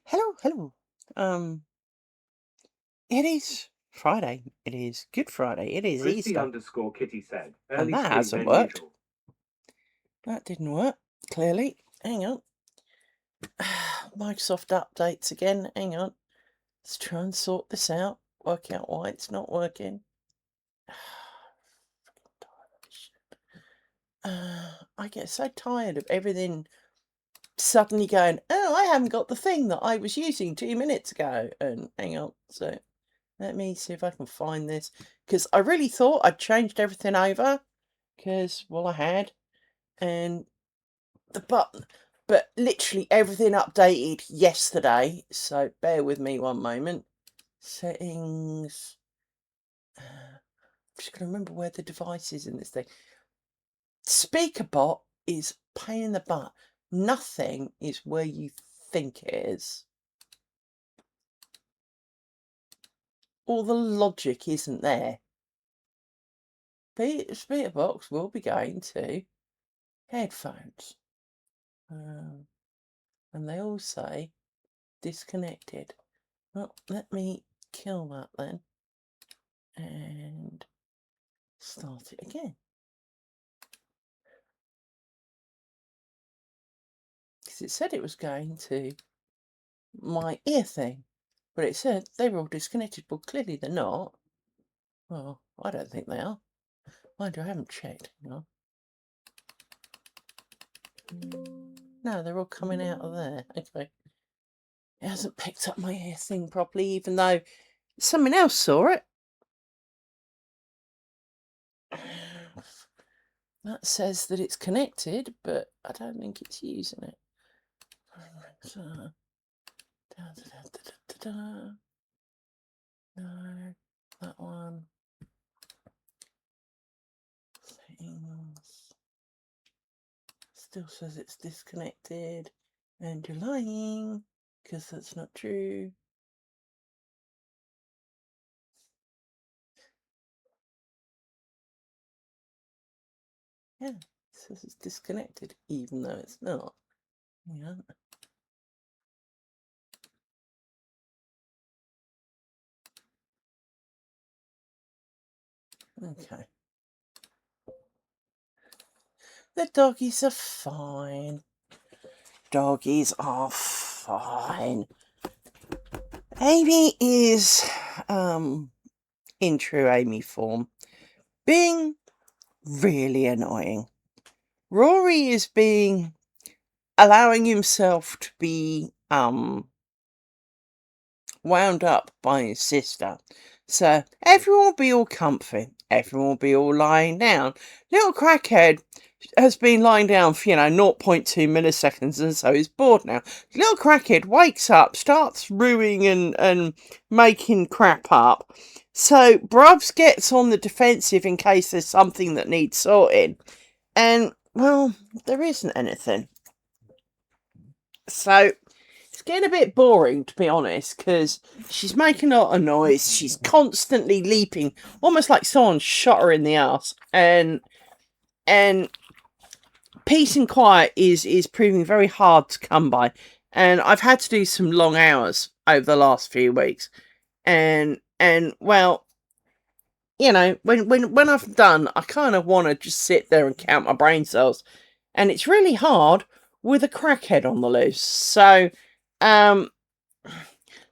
Hello, hello. It is Friday. It is Good Friday. It is Christy Easter. _Kitty said, And early that spring hasn't than worked. usual. That didn't work, clearly. Hang on. Microsoft updates again. Hang on. Let's try and sort this out. Work out why it's not working. I get so tired of everything suddenly going, oh, I haven't got the thing that I was using 2 minutes ago. And hang on. So let me see if I can find this. Because I really thought I'd changed everything over. Because, well, I had. And the button. But literally everything updated yesterday. So bear with me one moment. Settings. I'm just going to remember where the device is in this thing. Speakerbot is pain in the butt. Nothing is where you think it is. All the logic isn't there. Speakerbox will be going to headphones. And they all say disconnected. Well, let me kill that then. And start it again. Because it said it was going to my ear thing. But it said they were all disconnected. But clearly they're not. Well, I don't think they are. Mind you, I haven't checked. Hang on. No, they're all coming out of there. Okay. It hasn't picked up my ear thing properly, even though someone else saw it. That says that it's connected, but I don't think it's using it. No, that one. Settings. Still says it's disconnected. And you're lying, because that's not true. Yeah, it says it's disconnected, even though it's not. Yeah. Okay. The doggies are fine. Doggies are fine. Amy is, in true Amy form, being really annoying. Rory is allowing himself to be, wound up by his sister. So everyone will be all comfy. Everyone will be all lying down. Little crackhead has been lying down for, 0.2 milliseconds, and so he's bored now. Little crackhead wakes up, starts ruining and making crap up. So Brubs gets on the defensive in case there's something that needs sorting. And, well, there isn't anything. So it's getting a bit boring, to be honest, because she's making a lot of noise. She's constantly leaping, almost like someone shot her in the ass. And peace and quiet is proving very hard to come by. And I've had to do some long hours over the last few weeks. And well, when I've done, I kind of want to just sit there and count my brain cells. And it's really hard with a crackhead on the loose. So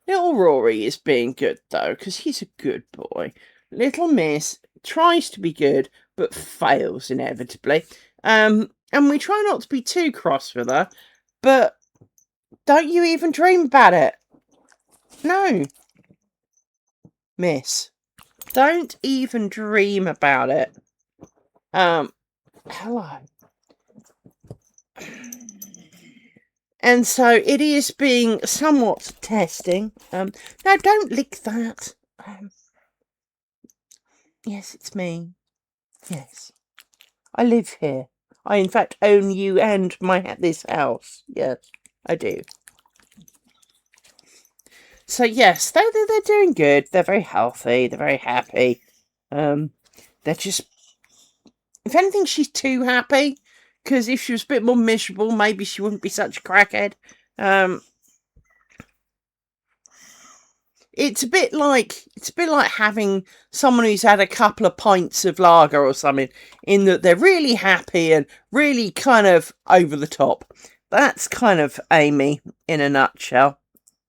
Little Rory is being good, though, because he's a good boy. Little Miss tries to be good, but fails inevitably. And we try not to be too cross with her, but don't you even dream about it. No, Miss. Don't even dream about it. Hello. And so it is being somewhat testing. No, don't lick that. Yes, it's me. Yes. I live here. I, in fact, own you and this house. Yes, I do. So, yes, they're doing good. They're very healthy. They're very happy. They're just... If anything, she's too happy. Because if she was a bit more miserable, maybe she wouldn't be such a crackhead. It's a bit like having someone who's had a couple of pints of lager or something, in that they're really happy and really kind of over the top. That's kind of Amy in a nutshell.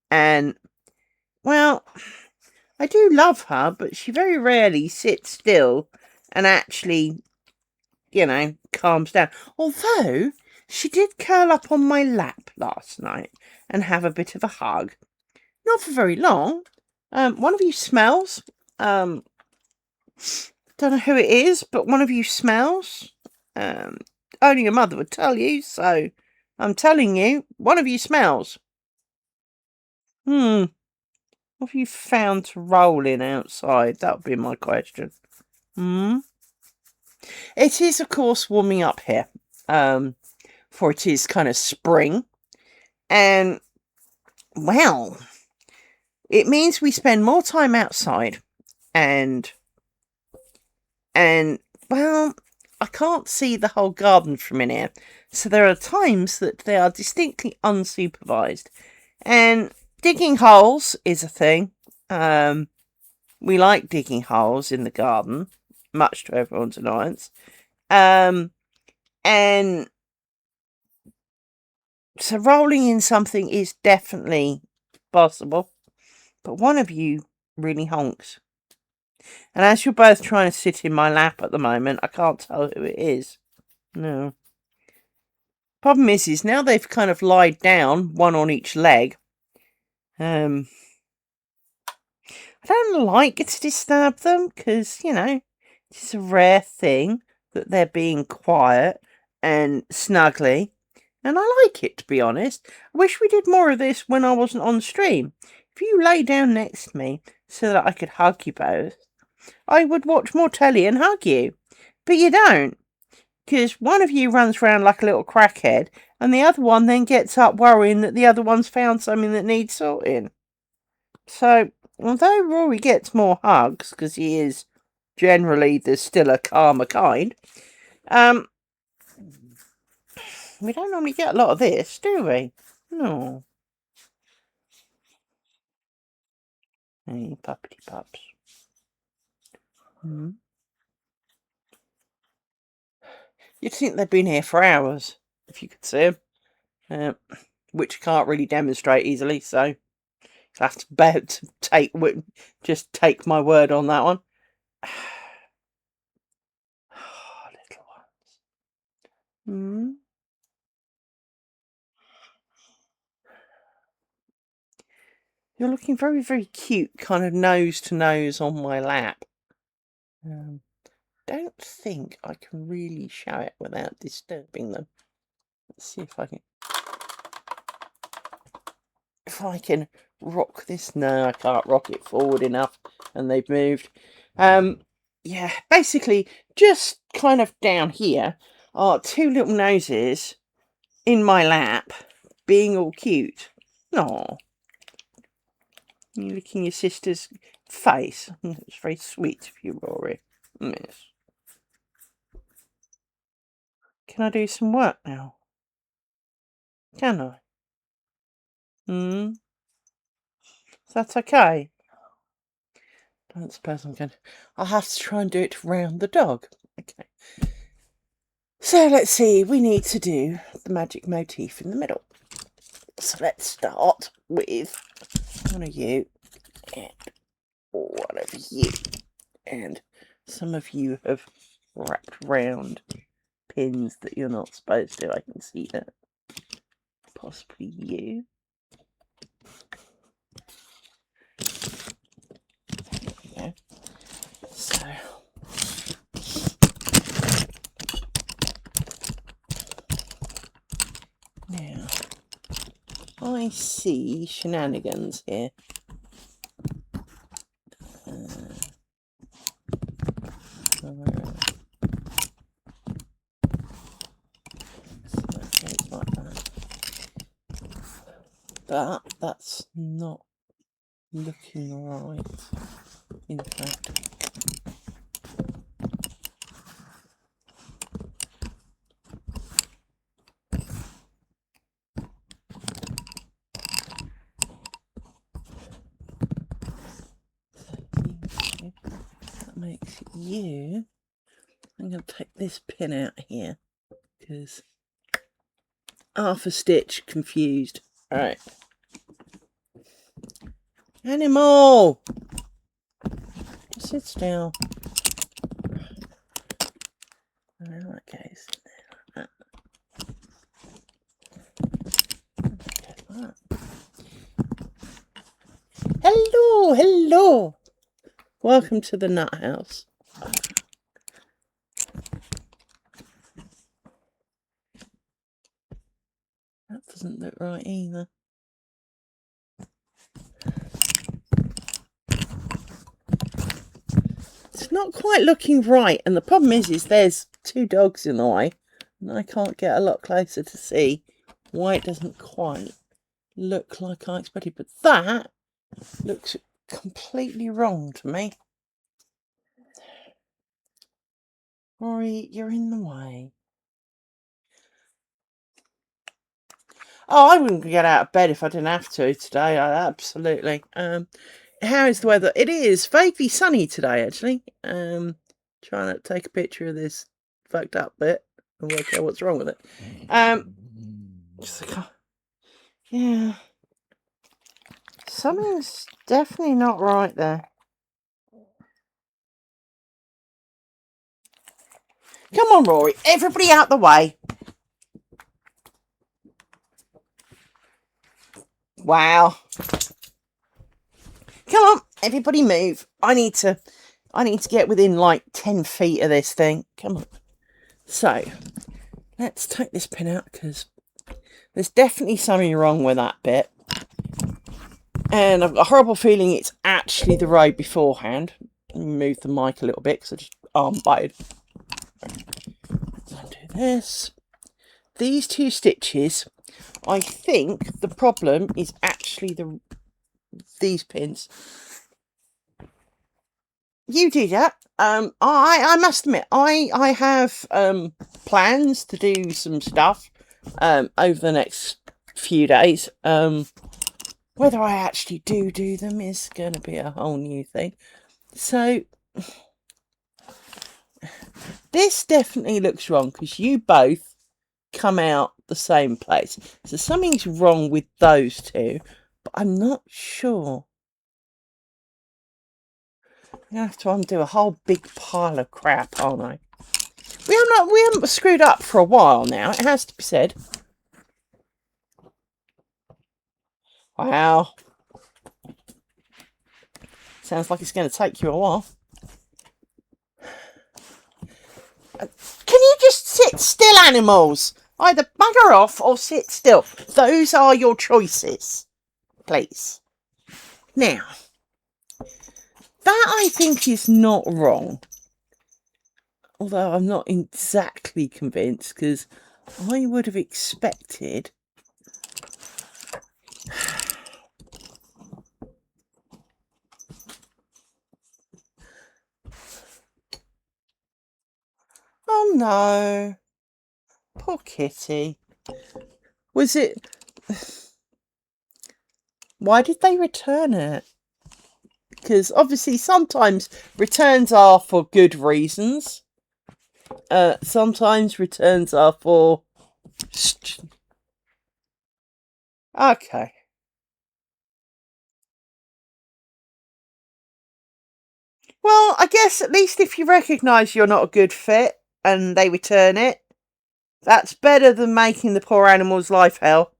And, well, I do love her, but she very rarely sits still and actually, calms down. Although, she did curl up on my lap last night and have a bit of a hug. Not for very long. One of you smells. Don't know who it is, but one of you smells. Only your mother would tell you, so I'm telling you, one of you smells. What have you found to roll in outside? That would be my question. It is, of course, warming up here. For it is kind of spring. And, well, it means we spend more time outside. And, well, I can't see the whole garden from in here. So there are times that they are distinctly unsupervised. And digging holes is a thing. We like digging holes in the garden, much to everyone's annoyance. And so rolling in something is definitely possible. But one of you really honks. And as you're both trying to sit in my lap at the moment, I can't tell who it is. No. Problem is now they've kind of lied down, one on each leg. I don't like to disturb them because, it's a rare thing that they're being quiet and snuggly. And I like it, to be honest. I wish we did more of this when I wasn't on stream. If you lay down next to me so that I could hug you both, I would watch more telly and hug you. But you don't. Because one of you runs around like a little crackhead, and the other one then gets up worrying that the other one's found something that needs sorting. So, although Rory gets more hugs, because he is generally the still a calmer kind, we don't normally get a lot of this, do we? No. Hey, puppity pups. You'd think they'd been here for hours, if you could see them. Which I can't really demonstrate easily, so you'll have to take my word on that one. Little ones. You're looking very, very cute, kind of nose to nose on my lap. Don't think I can really show it without disturbing them. Let's see if I can rock this. No, I can't rock it forward enough, and they've moved. Yeah, basically, just kind of down here are two little noses in my lap, being all cute. Aw. You're licking your sister's face. It's very sweet of you, Rory. Yes. Can I do some work now? Can I? Is that okay? I don't suppose I'm going to... I'll have to try and do it round the dog. Okay. So let's see. We need to do the magic motif in the middle. So let's start with one of you and one of you. And some of you have wrapped round pins that you're not supposed to. I can see that. Possibly you. Yeah. So now I see shenanigans here. But that's not looking right, in fact. That makes you. I'm going to take this pin out here because half a stitch confused. Alright. Animal! Sit still. There that goes. Hello, hello. Welcome to the nut house. That doesn't look right either. It's not quite looking right, and the problem is there's two dogs in the way, and I can't get a lot closer to see why it doesn't quite look like I expected. But that looks completely wrong to me. Rory, you're in the way. Oh, I wouldn't get out of bed if I didn't have to today. Absolutely. How is the weather? It is vaguely sunny today, actually. Trying to take a picture of this fucked up bit and work out what's wrong with it. Yeah. Something's definitely not right there. Come on, Rory. Everybody out the way. Wow. Come on, everybody move. I need to get within like 10 feet of this thing. Come on. So, let's take this pin out because there's definitely something wrong with that bit. And I've got a horrible feeling it's actually the row beforehand. Let me move the mic a little bit because I just arm butted. Undo this. These two stitches, I think the problem is actually these pins. You do that. I must admit, I have plans to do some stuff over the next few days. Whether I actually do them is going to be a whole new thing. So this definitely looks wrong because you both come out the same place. So something's wrong with those two, but I'm not sure. I'm going to have to undo a whole big pile of crap, aren't I? We haven't screwed up for a while now, it has to be said. Wow. Sounds like it's going to take you a while. Can you just sit still, animals? Either bugger off or sit still. Those are your choices. Please. Now, that I think is not wrong. Although I'm not exactly convinced because I would have expected... Oh no. Poor kitty. Was it... Why did they return it? Because obviously sometimes returns are for good reasons. Sometimes returns are for Okay. Well, I guess at least if you recognise you're not a good fit and they return it, that's better than making the poor animal's life hell.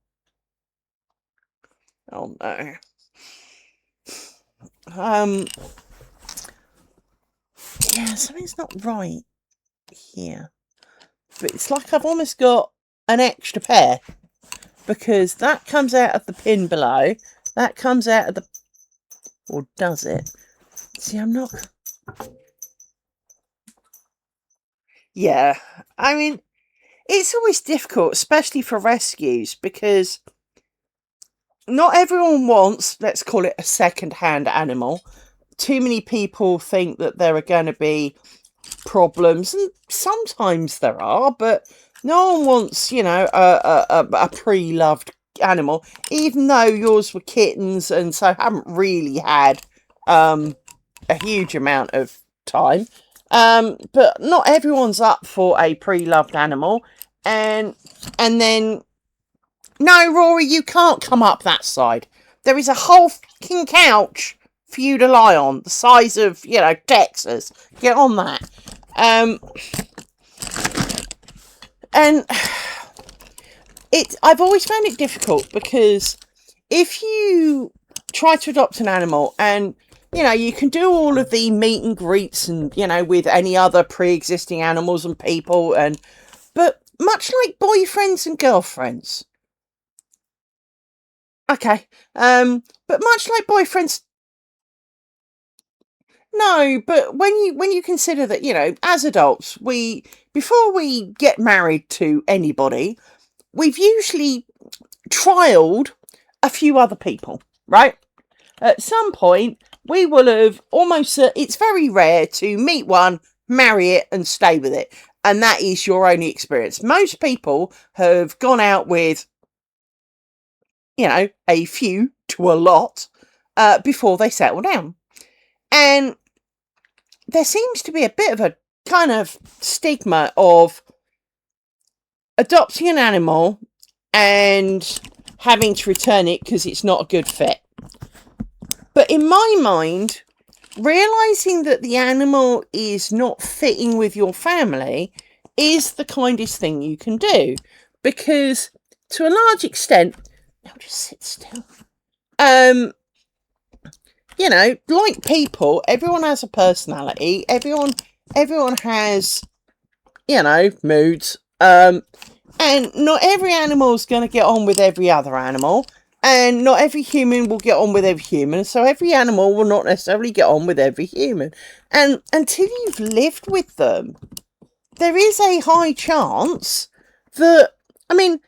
Oh no. Um, yeah, something's not right here. But it's like I've almost got an extra pair because that comes out of the pin below. That comes out of the... Or does it? See, I'm not... Yeah, I mean, it's always difficult, especially for rescues, because not everyone wants, let's call it a second-hand animal. Too many people think that there are going to be problems, and sometimes there are, but no one wants, you know, a pre-loved animal, even though yours were kittens and so haven't really had a huge amount of time. But not everyone's up for a pre-loved animal, and then no, Rory, you can't come up that side. There is a whole fucking couch for you to lie on, the size of, you know, Texas. Get on that. And I've always found it difficult because if you try to adopt an animal and, you know, you can do all of the meet and greets and, you know, with any other pre-existing animals and people, but much like boyfriends and girlfriends. Okay. But much like boyfriends, no, but when you consider that, you know, as adults, before we get married to anybody, we've usually trialed a few other people, right? At some point, we will have almost, it's very rare to meet one, marry it, and stay with it. And that is your only experience. Most people have gone out with, you know, a few to a lot before they settle down. And there seems to be a bit of a kind of stigma of adopting an animal and having to return it because it's not a good fit. But in my mind, realising that the animal is not fitting with your family is the kindest thing you can do. Because to a large extent, now just sit still. You know, like people, everyone has a personality. Everyone has, you know, moods. And not every animal's going to get on with every other animal. And not every human will get on with every human. So every animal will not necessarily get on with every human. And until you've lived with them, there is a high chance that, I mean,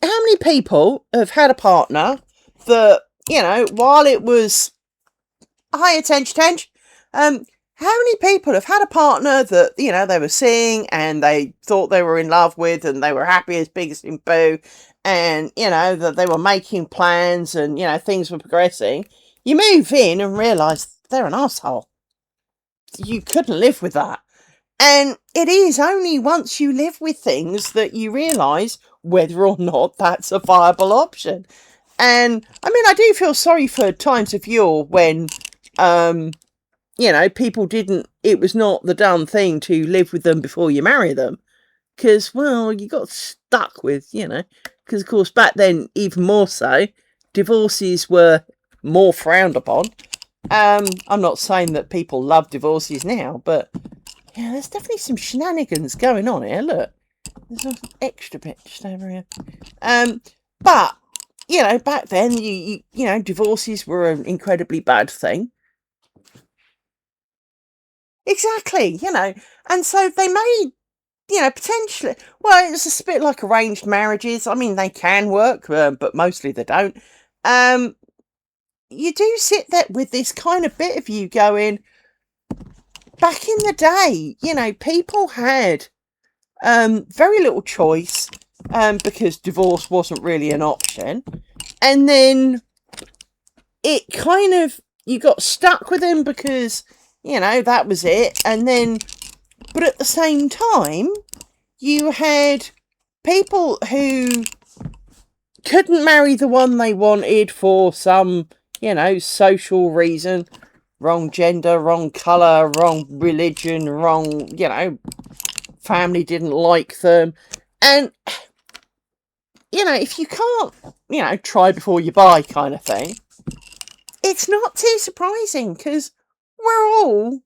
how many people have had a partner that, you know, while it was high attention, how many people have had a partner that, you know, they were seeing and they thought they were in love with and they were happy as big as in Boo, and, you know, that they were making plans and, you know, things were progressing. You move in and realise they're an asshole. You couldn't live with that. And it is only once you live with things that you realise whether or not that's a viable option. And, I mean, I do feel sorry for times of yore when, you know, people didn't, it was not the done thing to live with them before you marry them. Because, well, you got stuck with, you know, because, of course, back then, even more so, divorces were more frowned upon. I'm not saying that people love divorces now, but, yeah, there's definitely some shenanigans going on here. Look, there's an extra bit just over here. But, you know, back then, you know, divorces were an incredibly bad thing. Exactly, you know, and so they made, you know, potentially, well, it's a bit like arranged marriages. I mean, they can work, but mostly they don't. You do sit there with this kind of bit of you going, back in the day, you know, people had very little choice because divorce wasn't really an option. And then it kind of, you got stuck with them because, you know, that was it. And then, but at the same time, you had people who couldn't marry the one they wanted for some, social reason. Wrong gender, wrong colour, wrong religion, wrong, family didn't like them. And, if you can't, try before you buy kind of thing, it's not too surprising because we're all,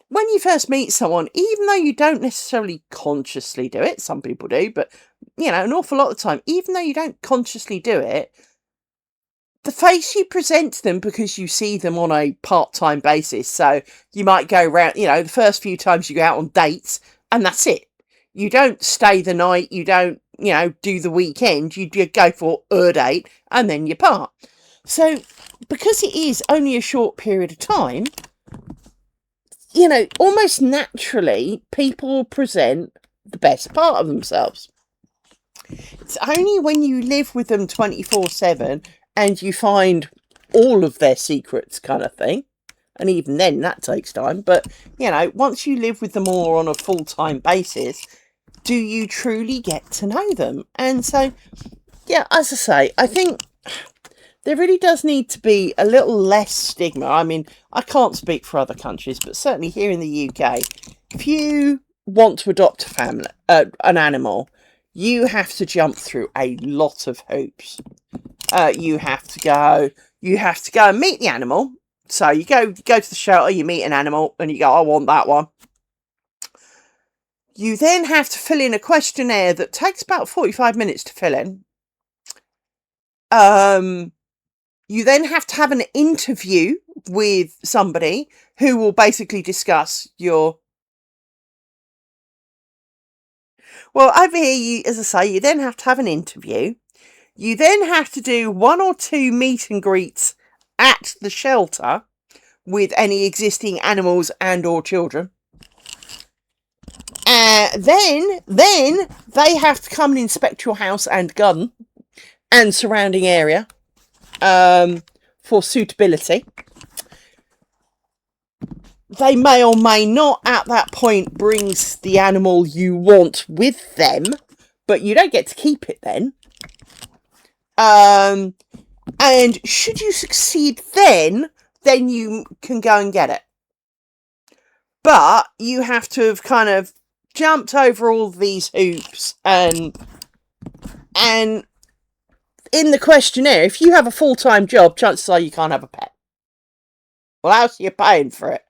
when you first meet someone, even though you don't necessarily consciously do it, some people do, but, an awful lot of the time, even though you don't consciously do it, the face you present to them, because you see them on a part-time basis, so you might go around, the first few times you go out on dates, and that's it. You don't stay the night, you don't, do the weekend, you go for a date, and then you part. So, because it is only a short period of time, almost naturally, people present the best part of themselves. It's only when you live with them 24/7 and you find all of their secrets kind of thing, and even then that takes time, but, once you live with them all on a full-time basis, do you truly get to know them? And so, yeah, as I say, I think there really does need to be a little less stigma. I mean, I can't speak for other countries, but certainly here in the UK, if you want to adopt a family, an animal, you have to jump through a lot of hoops. You have to go and meet the animal. So you go to the shelter, you meet an animal, and you go, I want that one. You then have to fill in a questionnaire that takes about 45 minutes to fill in. You then have to have an interview with somebody who will basically discuss your... Well, over here, as I say, you then have to have an interview. You then have to do 1 or 2 meet and greets at the shelter with any existing animals and or children. Then they have to come and inspect your house and garden and surrounding area for suitability. They may or may not at that point bring the animal you want with them, but you don't get to keep it then. And should you succeed then you can go and get it. But you have to have kind of jumped over all these hoops and in the questionnaire, if you have a full-time job, chances are you can't have a pet. Well, how's you paying for it?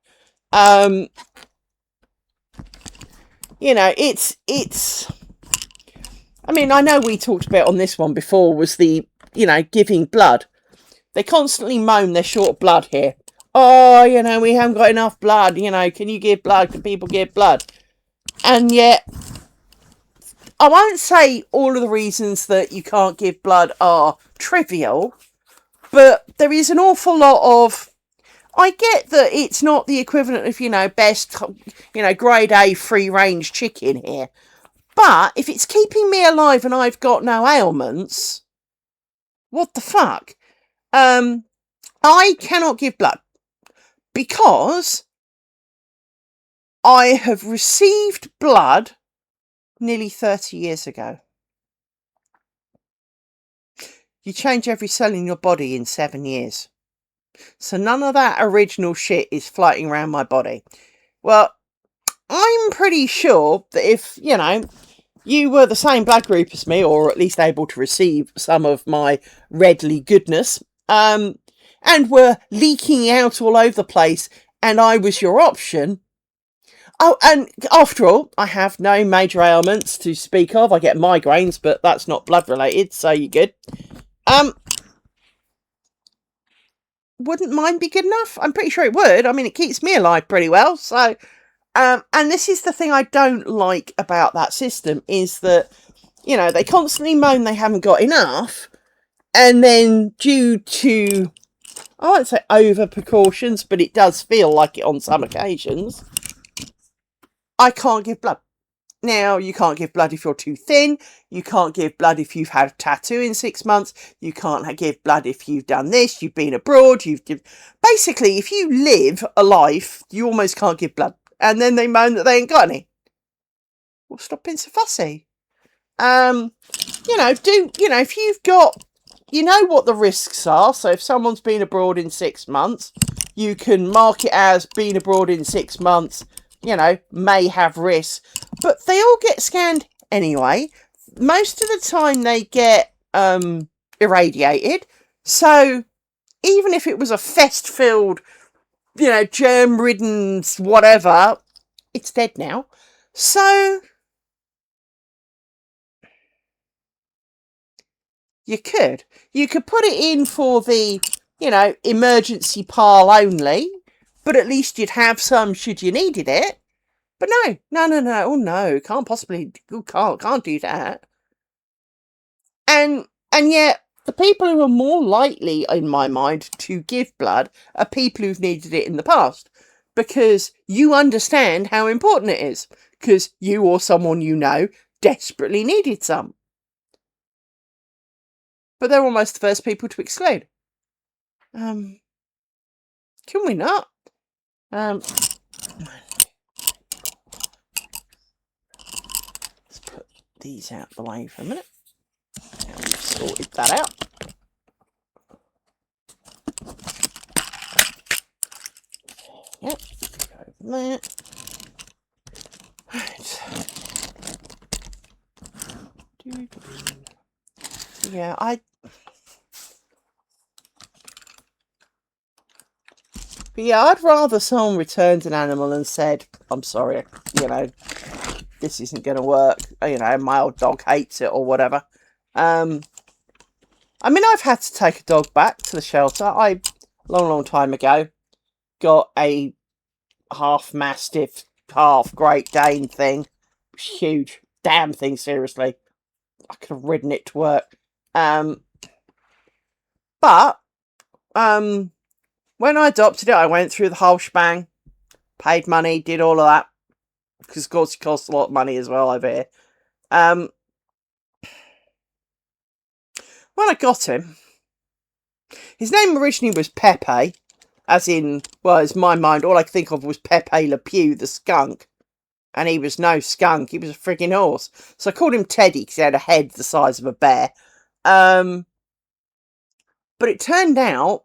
It's I mean, I know we talked about on this one before was the, giving blood. They constantly moan they're short of blood here. Oh, we haven't got enough blood, can you give blood? Can people give blood? And yet, I won't say all of the reasons that you can't give blood are trivial, but there is an awful lot of... I get that it's not the equivalent of, best, grade A free-range chicken here. But if it's keeping me alive and I've got no ailments, what the fuck? I cannot give blood because I have received blood nearly 30 years ago. You change every cell in your body in 7 years. So none of that original shit is floating around my body. Well, I'm pretty sure that if, you were the same blood group as me, or at least able to receive some of my redly goodness, and were leaking out all over the place, and I was your option. Oh, and after all, I have no major ailments to speak of. I get migraines, but that's not blood related, so you're good. Wouldn't mine be good enough? I'm pretty sure it would. I mean, it keeps me alive pretty well, so... and this is the thing I don't like about that system, is that, they constantly moan they haven't got enough, and then due to, I won't say over precautions, but it does feel like it on some occasions, I can't give blood. Now, you can't give blood if you're too thin, you can't give blood if you've had a tattoo in 6 months, you can't give blood if you've done this, you've been abroad, basically, if you live a life, you almost can't give blood. And then they moan that they ain't got any. Well, stop being so fussy. You know, if you've got, you know what the risks are. So if someone's been abroad in 6 months, you can mark it as being abroad in 6 months, you know, may have risks. But they all get scanned anyway. Most of the time they get irradiated. So even if it was a fest-filled, you know, germ-ridden whatever, it's dead now. So you could put it in for the, you know, emergency pile only, but at least you'd have some should you needed it. But no. Oh no, can't possibly, can't do that. And yet the people who are more likely, in my mind, to give blood are people who've needed it in the past, because you understand how important it is, because you or someone you know desperately needed some. But they're almost the first people to exclude. Can we not? Let's put these out the way for a minute. Now we've sorted that out. Yep, go over there. Right. Yeah, I'd rather someone returned an animal and said, I'm sorry, you know, this isn't going to work. You know, my old dog hates it or whatever. I mean, I've had to take a dog back to the shelter. Long time ago, got a half Mastiff, half Great Dane thing. It was huge. Damn thing, seriously. I could have ridden it to work. But when I adopted it, I went through the whole shebang, paid money, did all of that, because of course it costs a lot of money as well over here. When I got him, his name originally was Pepe, as in, well, in my mind, all I could think of was Pepe Le Pew, the skunk. And he was no skunk, he was a frigging horse. So I called him Teddy, because he had a head the size of a bear. But it turned out,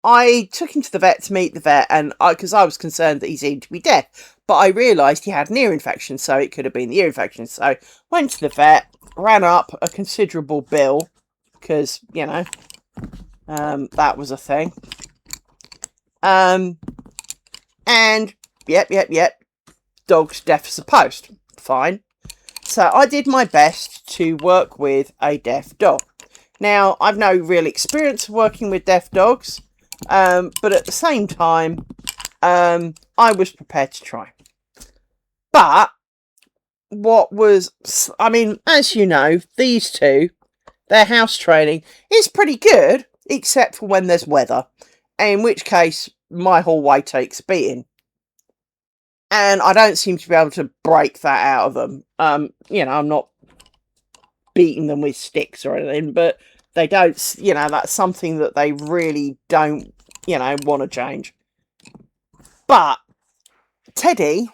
I took him to the vet to meet the vet, and because I was concerned that he seemed to be deaf. But I realised he had an ear infection, so it could have been the ear infection. So went to the vet, ran up a considerable bill, because, you know, that was a thing. And, yep, dog's deaf as a post. Fine. So I did my best to work with a deaf dog. Now, I've no real experience of working with deaf dogs, but at the same time, I was prepared to try. But I mean, as you know, these two, their house training is pretty good, except for when there's weather, in which case my hallway takes a beating. And I don't seem to be able to break that out of them. You know, I'm not beating them with sticks or anything, but they don't, you know, that's something that they really don't, you know, want to change. But Teddy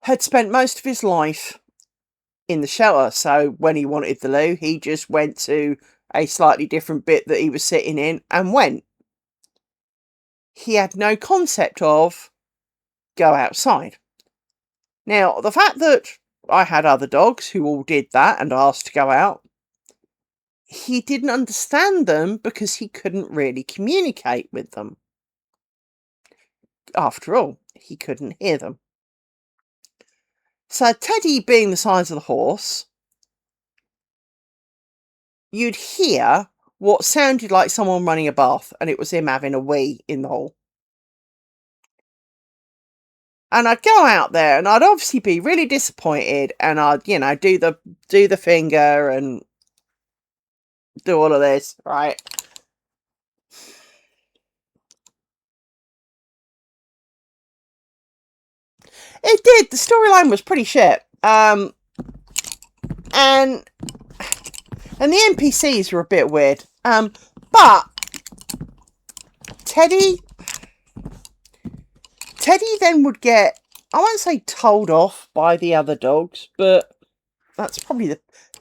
had spent most of his life in the shelter, so when he wanted the loo, he just went to a slightly different bit that he was sitting in and went. He had no concept of go outside. Now, the fact that I had other dogs who all did that and asked to go out, he didn't understand them because he couldn't really communicate with them. After all, he couldn't hear them. So Teddy being the size of the horse, you'd hear what sounded like someone running a bath, and it was him having a wee in the hall. And I'd go out there and I'd obviously be really disappointed, and I'd, you know, do the finger and do all of this, right? It did. The storyline was pretty shit. And the NPCs were a bit weird. But Teddy then would get I won't say told off by the other dogs, but that's probably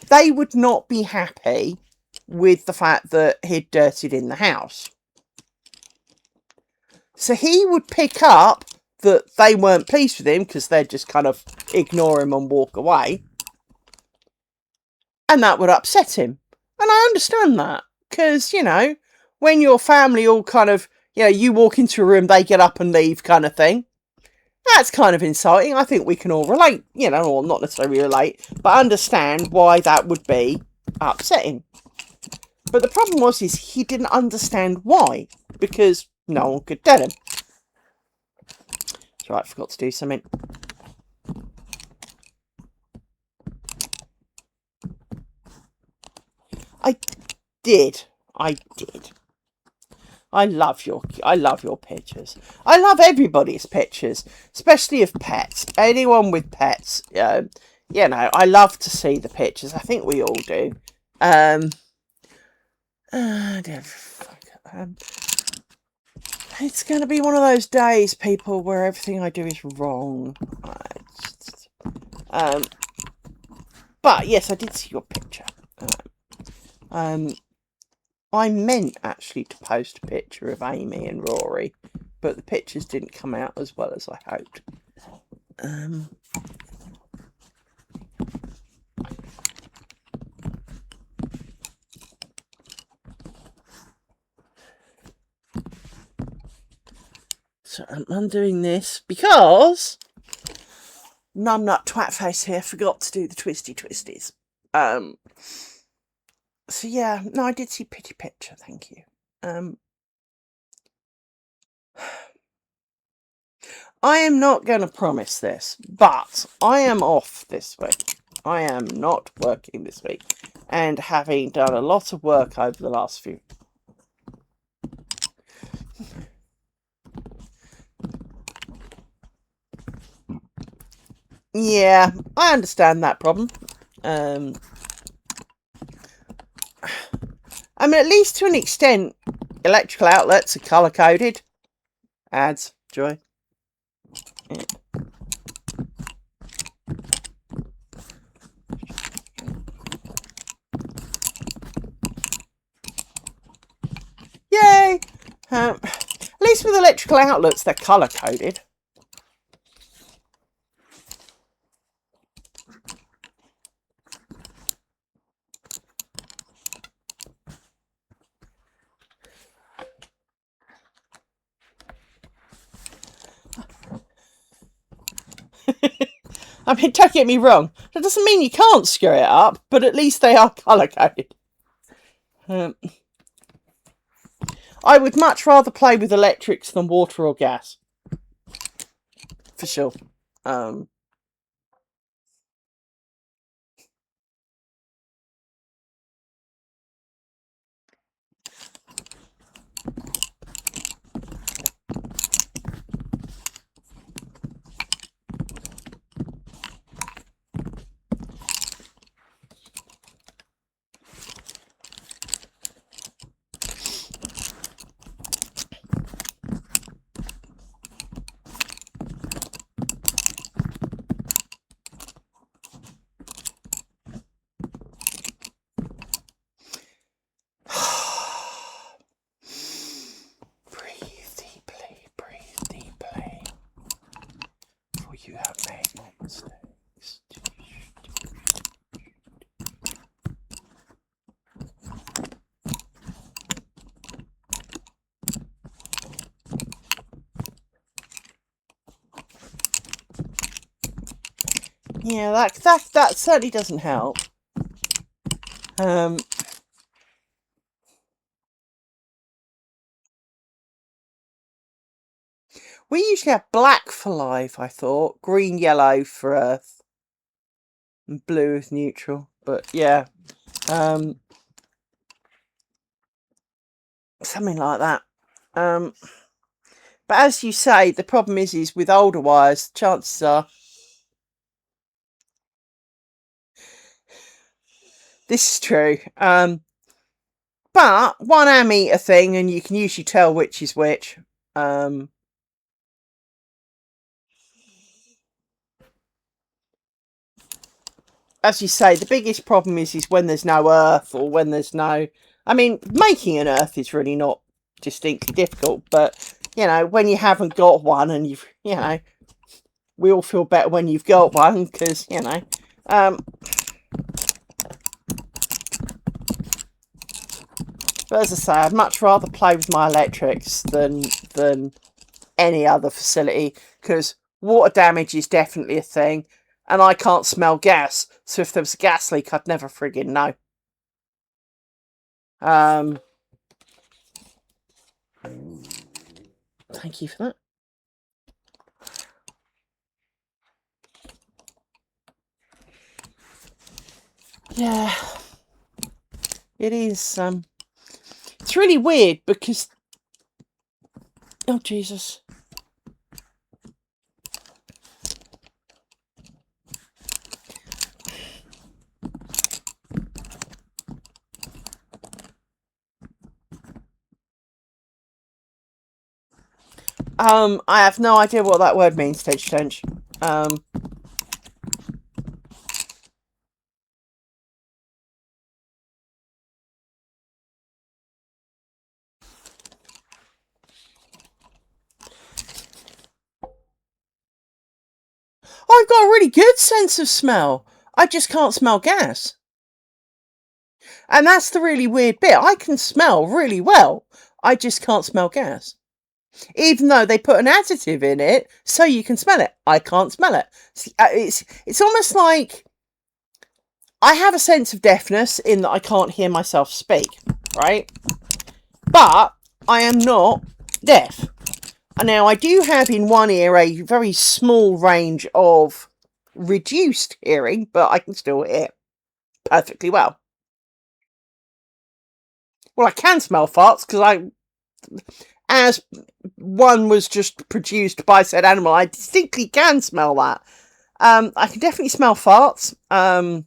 they would not be happy with the fact that he'd dirtied in the house. So he would pick up that they weren't pleased with him because they'd just kind of ignore him and walk away. And that would upset him. And I understand that because, when your family all kind of, you walk into a room, they get up and leave kind of thing. That's kind of insulting. I think we can all relate, or not necessarily relate, but understand why that would be upsetting. But the problem was he didn't understand why, because no one could tell him. So I forgot to do something. I did. I love your pictures. I love everybody's pictures, especially of pets. Anyone with pets, I love to see the pictures. I think we all do. It's going to be one of those days, people, where everything I do is wrong. But yes, I did see your picture. I meant actually to post a picture of Amy and Rory, but the pictures didn't come out as well as I hoped. So I'm undoing this because Numbnut Twatface here forgot to do the twisty twisties. So yeah, no, I did see pretty picture, thank you. I am not going to promise this, but I am off this week. I am not working this week, and having done a lot of work over the last few. Yeah, I understand that problem. I mean, at least to an extent, electrical outlets are colour-coded. Ads, Joy. Yeah. Yay! At least with electrical outlets, they're colour-coded. I mean, don't get me wrong. That doesn't mean you can't screw it up, but at least they are colour-coded. I would much rather play with electrics than water or gas. For sure. Breathe deeply, for you have made no mistakes. Yeah, that certainly doesn't help. We usually have black for life, I thought. Green, yellow for earth. And blue is neutral. But yeah. Something like that. But as you say, the problem is with older wires, chances are this is true. But one ammeter thing, and you can usually tell which is which. as you say, the biggest problem is when there's no earth, or when there's no... I mean, making an earth is really not distinctly difficult, but, you know, when you haven't got one, and you've, you know, we all feel better when you've got one, because, you know, but as I say, I'd much rather play with my electrics than any other facility, because water damage is definitely a thing, and I can't smell gas, so if there was a gas leak, I'd never friggin' know. Thank you for that. Yeah, it is. It's really weird because... Oh, Jesus. I have no idea what that word means, Tench. I've got a really good sense of smell. I just can't smell gas. And that's the really weird bit. I can smell really well. I just can't smell gas. Even though they put an additive in it so you can smell it. I can't smell it. It's almost like I have a sense of deafness in that I can't hear myself speak, right? But I am not deaf. Now, I do have in one ear a very small range of reduced hearing, but I can still hear perfectly well. Well, I can smell farts because as one was just produced by said animal, I distinctly can smell that. I can definitely smell farts. I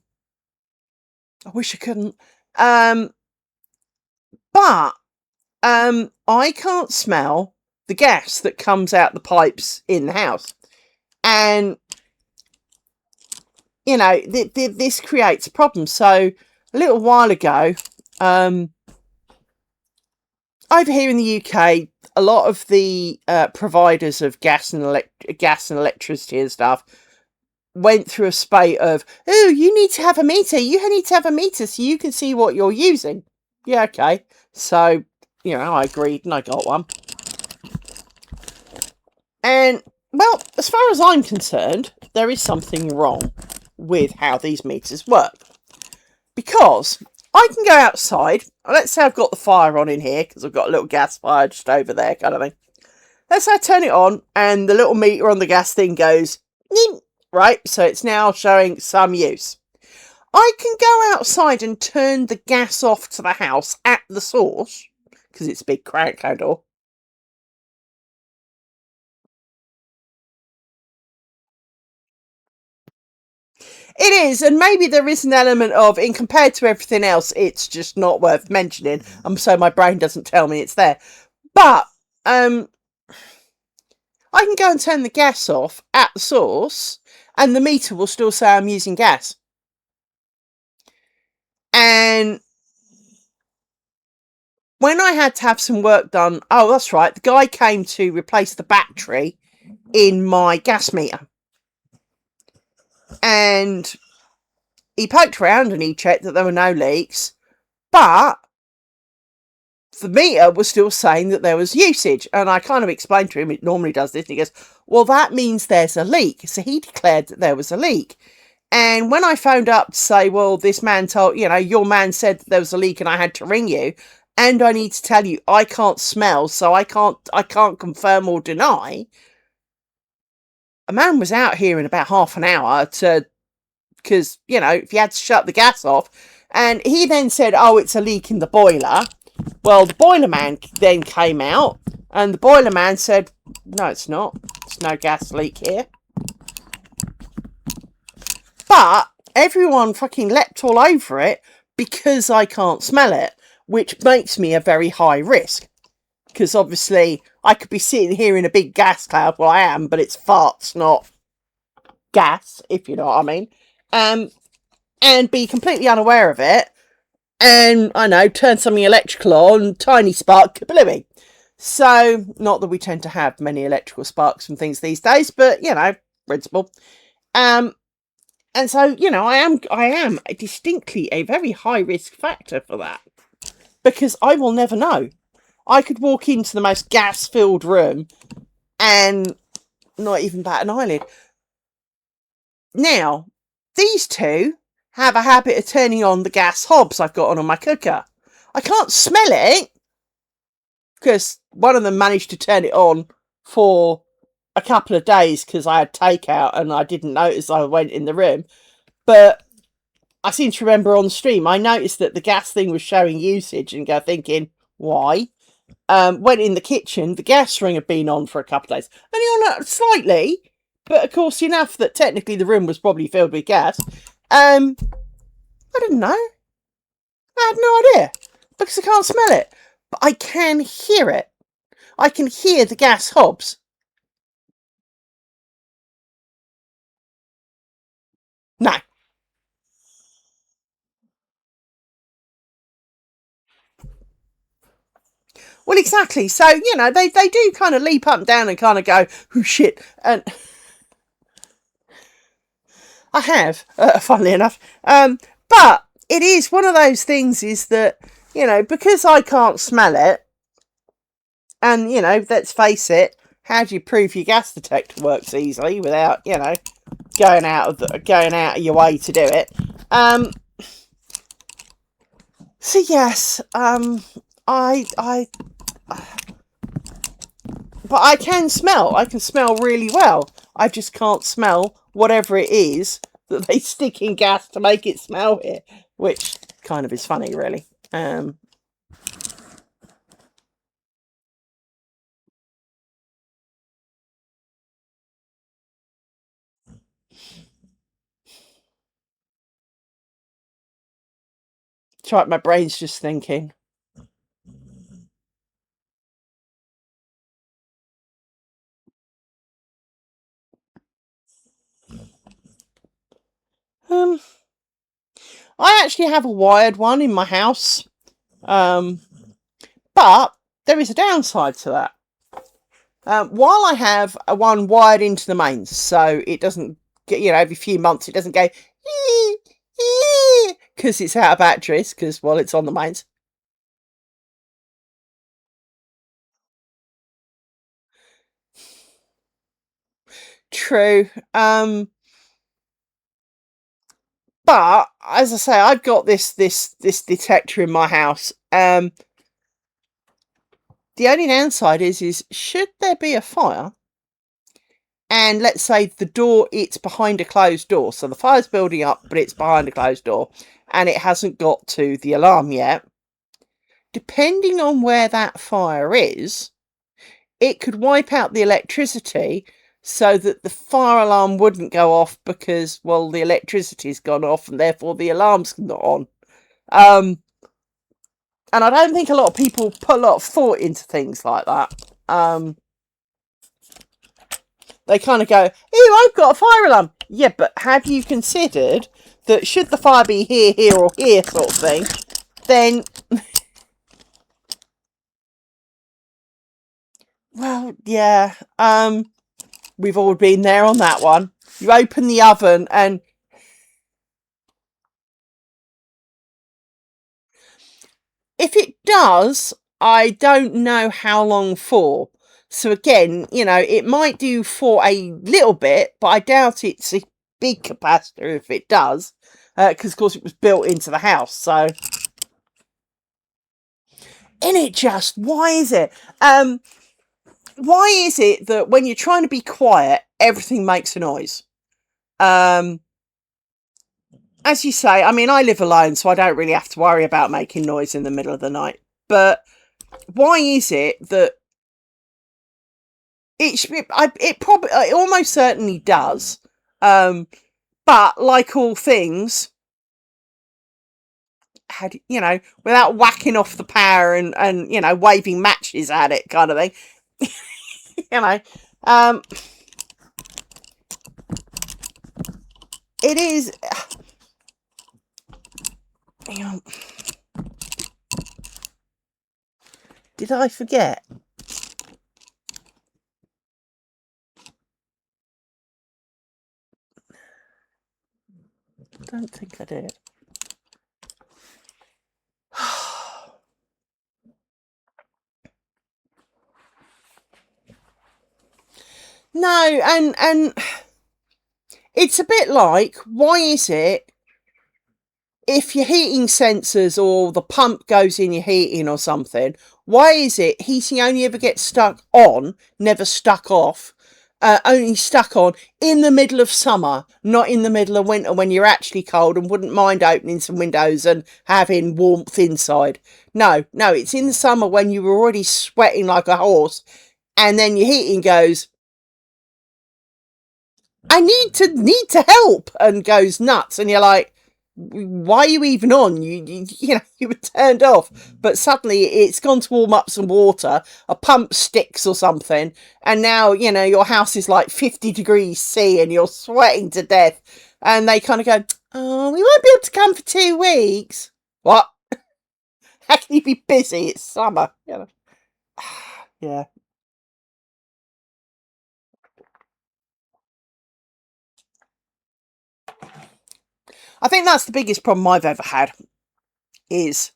wish I couldn't. But I can't smell the gas that comes out the pipes in the house. And, you know, this creates a problem. So, a little while ago, over here in the UK, a lot of the providers of gas and electricity and stuff went through a spate of, oh, you need to have a meter. You need to have a meter so you can see what you're using. Yeah, okay. So, you know, I agreed and I got one. And, well, as far as I'm concerned, there is something wrong with how these meters work. Because I can go outside. Let's say I've got the fire on in here, because I've got a little gas fire just over there, kind of thing. Let's say I turn it on, and the little meter on the gas thing goes, Ning! Right? So it's now showing some use. I can go outside and turn the gas off to the house at the source, because it's a big crank door. It is, and maybe there is an element of, in compared to everything else, it's just not worth mentioning, so my brain doesn't tell me it's there. But, I can go and turn the gas off at the source, and the meter will still say I'm using gas. And when I had to have some work done, oh, that's right, the guy came to replace the battery in my gas meter. And he poked around and he checked that there were no leaks, but the meter was still saying that there was usage. And I kind of explained to him, it normally does this, and he goes, well, that means there's a leak. So he declared that there was a leak. And when I phoned up to say, well, this man told, you know, your man said that there was a leak and I had to ring you, and I need to tell you I can't smell, so I can't confirm or deny. A man was out here in about half an hour because, you know, if you had to shut the gas off. And he then said, oh, it's a leak in the boiler. Well, the boiler man then came out, and the boiler man said, no, it's not. There's no gas leak here. But everyone fucking leapt all over it because I can't smell it, which makes me a very high risk. Because obviously I could be sitting here in a big gas cloud. Well, I am, but it's farts, not gas, if you know what I mean. and be completely unaware of it, and I know, turn something electrical on, tiny spark, kablooey. So, not that we tend to have many electrical sparks from things these days, but you know, principle. And so, you know, I am distinctly a very high risk factor for that, because I will never know. I could walk into the most gas filled room and not even bat an eyelid. Now, these two have a habit of turning on the gas hobs I've got on my cooker. I can't smell it because one of them managed to turn it on for a couple of days because I had takeout and I didn't notice I went in the room. But I seem to remember on stream, I noticed that the gas thing was showing usage and go thinking, why? Went in the kitchen, the gas ring had been on for a couple of days. Only on slightly, but of course enough that technically the room was probably filled with gas. I didn't know. I had no idea because I can't smell it. But I can hear it. I can hear the gas hobs. No. Well, exactly. So, you know, they do kind of leap up and down and kind of go, oh shit. And I have, funnily enough. But it is one of those things is that, you know, because I can't smell it, and, you know, let's face it, how do you prove your gas detector works easily without, you know, going out of your way to do it? So yes, but I can smell. I can smell really well. I just can't smell whatever it is that they stick in gas to make it smell here, which kind of is funny, really. It's right, my brain's just thinking. I actually have a wired one in my house, but there is a downside to that. While I have a one wired into the mains, so it doesn't get, you know, every few months it doesn't go because it's out of batteries, because, well, it's on the mains. True. But as I say, I've got this detector in my house. The only downside is should there be a fire, and let's say the door, it's behind a closed door, so the fire's building up, but it's behind a closed door, and it hasn't got to the alarm yet. Depending on where that fire is, it could wipe out the electricity so that the fire alarm wouldn't go off because, well, the electricity's gone off and therefore the alarm's not on. And I don't think a lot of people put a lot of thought into things like that. They kind of go, ew, I've got a fire alarm. Yeah, but have you considered that should the fire be here, here, or here sort of thing, then, well, yeah, we've all been there on that one. You open the oven and if it does, I don't know how long for. So again, you know, it might do for a little bit, but I doubt it's a big capacitor if it does, because of course it was built into the house. So, in it just, why is it? Why is it that when you're trying to be quiet, everything makes a noise? As you say, I mean, I live alone, so I don't really have to worry about making noise in the middle of the night. But why is it that it almost certainly does. But like all things, you know, without whacking off the power and you know, waving matches at it kind of thing, you know, it is. Hang on. Did I forget? I don't think I did. No, and it's a bit like, why is it if your heating sensors or the pump goes in your heating or something, why is it heating only ever gets stuck on, never stuck off, only stuck on in the middle of summer, not in the middle of winter when you're actually cold and wouldn't mind opening some windows and having warmth inside? No, it's in the summer when you were already sweating like a horse, and then your heating goes, I need to help, and goes nuts, and you're like, why are you even on? You know, you were turned off, but suddenly it's gone to warm up some water, a pump sticks or something, and now, you know, your house is like 50 degrees C and you're sweating to death, and they kind of go, oh, we won't be able to come for 2 weeks. What? How can you be busy? It's summer, you know. Yeah. I think that's the biggest problem I've ever had, is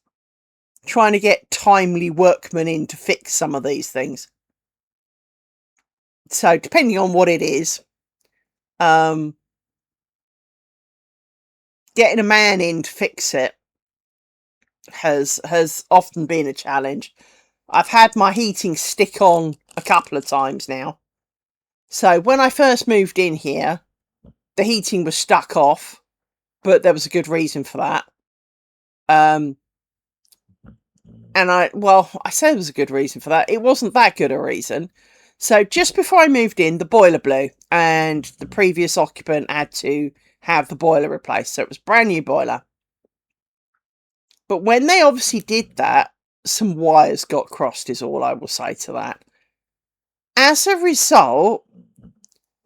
trying to get timely workmen in to fix some of these things. So depending on what it is, getting a man in to fix it has often been a challenge. I've had my heating stick on a couple of times now. So when I first moved in here, the heating was stuck off, but there was a good reason for that. And I say there was a good reason for that. It wasn't that good a reason. So just before I moved in, the boiler blew, and the previous occupant had to have the boiler replaced. So it was a brand new boiler. But when they obviously did that, some wires got crossed, is all I will say to that. As a result,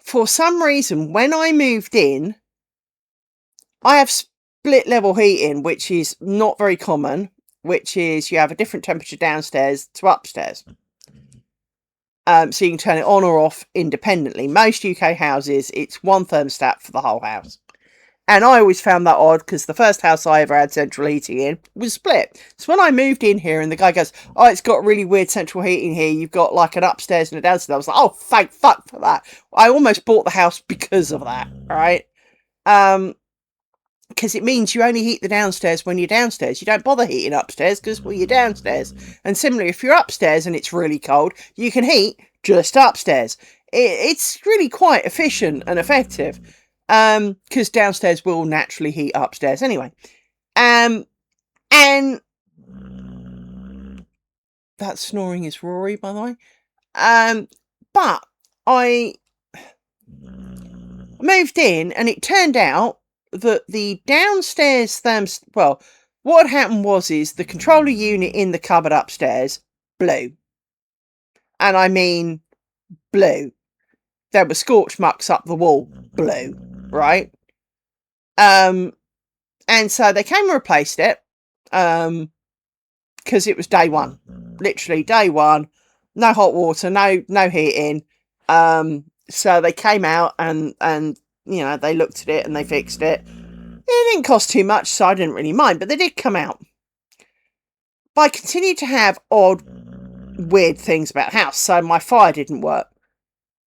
for some reason, when I moved in, I have split level heating, which is not very common, which is you have a different temperature downstairs to upstairs. So you can turn it on or off independently. Most UK houses, it's one thermostat for the whole house. And I always found that odd, because the first house I ever had central heating in was split. So when I moved in here and the guy goes, oh, it's got really weird central heating here, you've got like an upstairs and a downstairs, I was like, oh, thank fuck for that. I almost bought the house because of that, right? Because it means you only heat the downstairs when you're downstairs. You don't bother heating upstairs because, well, you're downstairs. And similarly, if you're upstairs and it's really cold, you can heat just upstairs. It's really quite efficient and effective, because downstairs will naturally heat upstairs anyway. And that snoring is Rory, by the way. But I moved in, and it turned out that the downstairs what had happened was the controller unit in the cupboard upstairs blew. And I mean blew. There were scorch marks up the wall, blew, right? And so they came and replaced it, because it was day one. Literally day one. No hot water, no heating. So they came out and you know, they looked at it and they fixed it. It didn't cost too much, so I didn't really mind, but they did come out. But I continued to have odd, weird things about the house. So my fire didn't work.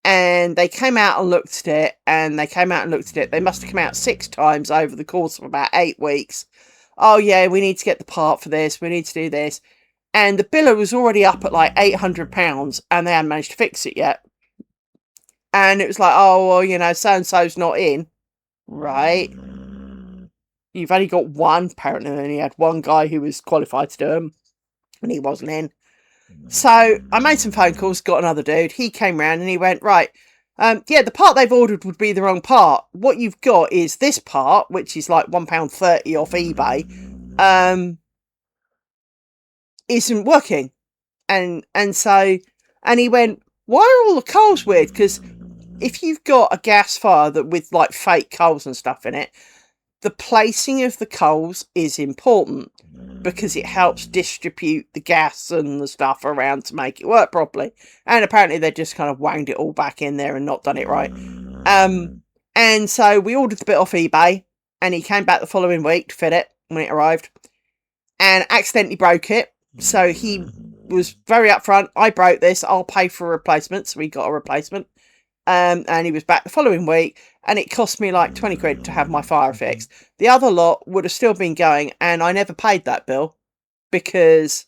And they came out and looked at it, and they came out and looked at it. They must have come out 6 times over the course of about 8 weeks. Oh yeah, we need to get the part for this, we need to do this. And the biller was already up at like £800, and they hadn't managed to fix it yet. And it was like, oh, well, you know, so-and-so's not in. Right. You've only got one. Apparently, they only had one guy who was qualified to do them, and he wasn't in. So I made some phone calls, got another dude. He came round and he went, right, yeah, the part they've ordered would be the wrong part. What you've got is this part, which is like £1.30 off eBay, isn't working. And he went, why are all the coals weird? Because if you've got a gas fire that with like fake coals and stuff in it, the placing of the coals is important because it helps distribute the gas and the stuff around to make it work properly. And apparently they just kind of wanged it all back in there and not done it right. And so we ordered the bit off eBay, and he came back the following week to fit it when it arrived, and accidentally broke it. So he was very upfront. I broke this. I'll pay for a replacement. So we got a replacement. And he was back the following week, and it cost me like 20 quid to have my fire fixed. The other lot would have still been going, and I never paid that bill because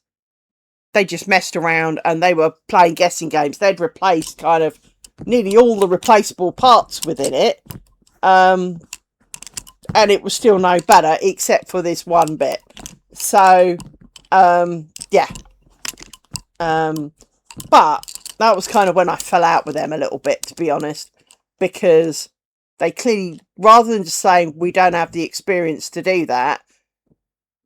they just messed around and they were playing guessing games. They'd replaced kind of nearly all the replaceable parts within it, and it was still no better except for this one bit. So, yeah. But that was kind of when I fell out with them a little bit, to be honest, because they clearly, rather than just saying we don't have the experience to do that,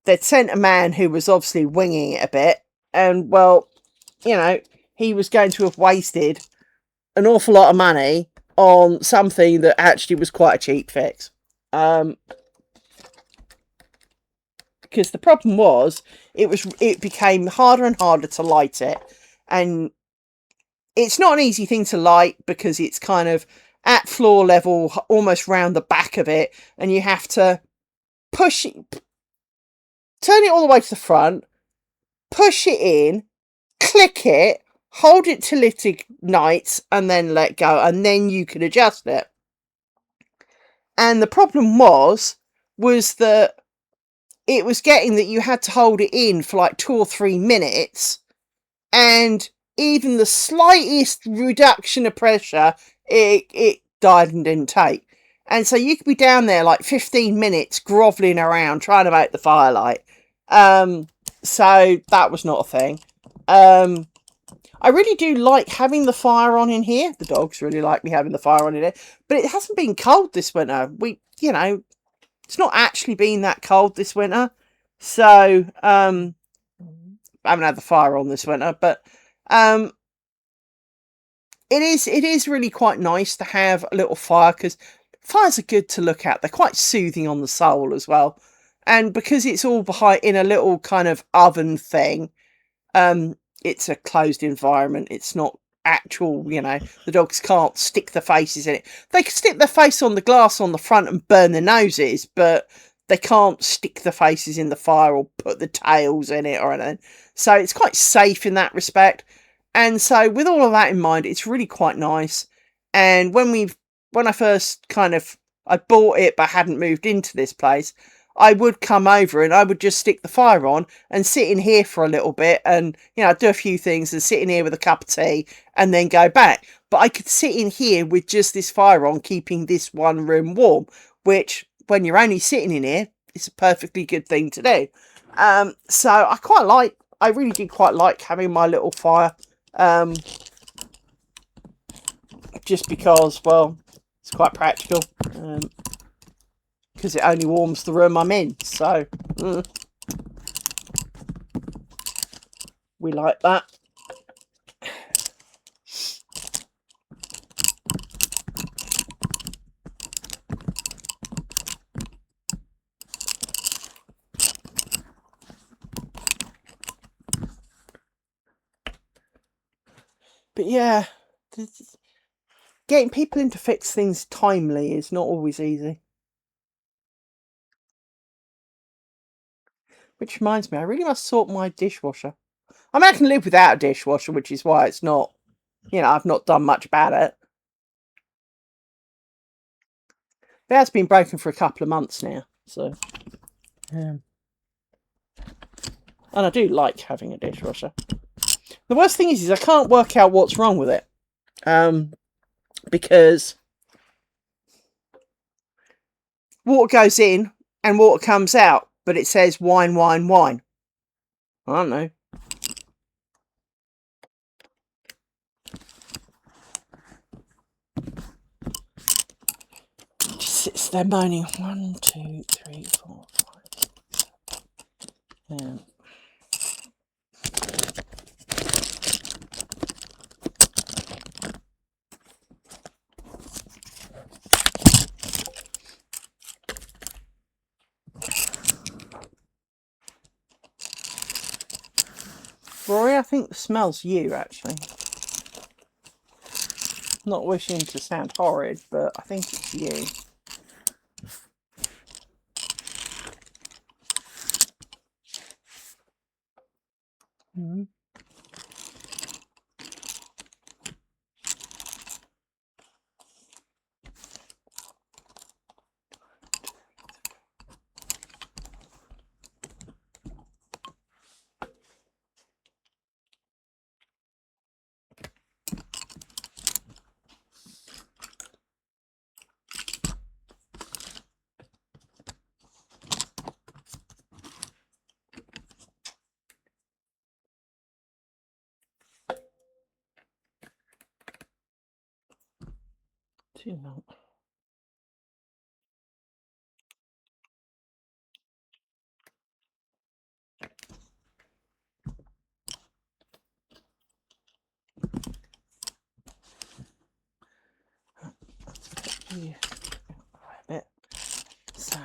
they'd sent a man who was obviously winging it a bit, and, well, you know, he was going to have wasted an awful lot of money on something that actually was quite a cheap fix. Because the problem was, it became harder and harder to light it, and it's not an easy thing to light because it's kind of at floor level, almost round the back of it, and you have to push it, turn it all the way to the front, push it in, click it, hold it till it ignites, and then let go, and then you can adjust it. And the problem was that it was getting that you had to hold it in for like 2 or 3 minutes, and even the slightest reduction of pressure, it died and didn't take. And so you could be down there like 15 minutes grovelling around trying to make the firelight. So that was not a thing. I really do like having the fire on in here. The dogs really like me having the fire on in here. But it hasn't been cold this winter. It's not actually been that cold this winter. So, I haven't had the fire on this winter, but it is really quite nice to have a little fire, because fires are good to look at. They're quite soothing on the soul as well. And because it's all behind in a little kind of oven thing, it's a closed environment. It's not actual, the dogs can't stick their faces in it. They can stick their face on the glass on the front and burn their noses, but they can't stick their faces in the fire or put the tails in it or anything. So it's quite safe in that respect. And so with all of that in mind, it's really quite nice. And when I first I bought it but hadn't moved into this place, I would come over and I would just stick the fire on and sit in here for a little bit and, do a few things and sit in here with a cup of tea and then go back. But I could sit in here with just this fire on, keeping this one room warm, which when you're only sitting in here, it's a perfectly good thing to do. So I really do quite like having my little fire. Just because, well, it's quite practical. Because it only warms the room I'm in. So, we like that. But yeah, getting people in to fix things timely is not always easy. Which reminds me, I really must sort my dishwasher. I mean, I can live without a dishwasher, which is why it's not, I've not done much about it. It has been broken for a couple of months now, so. And I do like having a dishwasher. The worst thing is I can't work out what's wrong with it. Because water goes in and water comes out, but it says wine, wine, wine. I don't know. It just sits there moaning. 1, 2, 3, 4, 5, 6, 7. Sorry, I think the smell's you, actually. Not wishing to sound horrid, but I think it's you. Mm-hmm. Too long. Yeah, a bit. So.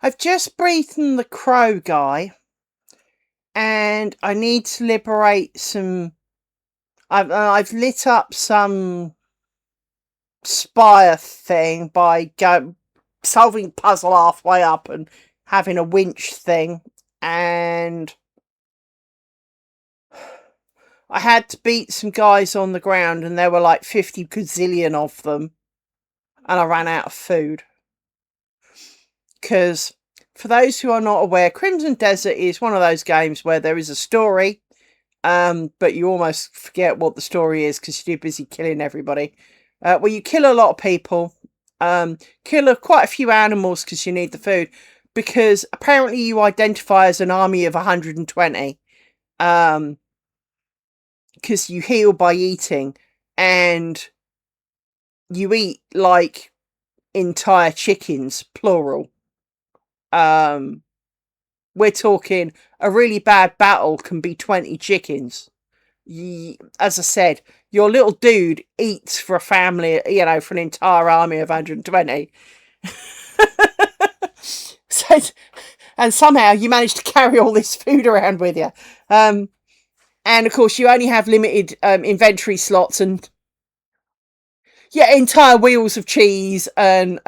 I've just beaten the crow guy, and I need to liberate some. I've lit up some spire thing by solving puzzle halfway up and having a winch thing, and I had to beat some guys on the ground, and there were like 50 gazillion of them, and I ran out of food. Because, for those who are not aware, Crimson Desert is one of those games where there is a story, but you almost forget what the story is because you're too busy killing everybody. Well, you kill a lot of people, kill quite a few animals because you need the food, because apparently you identify as an army of 120, because you heal by eating, and you eat like entire chickens, plural. We're talking a really bad battle can be 20 chickens. As I said, your little dude eats for a family, for an entire army of 120. So, and somehow you manage to carry all this food around with you. And of course, you only have limited inventory slots, and entire wheels of cheese, and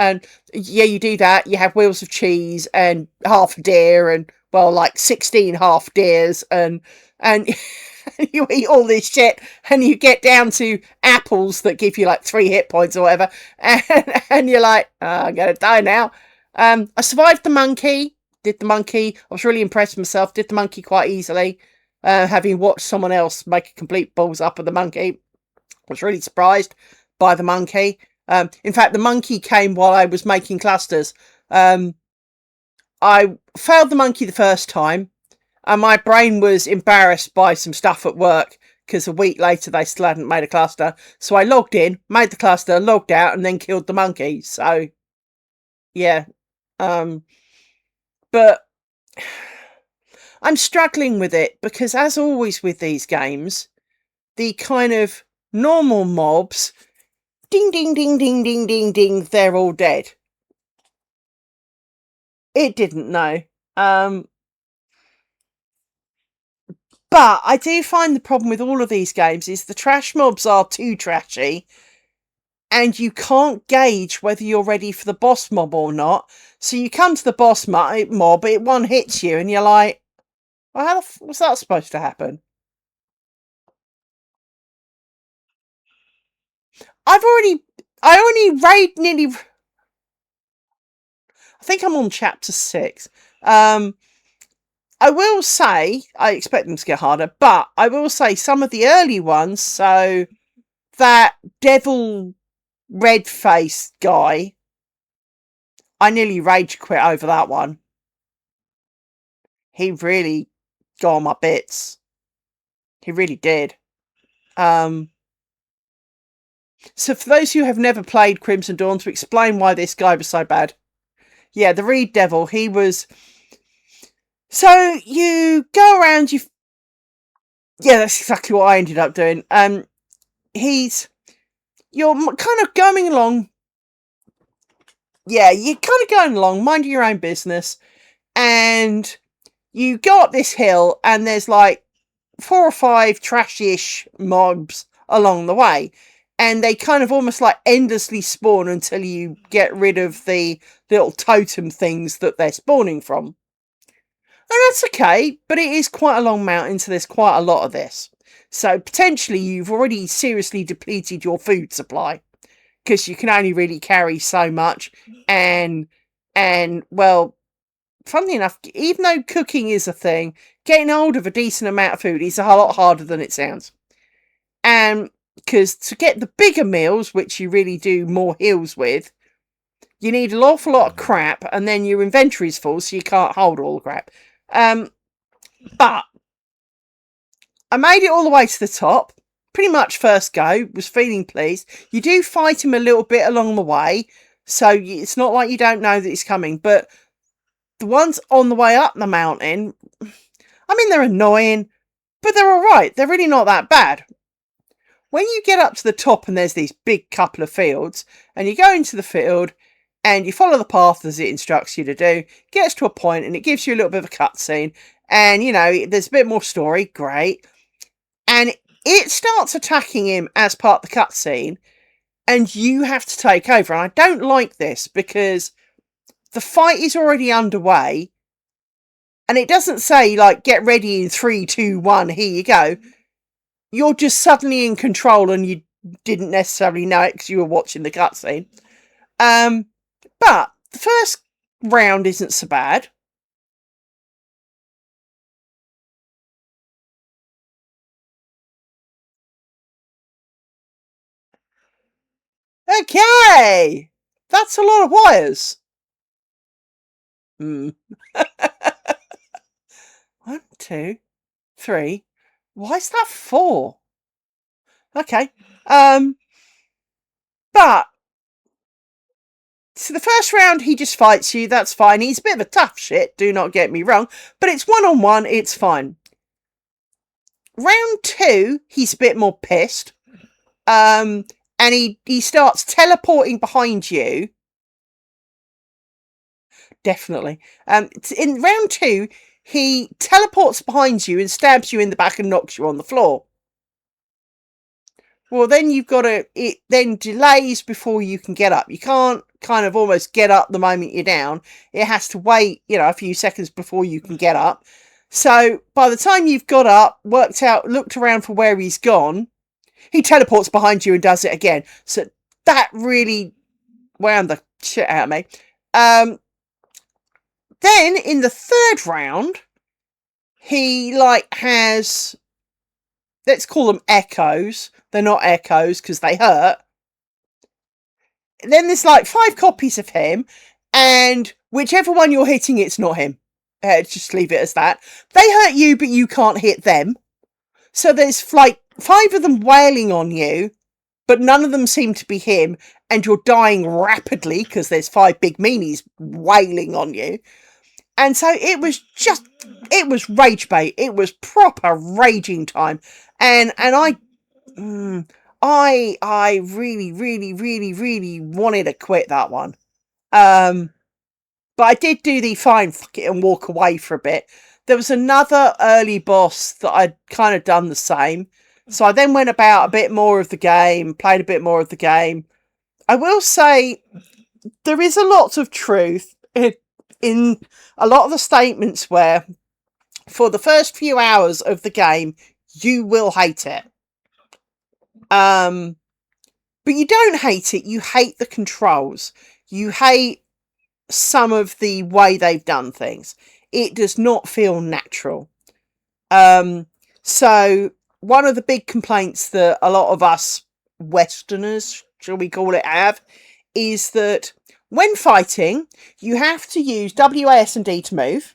you do that. You have wheels of cheese and half a deer, and like 16 half deers, and you eat all this shit, and you get down to apples that give you like 3 hit points or whatever, and you're like, I'm gonna die now. I survived the monkey. Did the monkey? I was really impressed with myself. Did the monkey quite easily, having watched someone else make a complete balls up of the monkey. I was really surprised by the monkey. In fact, the monkey came while I was making clusters. I failed the monkey the first time, and my brain was embarrassed by some stuff at work because a week later they still hadn't made a cluster. So I logged in, made the cluster, logged out, and then killed the monkey. So, yeah. But I'm struggling with it because, as always with these games, the kind of normal mobs, ding, ding, ding, ding, ding, ding, ding, they're all dead. It didn't, no. But I do find the problem with all of these games is the trash mobs are too trashy, and you can't gauge whether you're ready for the boss mob or not. So you come to the boss mob, it one hits you, and you're like, well, how was that supposed to happen? I only raid nearly. I think I'm on chapter 6. I will say, I expect them to get harder, but I will say some of the early ones, so that devil red face guy, I nearly rage quit over that one. He really got on my bits. He really did. So for those who have never played Crimson Dawn, to explain why this guy was so bad. Yeah, the Reed Devil, he was... So you go around, yeah, that's exactly what I ended up doing. You're kind of going along. Yeah, you're kind of going along, minding your own business, and you go up this hill, and there's like 4 or 5 trashy-ish mobs along the way, and they kind of almost like endlessly spawn until you get rid of the little totem things that they're spawning from. And that's okay, but it is quite a long mountain, so there's quite a lot of this. So potentially you've already seriously depleted your food supply, because you can only really carry so much. And well, funnily enough, even though cooking is a thing, getting hold of a decent amount of food is a lot harder than it sounds. And because to get the bigger meals, which you really do more heals with, you need an awful lot of crap, and then your inventory's full, so you can't hold all the crap. But I made it all the way to the top. Pretty much first go, was feeling pleased. You do fight him a little bit along the way, so it's not like you don't know that he's coming. But the ones on the way up the mountain, I mean, they're annoying, but they're alright. They're really not that bad. When you get up to the top and there's these big couple of fields, and you go into the field, and you follow the path as it instructs you to do, gets to a point, and it gives you a little bit of a cutscene, and, you know, there's a bit more story, great. And it starts attacking him as part of the cutscene, and you have to take over. And I don't like this, because the fight is already underway, and it doesn't say, like, get ready in 3, 2, 1, here you go. You're just suddenly in control, and you didn't necessarily know it because you were watching the cutscene. But the first round isn't so bad. Okay! That's a lot of wires. 1, 2, 3. Why is that 4? Okay. But so the first round he just fights you, that's fine. He's a bit of a tough shit, do not get me wrong, but it's 1-on-1, it's fine. Round 2, he's a bit more pissed. And he starts teleporting behind you. Definitely. In round 2, he teleports behind you and stabs you in the back and knocks you on the floor. Well, then you've got to... It then delays before you can get up. You can't kind of almost get up the moment you're down. It has to wait, you know, a few seconds before you can get up. So by the time you've got up, looked around for where he's gone, he teleports behind you and does it again. So that really wound the shit out of me. Then in the third round, he has, let's call them echoes. They're not echoes because they hurt. Then there's 5 copies of him, and whichever one you're hitting, it's not him. Just leave it as that. They hurt you, but you can't hit them. So there's 5 of them wailing on you, but none of them seem to be him, and you're dying rapidly because there's 5 big meanies wailing on you. And so it was rage bait. It was proper raging time. And I really, really, really, really wanted to quit that one. But But I did do the fine, fuck it, and walk away for a bit. There was another early boss that I'd kind of done the same. So I then went about a bit more of the game, played a bit more of the game. I will say there is a lot of truth in a lot of the statements where for the first few hours of the game, you will hate it. But you don't hate it. You hate the controls. You hate some of the way they've done things. It does not feel natural. So one of the big complaints that a lot of us Westerners, shall we call it, have is that when fighting, you have to use WAS and D to move.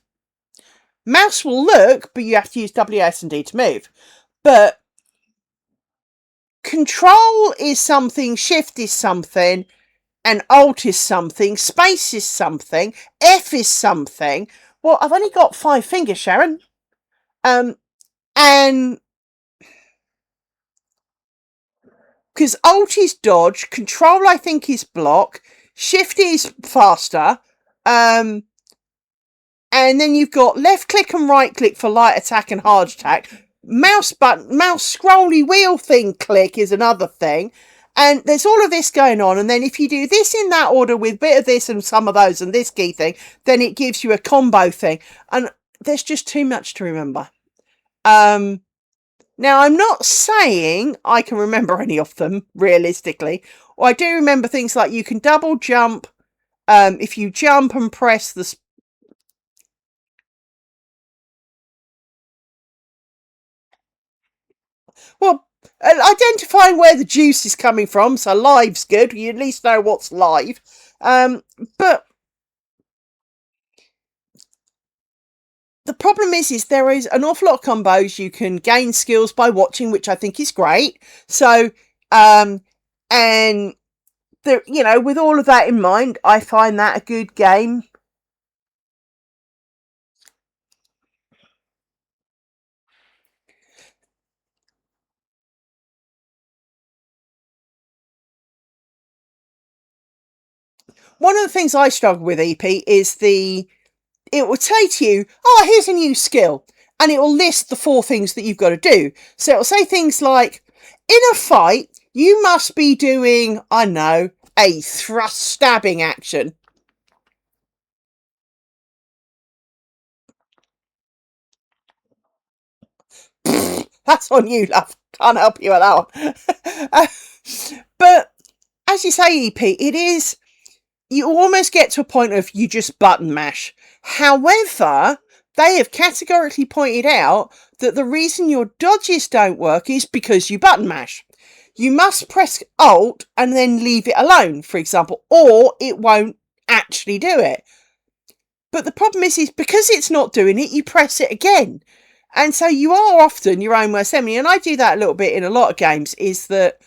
Mouse will look, but you have to use WAS and D to move. But control is something, shift is something, and alt is something, space is something, F is something. Well, I've only got 5 fingers, Sharon. And because alt is dodge, control I think is block, shift is faster, and then you've got left click and right click for light attack and hard attack. Mouse scrolly wheel thing click is another thing. And there's all of this going on. And then if you do this in that order with a bit of this and some of those and this key thing, then it gives you a combo thing. And there's just too much to remember. Now, I'm not saying I can remember any of them, realistically. Or I do remember things like you can double jump. If you jump and press the... Well, identifying where the juice is coming from, so live's good. You at least know what's live. But the problem is there is an awful lot of combos. You can gain skills by watching, which I think is great. So, and there, you know, with all of that in mind, I find that a good game. One of the things I struggle with, EP, is it will say to you, oh, here's a new skill. And it will list the 4 things that you've got to do. So it will say things like, in a fight, you must be doing, I know, a thrust stabbing action. That's on you, love. Can't help you with that one. But as you say, EP, it is... You almost get to a point of you just button mash. However, they have categorically pointed out that the reason your dodges don't work is because you button mash. You must press Alt and then leave it alone, for example, or it won't actually do it. But the problem is because it's not doing it, you press it again. And so you are often your own worst enemy. And I do that a little bit in a lot of games, is that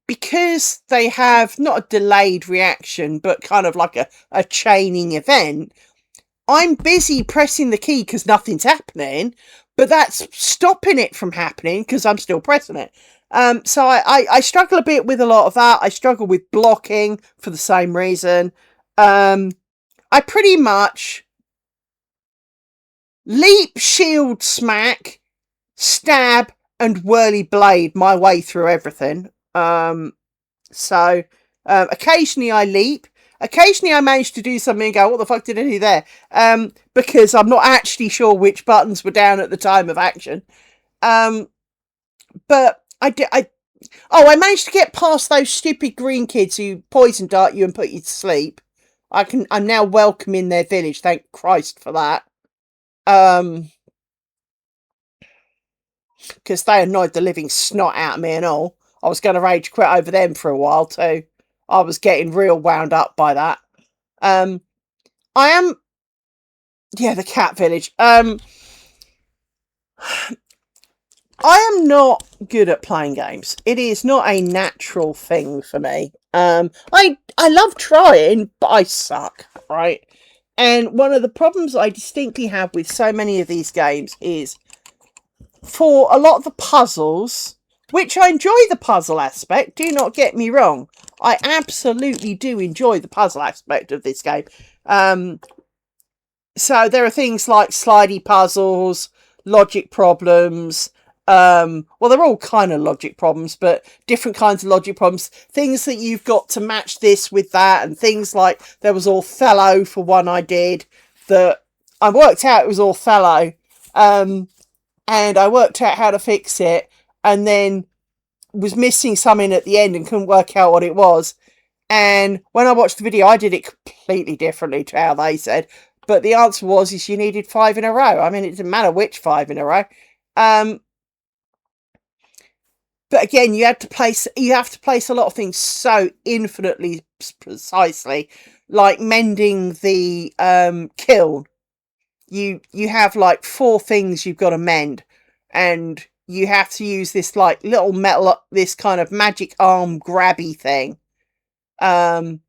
because they have not a delayed reaction, but kind of like a chaining event, I'm busy pressing the key because nothing's happening, but that's stopping it from happening because I'm still pressing it. So I struggle a bit with a lot of that. I struggle with blocking for the same reason. I pretty much leap, shield, smack, stab, and whirly blade my way through everything. So occasionally I leap. Occasionally I manage to do something and go, what the fuck did I do there? Because I'm not actually sure which buttons were down at the time of action. But I managed to get past those stupid green kids who poison dart you and put you to sleep. I'm now welcome in their village. Thank Christ for that. Because they annoyed the living snot out of me and all. I was going to rage quit over them for a while too. I was getting real wound up by that. The cat village. I am not good at playing games. It is not a natural thing for me. I love trying, but I suck, right? And one of the problems I distinctly have with so many of these games is, for a lot of the puzzles, which I enjoy the puzzle aspect. Do not get me wrong. I absolutely do enjoy the puzzle aspect of this game. So there are things like slidey puzzles, logic problems. Well, they're all kind of logic problems, but different kinds of logic problems. Things that you've got to match this with that, and things like there was Othello for one I did that I worked out it was Othello, and I worked out how to fix it, and then was missing something at the end and couldn't work out what it was. And when I watched the video, I did it completely differently to how they said. But the answer was is you needed 5 in a row. I mean, it didn't matter which 5 in a row. But again, you have to place a lot of things so infinitely precisely, like mending the kiln. You have like 4 things you've got to mend, and you have to use this like little metal, this kind of magic arm grabby thing, to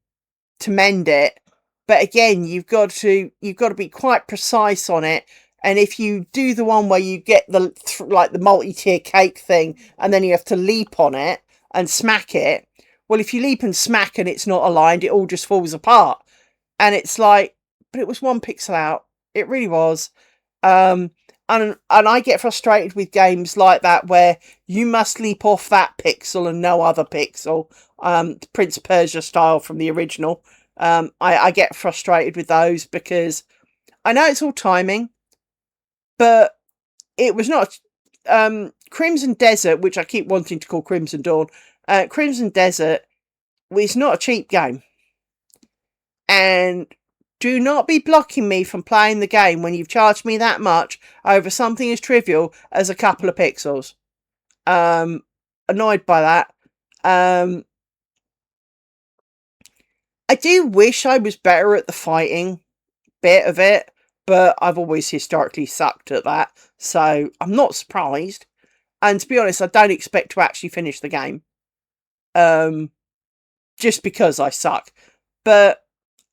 mend it. But again, you've got to be quite precise on it. And if you do the one where you get the like the multi-tier cake thing, and then you have to leap on it and smack it, well, if you leap and smack and it's not aligned, it all just falls apart. And it's like, but it was 1 pixel out. It really was. And I get frustrated with games like that where you must leap off that pixel and no other pixel. Prince of Persia style from the original. I get frustrated with those because I know it's all timing, but it was not. Crimson Desert, which I keep wanting to call Crimson Dawn, Crimson Desert was not a cheap game. And do not be blocking me from playing the game when you've charged me that much over something as trivial as a couple of pixels. Annoyed by that. I do wish I was better at the fighting bit of it, but I've always historically sucked at that, so I'm not surprised. And to be honest, I don't expect to actually finish the game. Just because I suck. But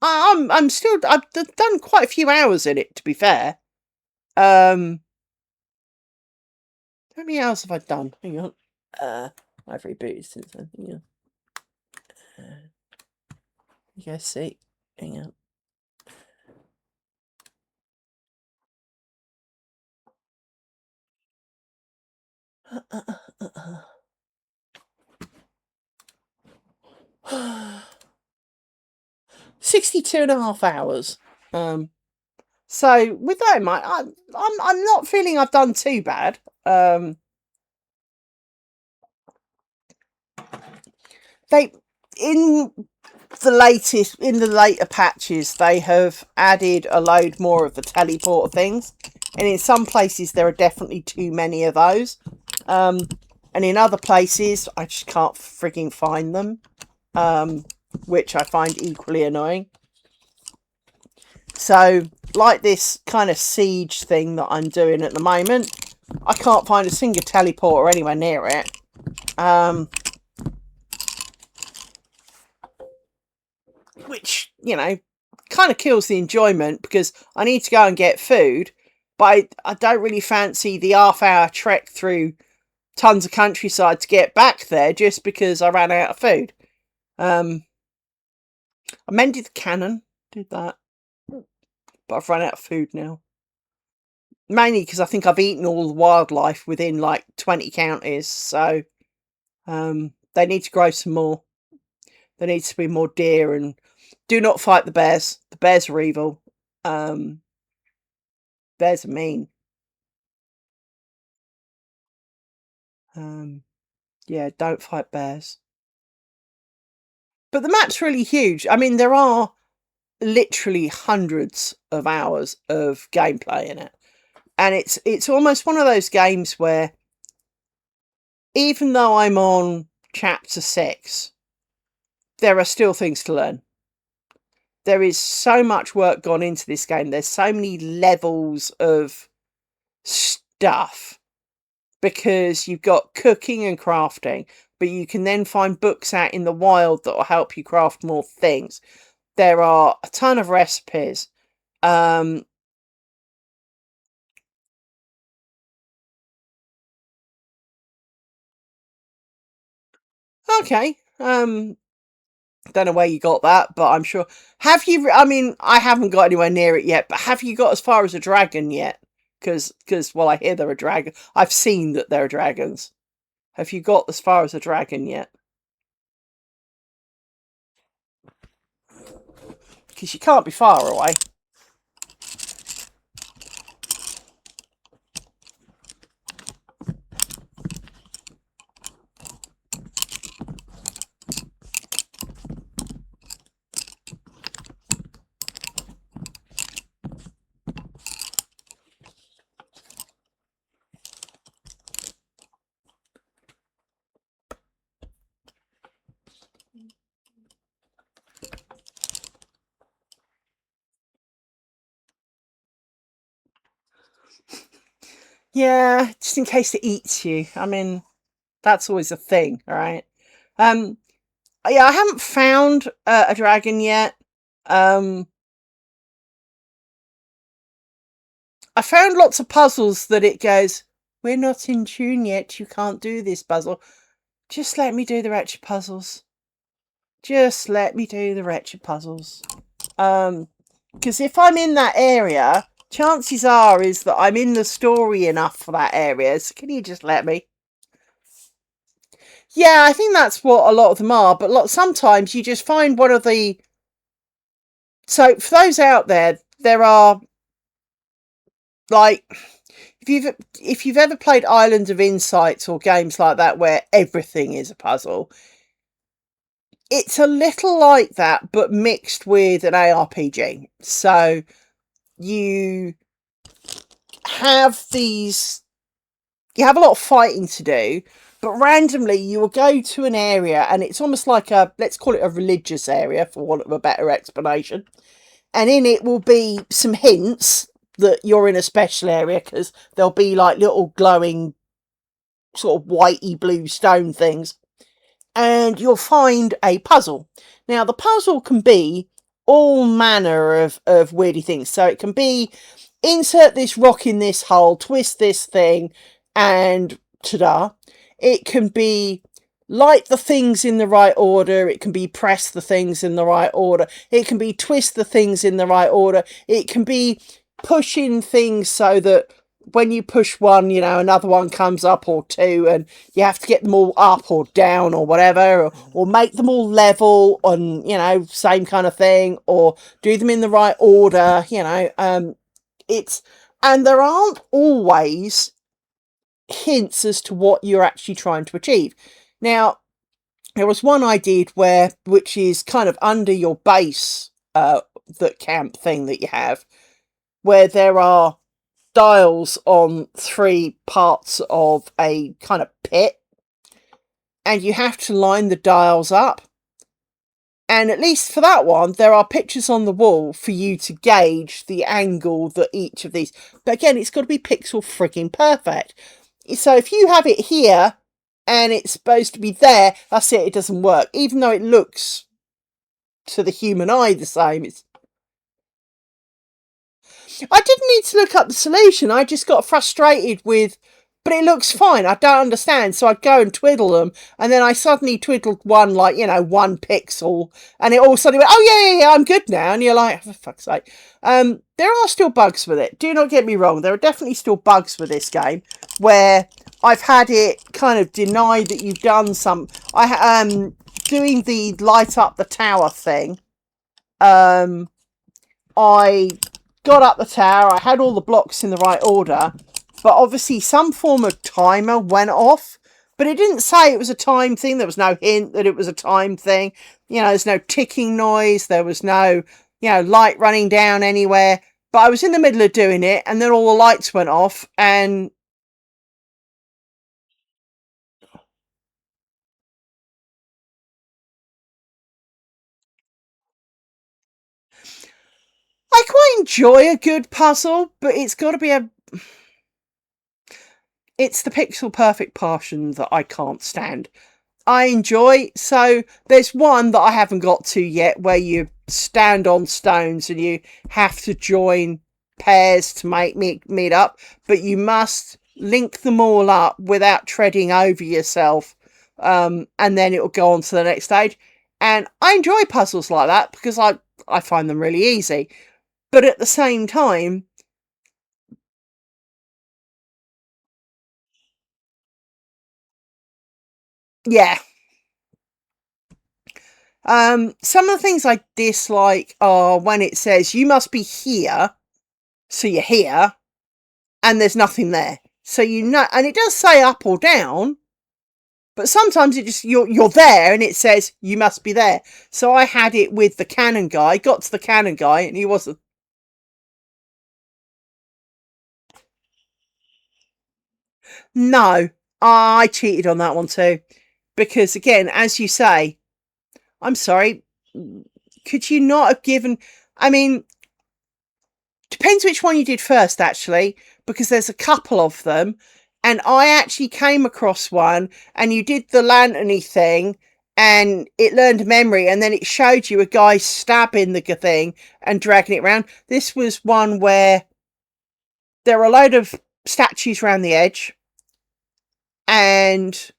I'm still, I've done quite a few hours in it, to be fair. How many hours have I done? Hang on. I've rebooted since then. Hang on. You guys see? Hang on. Uh, 62.5 hours. So with that in mind, I'm not feeling I've done too bad. They in the later patches, they have added a load more of the teleporter things, and in some places there are definitely too many of those. And in other places, I just can't frigging find them, which I find equally annoying. So, like this kind of siege thing that I'm doing at the moment, I can't find a single teleporter anywhere near it. Which, you know, kind of kills the enjoyment because I need to go and get food, but I don't really fancy the half-hour trek through tons of countryside to get back there just because I ran out of food. I mended the cannon, did that, but I've run out of food now. Mainly because I think I've eaten all the wildlife within like 20 counties, so they need to grow some more. There needs to be more deer, and do not fight the bears. The bears are evil. Bears are mean. Yeah, don't fight bears. But the map's really huge. I mean, there are literally hundreds of hours of gameplay in it. And it's almost one of those games where even though I'm on chapter 6, there are still things to learn. There is so much work gone into this game. There's so many levels of stuff because you've got cooking and crafting, but you can then find books out in the wild that will help you craft more things. There are a ton of recipes. Okay. Don't know where you got that, but I'm sure. Have you? I mean, I haven't got anywhere near it yet, but have you got as far as a dragon yet? Because, well, I hear there are dragons. I've seen that there are dragons. Have you got as far as a dragon yet? Because you can't be far away. Yeah, just in case it eats you. I mean, that's always a thing, all right? Um, yeah, I haven't found a dragon yet. I found lots of puzzles that it goes, we're not in tune yet, you can't do this puzzle. Just let me do the wretched puzzles. Just let me do the wretched puzzles. Because if I'm in that area, chances are is that I'm in the story enough for that area. So can you just let me? Yeah, I think that's what a lot of them are. But sometimes you just find one of the. So for those out there, there are like if you've ever played Island of Insights or games like that where everything is a puzzle, it's a little like that, but mixed with an ARPG. So you have you have a lot of fighting to do, but randomly you will go to an area and it's almost like let's call it a religious area for want of a better explanation. And in it will be some hints that you're in a special area because there'll be like little glowing sort of whitey blue stone things. And you'll find a puzzle. Now, the puzzle can be all manner of weirdy things. So it can be insert this rock in this hole, twist this thing, and ta-da. It can be light the things in the right order. It can be press the things in the right order. It can be twist the things in the right order. It can be pushing things so that when you push one, another one comes up or two, and you have to get them all up or down or whatever, or make them all level on, same kind of thing, or do them in the right order, and there aren't always hints as to what you're actually trying to achieve. Now, there was one I did which is kind of under your base, the camp thing that you have, where there are dials on 3 parts of a kind of pit, and you have to line the dials up. And at least for that one, there are pictures on the wall for you to gauge the angle that each of these. But again, it's got to be pixel frigging perfect. So if you have it here and it's supposed to be there, that's it, it doesn't work. Even though it looks to the human eye the same. I didn't need to look up the solution. I just got frustrated with, but it looks fine. I don't understand. So I'd go and twiddle them. And then I suddenly twiddled one, 1 pixel. And it all suddenly went, oh, yeah, I'm good now. And you're like, oh, for fuck's sake. There are still bugs with it. Do not get me wrong. There are definitely still bugs with this game where I've had it kind of denied that you've done some. Doing the light up the tower thing. I got up the tower, I had all the blocks in the right order, but obviously some form of timer went off, but it didn't say it was a time thing. There was no hint that it was a time thing. There's no ticking noise, there was no, light running down anywhere, but I was in the middle of doing it, and then all the lights went off, and I quite enjoy a good puzzle, but it's got to be it's the pixel perfect portion that I can't stand. I enjoy. So there's one that I haven't got to yet where you stand on stones and you have to join pairs to meet up, but you must link them all up without treading over yourself and then it'll go on to the next stage. And I enjoy puzzles like that because I find them really easy. But at the same time, yeah. Some of the things I dislike are when it says you must be here, so you're here, and there's nothing there. So you know, and it does say up or down, but sometimes it just you're there and it says you must be there. So I had it with the cannon guy, got to the cannon guy, and he wasn't. No, I cheated on that one too. Because again, as you say, I'm sorry, could you not have given, I mean, depends which one you did first, actually, because there's a couple of them. And I actually came across one, and you did the lanterny thing, and it learned memory, and then it showed you a guy stabbing the thing and dragging it around. This was one where there are a load of statues around the edge, and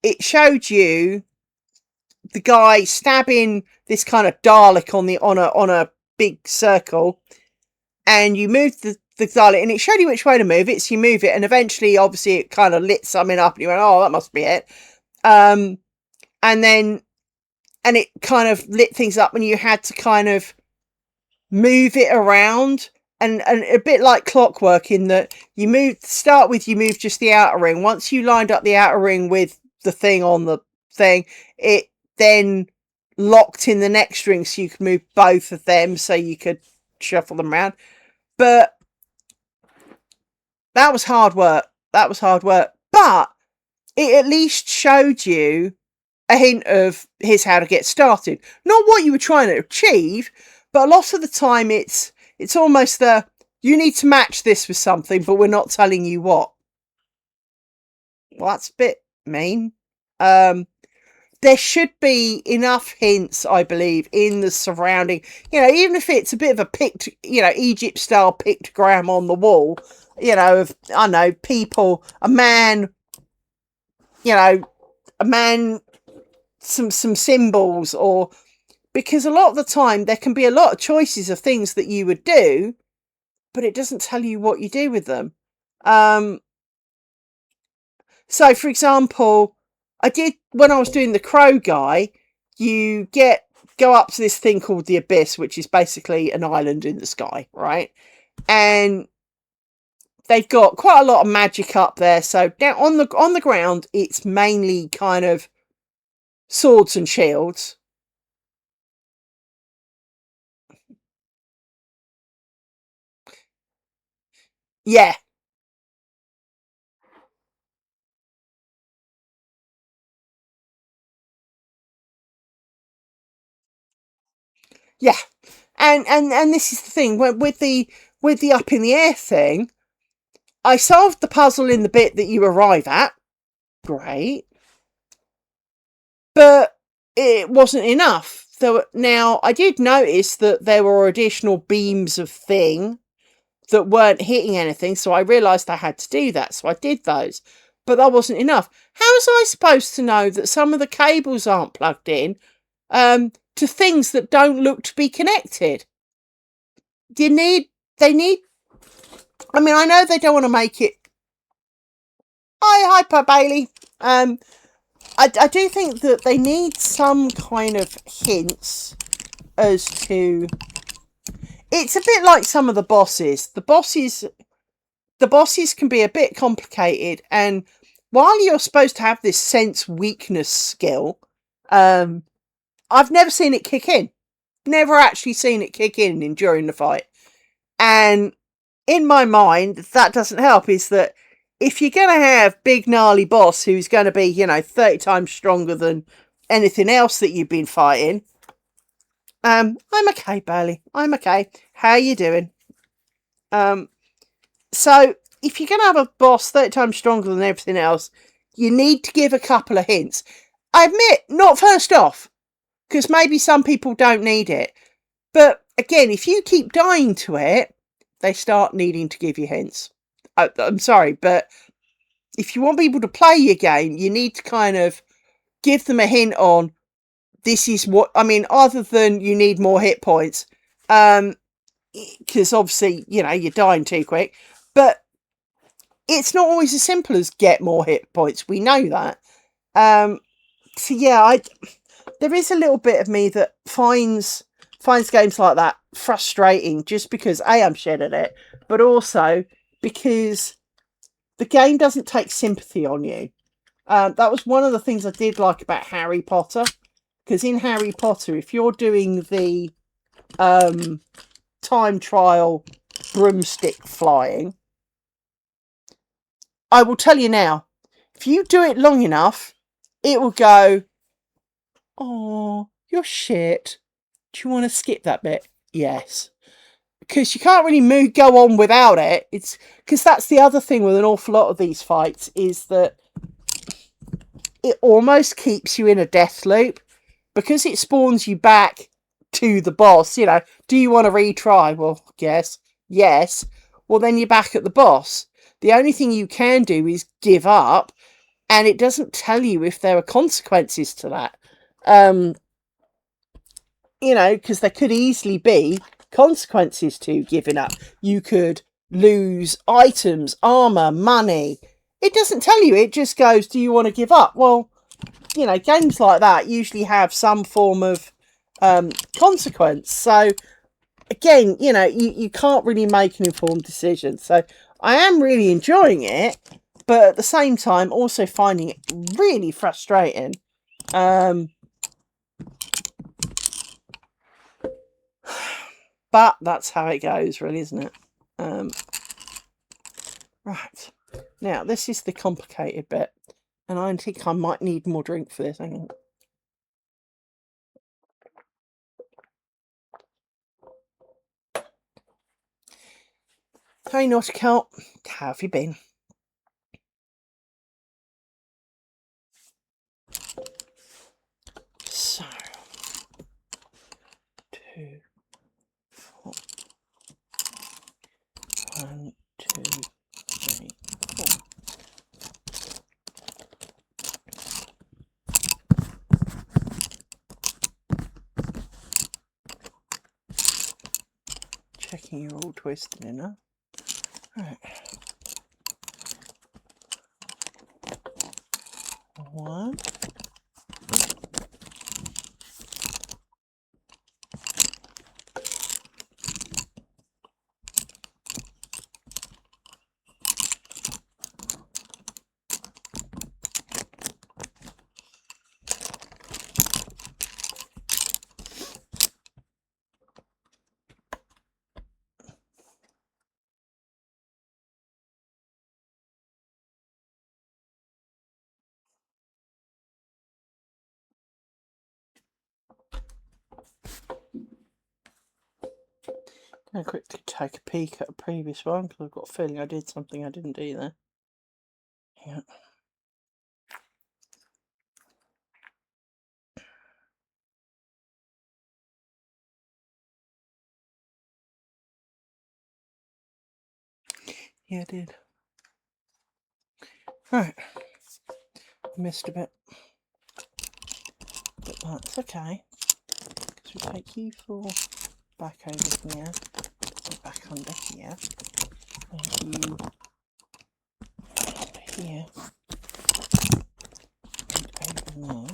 it showed you the guy stabbing this kind of Dalek on a big circle, and you moved the Dalek, and it showed you which way to move it. So you move it, and eventually, obviously, it kind of lit something up, and you went, "Oh, that must be it." And then, and it kind of lit things up, and you had to kind of move it around, and a bit like clockwork in that you move just the outer ring. Once you lined up the outer ring with the thing on the thing, it then locked in the next ring, so you could move both of them, so you could shuffle them around. But that was hard work. But it at least showed you a hint of here's how to get started. Not what you were trying to achieve, but a lot of the time it's almost you need to match this with something, but we're not telling you what. Well, that's a bit mean. There should be enough hints, I believe, in the surrounding, even if it's a bit of a Egypt style pictogram on the wall, of, I don't know, people, a man, some symbols, or, because a lot of the time there can be a lot of choices of things that you would do, but it doesn't tell you what you do with them. So, for example, I did, when I was doing the crow guy, you go up to this thing called the Abyss, which is basically an island in the sky, right? And they've got quite a lot of magic up there. So down on the ground, it's mainly kind of swords and shields. Yeah. Yeah. And this is the thing, with the up in the air thing, I solved the puzzle in the bit that you arrive at. Great. But it wasn't enough. Now, I did notice that there were additional beams of thing that weren't hitting anything, so I realised I had to do that, so I did those. But that wasn't enough. How was I supposed to know that some of the cables aren't plugged in to things that don't look to be connected? They need, I mean, I know they don't want to make it. Hi, Hyper Bailey. I do think that they need some kind of hints as to. It's a bit like some of the bosses. The bosses can be a bit complicated, and while you're supposed to have this sense weakness skill, I've never seen it kick in. Never actually seen it kick in during the fight. And in my mind, that doesn't help. Is that if you're going to have big gnarly boss who's going to be, 30 times stronger than anything else that you've been fighting, I'm okay, Bailey. I'm okay. How you doing? So if you're going to have a boss 30 times stronger than everything else, you need to give a couple of hints. I admit, not first off, because maybe some people don't need it. But again, if you keep dying to it, they start needing to give you hints. I'm sorry, but if you want people to play your game, you need to kind of give them a hint on this is what, I mean, other than you need more hit points, because obviously, you know, you're dying too quick, but it's not always as simple as get more hit points. We know that. So yeah, there is a little bit of me that finds games like that frustrating, just because A, I'm shit at it, but also because the game doesn't take sympathy on you. That was one of the things I did like about Harry Potter, because in Harry Potter, if you're doing the time trial broomstick flying, I will tell you now, if you do it long enough, it will go, oh, you're shit. Do you want to skip that bit? Yes. Because you can't really go on without it. It's because that's the other thing with an awful lot of these fights, is that it almost keeps you in a death loop, because it spawns you back to the boss. You know, do you want to retry? Well, yes. Well, then you're back at the boss. The only thing you can do is give up, and it doesn't tell you if there are consequences to that. You know, because there could easily be consequences to giving up. You could lose items, armor, money. It doesn't tell you. It just goes, do you want to give up? Well, you know, games like that usually have some form of consequence. So again, you know, you can't really make an informed decision. So I am really enjoying it, but at the same time also finding it really frustrating. But that's how it goes, really, isn't it? Right. Now, this is the complicated bit. And I think I might need more drink for this. Hang on. Hey, Nautical. How have you been? So, 2, 4. 1, 2, 3, 4. Checking you're all twisted enough. Right. 1. I'm going to quickly take a peek at a previous one, because I've got a feeling I did something I didn't do there. Yeah. Yeah, I did. Right. Missed a bit. But that's okay. Because we take U4 back over here, back under here, and you under here, and over there,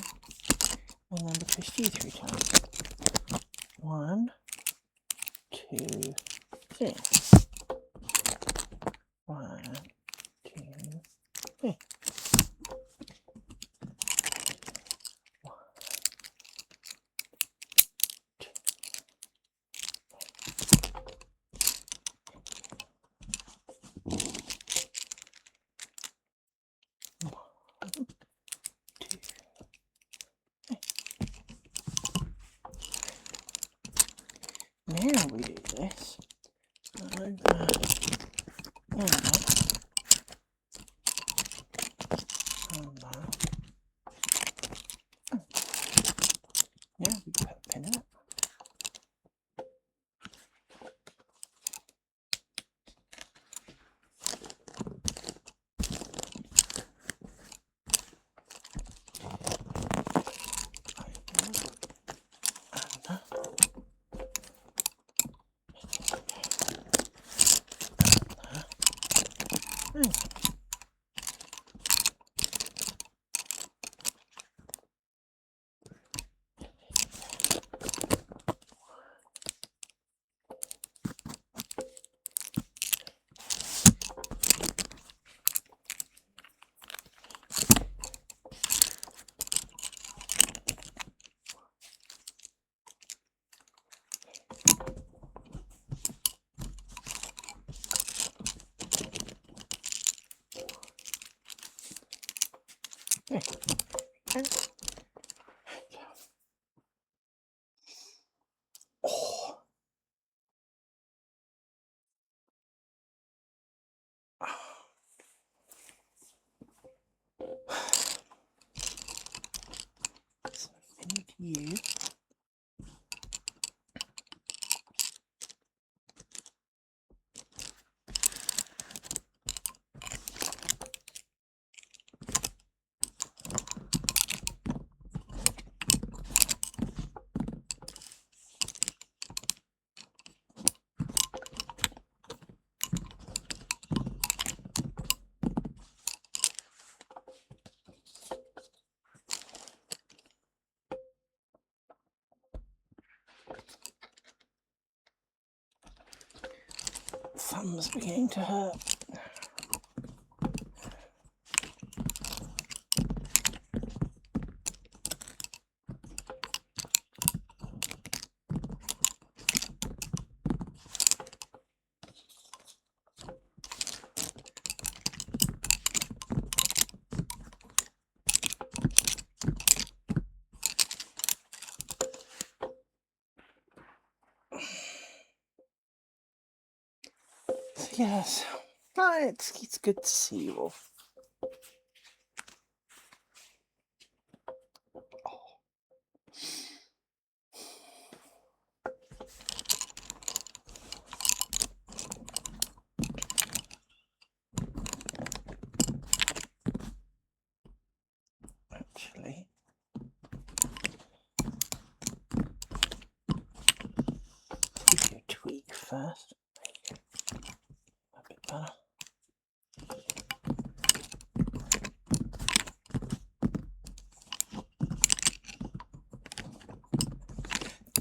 and then push you 3 times. 1, 2, 3. 1, 2, 3. Now we do this over and now we put a pin in it. Oh. So thank you. Thumb's beginning to hurt. Yes, it's good to see you all. Actually, give you a tweak first. A bit better.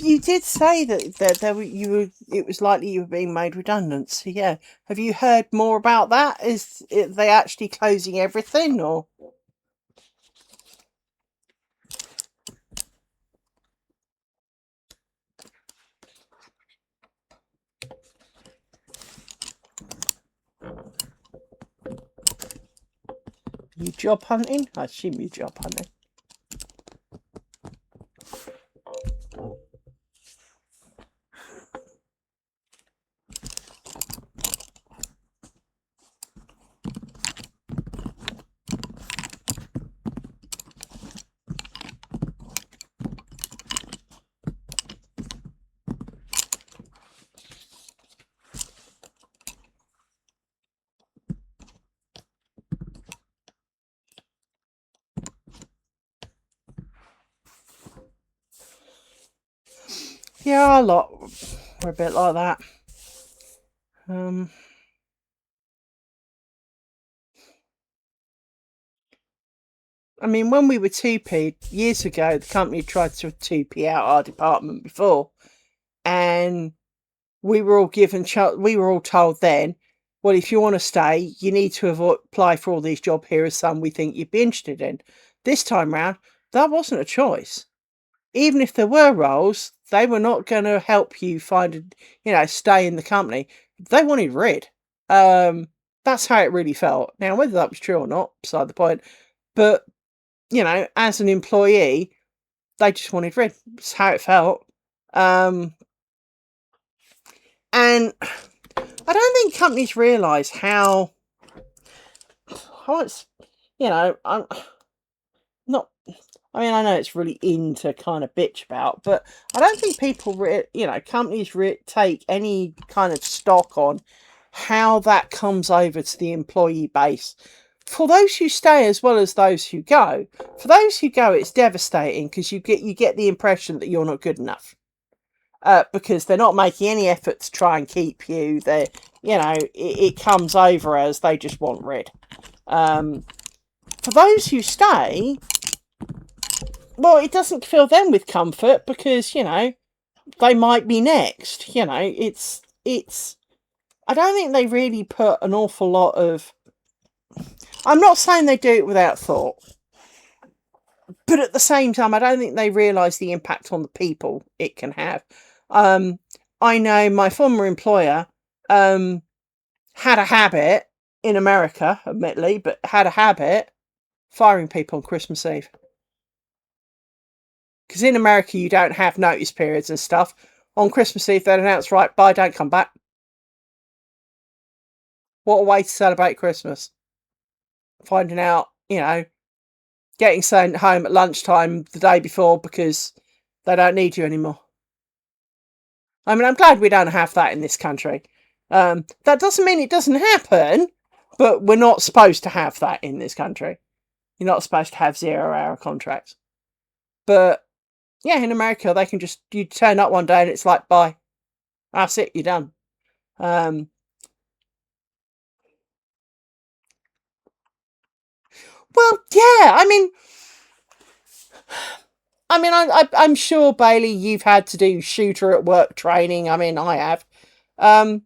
You did say that it was likely you were being made redundant. So yeah, have you heard more about that? They actually closing everything, or? You job hunting? I assume you job hunting. Yeah, a lot. We're a bit like that. I mean, when we were 2p years ago, the company tried to 2p out our department before, and we were all we were all told then, well, if you want to stay, you need to apply for all these job here as some we think you'd be interested in. This time round, that wasn't a choice. Even if there were roles, they were not going to help you stay in the company. They wanted rid. That's how it really felt. Now, whether that was true or not, beside the point. But as an employee, they just wanted rid. That's how it felt. And I don't think companies realise how it's, I'm not. I mean, I know it's really in to kind of bitch about, but I don't think people, companies take any kind of stock on how that comes over to the employee base. For those who stay as well as those who go. For those who go, it's devastating because you get the impression that you're not good enough. Because they're not making any effort to try and keep you. you know, it comes over as they just want rid. For those who stay, well, it doesn't fill them with comfort because, you know, they might be next. You know, it's. I don't think they really put an awful lot of. I'm not saying they do it without thought, but at the same time, I don't think they realise the impact on the people it can have. I know my former employer had a habit in America, admittedly, but had a habit firing people on Christmas Eve. Because in America, you don't have notice periods and stuff. On Christmas Eve, they'd announce, right, bye, don't come back. What a way to celebrate Christmas. Finding out, you know, getting sent home at lunchtime the day before because they don't need you anymore. I mean, I'm glad we don't have that in this country. That doesn't mean it doesn't happen, but we're not supposed to have that in this country. You're not supposed to have 0-hour contracts. But yeah, in America, they can just, you turn up one day and it's like, bye. That's it, you're done. Well, yeah, I mean, I'm sure, Bailey, you've had to do shooter at work training. I mean, I have. And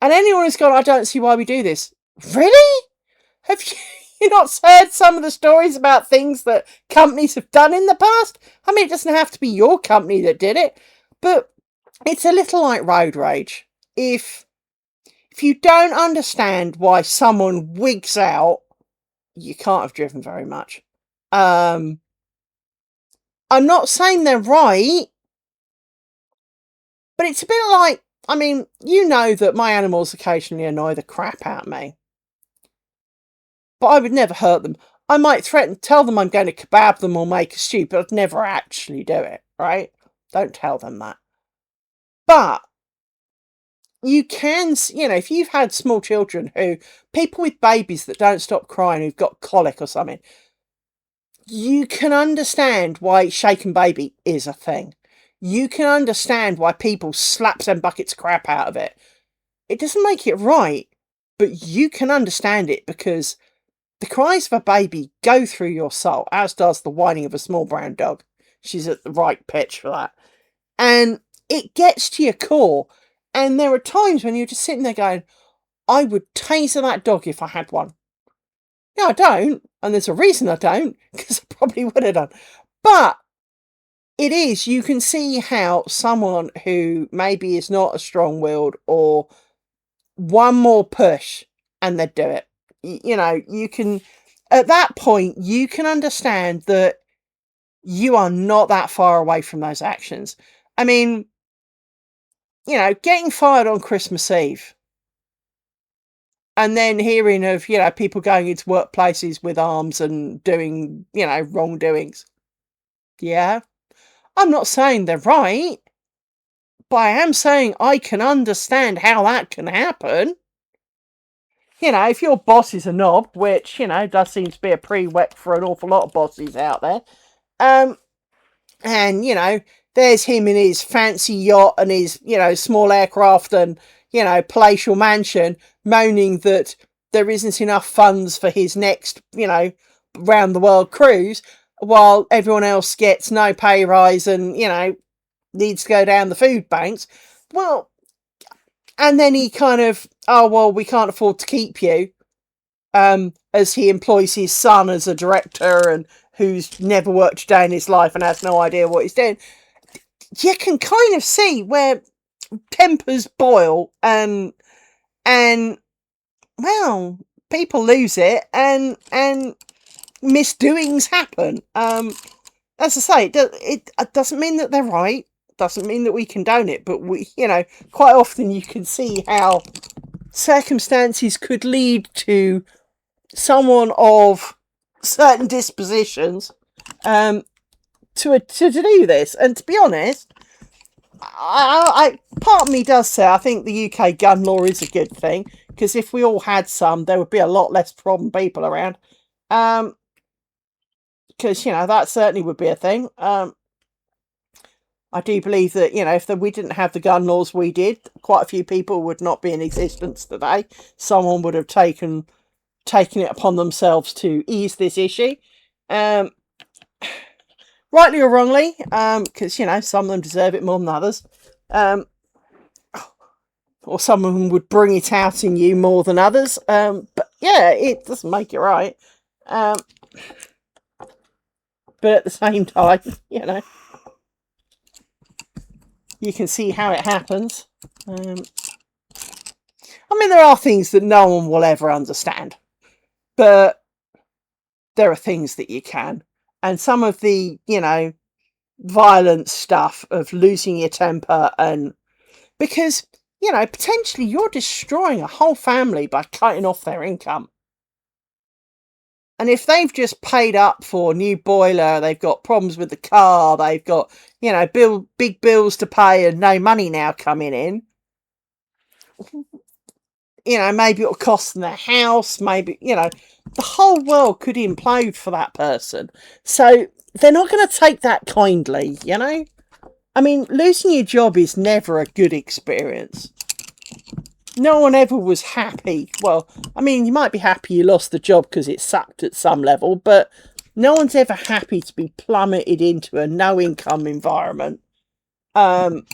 anyone who's gone, I don't see why we do this. Really? Have you not heard some of the stories about things that companies have done in the past? I mean, it doesn't have to be your company that did it, but it's a little like road rage. If you don't understand why someone wigs out, you can't have driven very much. I'm not saying they're right, but it's a bit like, I mean, you know that my animals occasionally annoy the crap out of me. But I would never hurt them. I might threaten to tell them I'm going to kebab them or make a stew, but I'd never actually do it, right? Don't tell them that. But you can, you know, if you've had small children people with babies that don't stop crying, who've got colic or something, you can understand why shaken baby is a thing. You can understand why people slap some buckets of crap out of it. It doesn't make it right, but you can understand it because the cries of a baby go through your soul, as does the whining of a small brown dog. She's at the right pitch for that. And it gets to your core. And there are times when you're just sitting there going, I would taser that dog if I had one. No, I don't. And there's a reason I don't, because I probably would have done. But it is, you can see how someone who maybe is not as strong-willed or one more push and they'd do it. You know, you can, at that point, you can understand that you are not that far away from those actions. I mean, you know, getting fired on Christmas Eve and then hearing of, you know, people going into workplaces with arms and doing, you know, wrongdoings. Yeah. I'm not saying they're right, but I am saying I can understand how that can happen. You know, if your boss is a knob, which, you know, does seem to be a prereq for an awful lot of bosses out there, and, you know, there's him in his fancy yacht and his, you know, small aircraft and, you know, palatial mansion, moaning that there isn't enough funds for his next, you know, round the world cruise, while everyone else gets no pay rise and, you know, needs to go down the food banks. Well, and then he kind of, oh, well, we can't afford to keep you, as he employs his son as a director and who's never worked a day in his life and has no idea what he's doing. You can kind of see where tempers boil and well, people lose it and misdoings happen. As I say, it doesn't mean that they're right. Doesn't mean that we condone it, but we, you know, quite often you can see how circumstances could lead to someone of certain dispositions to do this. And to be honest, I part of me does say I think the UK gun law is a good thing, because if we all had some, there would be a lot less problem people around. Because, you know, that certainly would be a thing. I do believe that, you know, if we didn't have the gun laws we did, quite a few people would not be in existence today. Someone would have taken it upon themselves to ease this issue. Um, rightly or wrongly, because, you know, some of them deserve it more than others. Or some of them would bring it out in you more than others. But yeah, it doesn't make it right. But at the same time, you know, you can see how it happens. I mean, there are things that no one will ever understand, but there are things that you can. And some of the, you know, violent stuff of losing your temper, and because, you know, potentially you're destroying a whole family by cutting off their income. And if they've just paid up for a new boiler, they've got problems with the car, they've got, you know, big bills to pay and no money now coming in, you know, maybe it'll cost them their house, maybe, you know, the whole world could implode for that person. So they're not going to take that kindly, you know? I mean, losing your job is never a good experience. No one ever was happy. Well, I mean, you might be happy you lost the job because it sucked at some level, but no one's ever happy to be plummeted into a no-income environment. The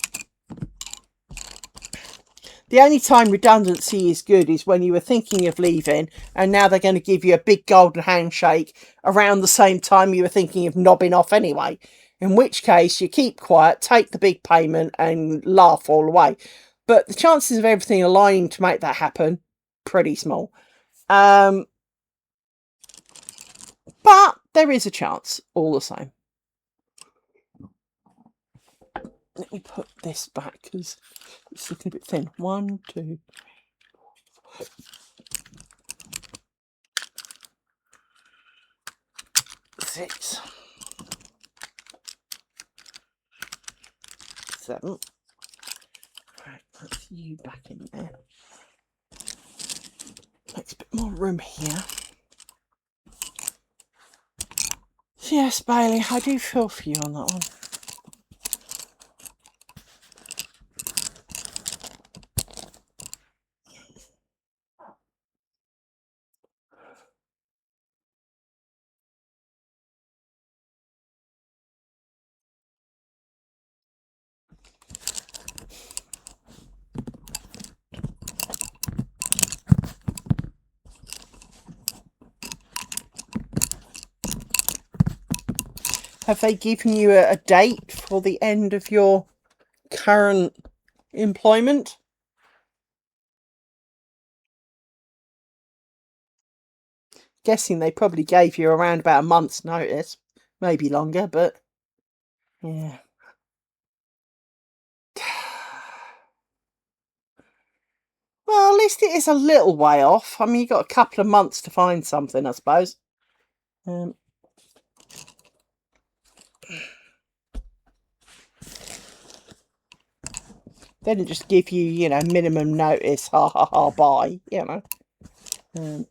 only time redundancy is good is when you were thinking of leaving and now they're going to give you a big golden handshake around the same time you were thinking of knobbing off anyway. In which case, you keep quiet, take the big payment and laugh all the way. But the chances of everything aligning to make that happen, pretty small. But there is a chance, all the same. Let me put this back because it's looking a bit thin. 1, 2, 6, 7. Right, that's you back in there. Makes a bit more room here. Yes, Bailey, I do feel for you on that one. Have they given you a date for the end of your current employment? Guessing they probably gave you around about a month's notice. Maybe longer, but yeah. Well, at least it is a little way off. I mean, you've got a couple of months to find something, I suppose. They didn't just give you, you know, minimum notice, ha ha ha, bye, you know. It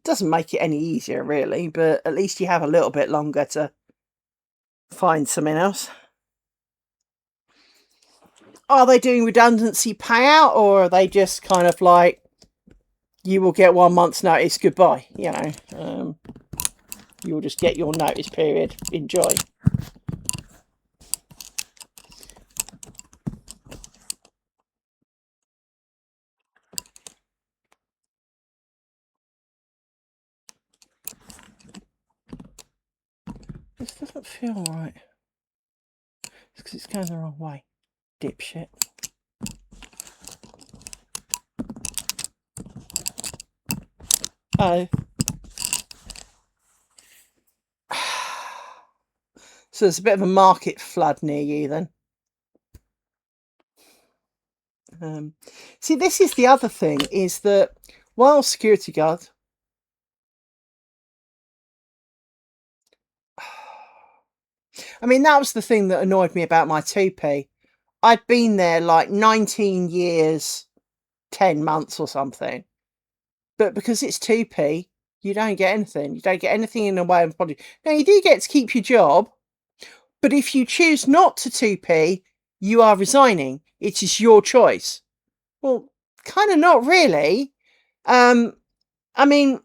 doesn't make it any easier, really, but at least you have a little bit longer to find something else. Are they doing redundancy payout, or are they just kind of like, you will get 1 month's notice, goodbye, you know? You'll just get your notice period, enjoy. This doesn't feel right. It's because it's going the wrong way, dipshit. Oh. So there's a bit of a market flood near you then. See, this is the other thing, is that while security guard... I mean, that was the thing that annoyed me about my 2P. I'd been there like 19 years, 10 months or something. But because it's 2P, You don't get anything. You don't get anything in the way of body. Now, you do get to keep your job, but if you choose not to 2p, you are resigning. It is your choice. Well, kind of not really. I mean,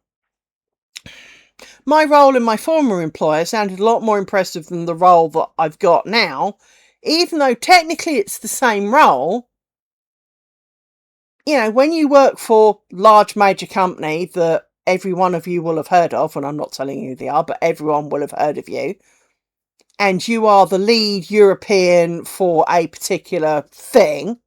my role in my former employer sounded a lot more impressive than the role that I've got now. Even though technically it's the same role, you know, when you work for large major company that every one of you will have heard of, and I'm not telling you who they are, but everyone will have heard of you, and you are the lead European for a particular thing,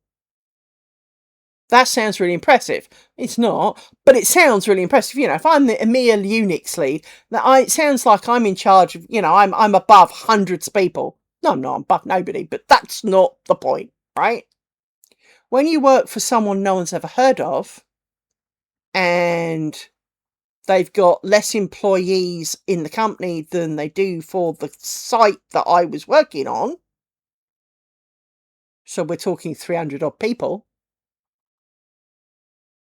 that sounds really impressive. It's not, but it sounds really impressive. You know, if I'm the EMEA Unix lead, it sounds like I'm in charge of, you know, I'm above hundreds of people. No, I'm not, I'm above nobody, but that's not the point, right? When you work for someone no one's ever heard of, and they've got less employees in the company than they do for the site that I was working on, so we're talking 300 odd people.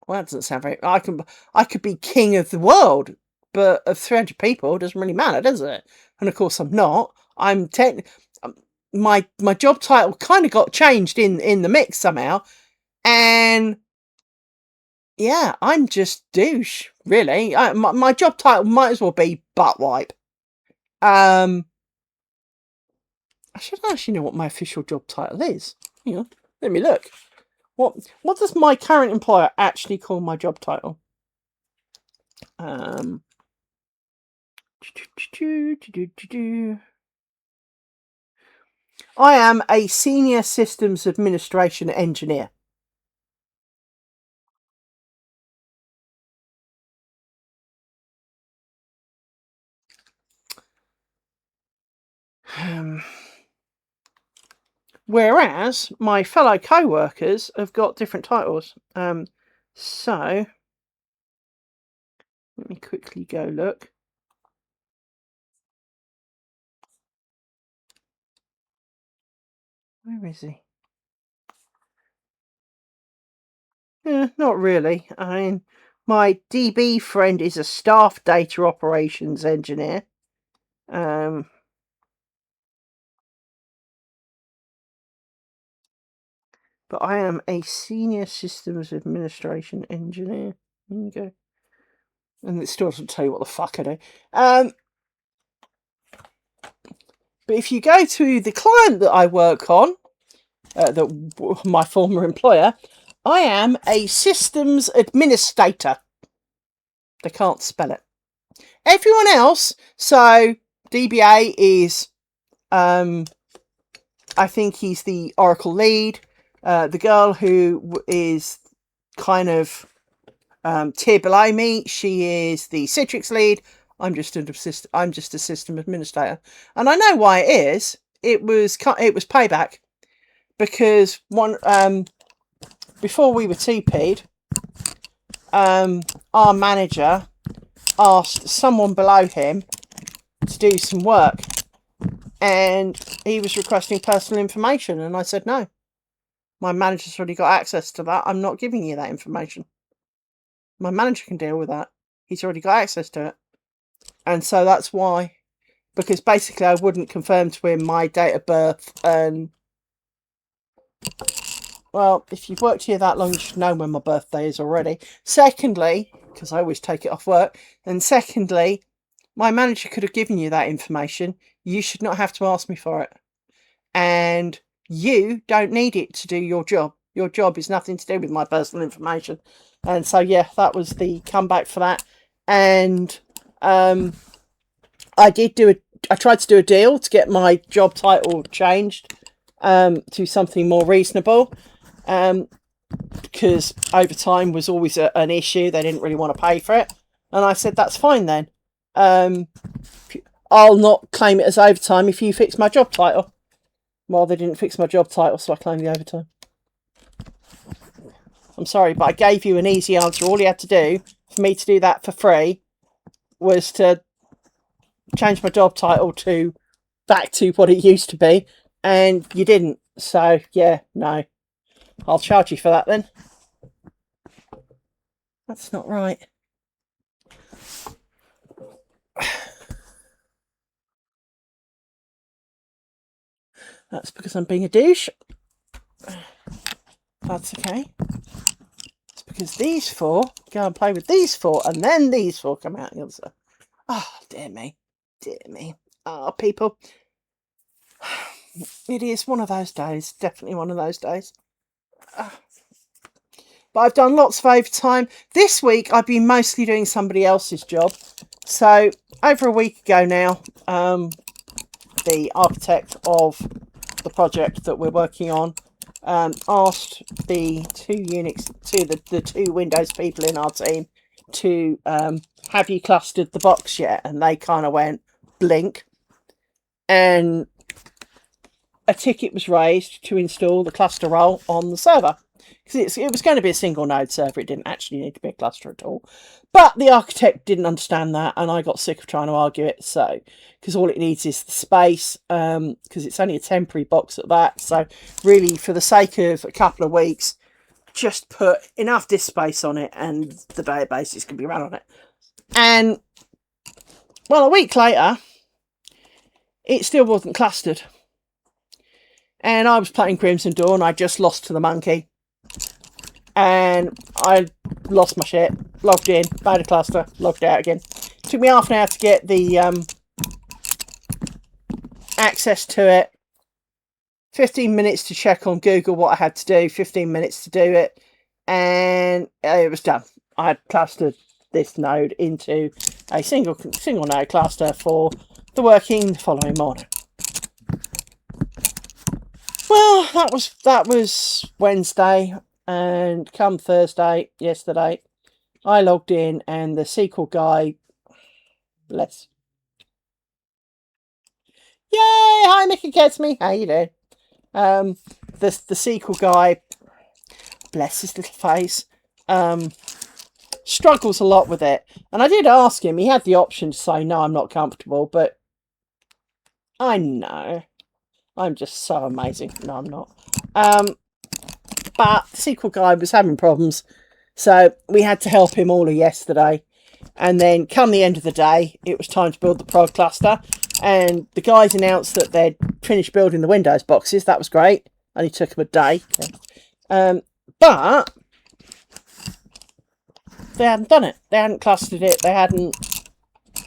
Well, that doesn't sound very... I could be king of the world, but of 300 people, it doesn't really matter, does it? And of course I'm not. My job title kind of got changed in the mix somehow, and yeah, I'm just douche, really. My job title might as well be butt wipe. I should actually know what my official job title is. Hang on, let me look. What does my current employer actually call my job title? I am a senior systems administration engineer. Whereas my fellow co-workers have got different titles. So let me quickly go look. Where is he? Not really. I mean, my DB friend is a staff data operations engineer. But I am a senior systems administration engineer. There you go. And it still doesn't tell you what the fuck I do. But if you go to the client that I work on, my former employer, I am a systems administrator. They can't spell it. Everyone else, so DBA is, I think he's the Oracle lead. The girl who is kind of tier below me, she is the Citrix lead. I'm just a system administrator, and I know why it is. It was payback, because before we were TP'd, our manager asked someone below him to do some work, and he was requesting personal information, and I said no. My manager's already got access to that. I'm not giving you that information. My manager can deal with that. He's already got access to it. And so that's why, because basically I wouldn't confirm to him my date of birth. And well, if you've worked here that long, you should know when my birthday is already. Secondly, because I always take it off work. And secondly, my manager could have given you that information. You should not have to ask me for it. And you don't need it to do your job. Your job is nothing to do with my personal information. And so, yeah, that was the comeback for that. And I tried to do a deal to get my job title changed to something more reasonable, because overtime was always an issue. They didn't really want to pay for it, and I said that's fine then. I'll not claim it as overtime if you fix my job title. Well, they didn't fix my job title, so I claimed the overtime. I'm sorry, but I gave you an easy answer. All you had to do for me to do that for free was to change my job title back to what it used to be, and you didn't. So yeah, no, I'll charge you for that then. That's not right. That's because I'm being a douche. That's okay. It's because these four go and play with these four, and then these four come out the other side. Oh, dear me. Dear me. Oh, people. It is one of those days. Definitely one of those days. But I've done lots of overtime. This week, I've been mostly doing somebody else's job. So, over a week ago now, the architect of the project that we're working on asked the the two Windows people in our team to have you clustered the box yet? And they kind of went blink. And a ticket was raised to install the cluster role on the server. Because it was going to be a single node server. It didn't actually need to be a cluster at all. But the architect didn't understand that, and I got sick of trying to argue it. So, because all it needs is the space, because it's only a temporary box at that. So, really, for the sake of a couple of weeks, just put enough disk space on it, and the databases can be run on it. And, well, a week later, it still wasn't clustered. And I was playing Crimson Dawn. I just lost to the monkey. And I lost my shit, logged in, made a cluster, logged out again. Took me half an hour to get the access to it. 15 minutes to check on Google what I had to do, 15 minutes to do it, and it was done. I had clustered this node into a single node cluster for the working the following morning. Well, that was Wednesday. And come Thursday, yesterday, I logged in and the SQL guy, bless. Yay! Hi, Mickey Kesme. How you doing? The SQL guy, bless his little face, struggles a lot with it. And I did ask him. He had the option to say, no, I'm not comfortable. But I know. I'm just so amazing. No, I'm not. But the SQL guy was having problems, so we had to help him all of yesterday. And then come the end of the day, it was time to build the prod cluster. And the guys announced that they'd finished building the Windows boxes. That was great. Only took them a day. But they hadn't done it. They hadn't clustered it. They hadn't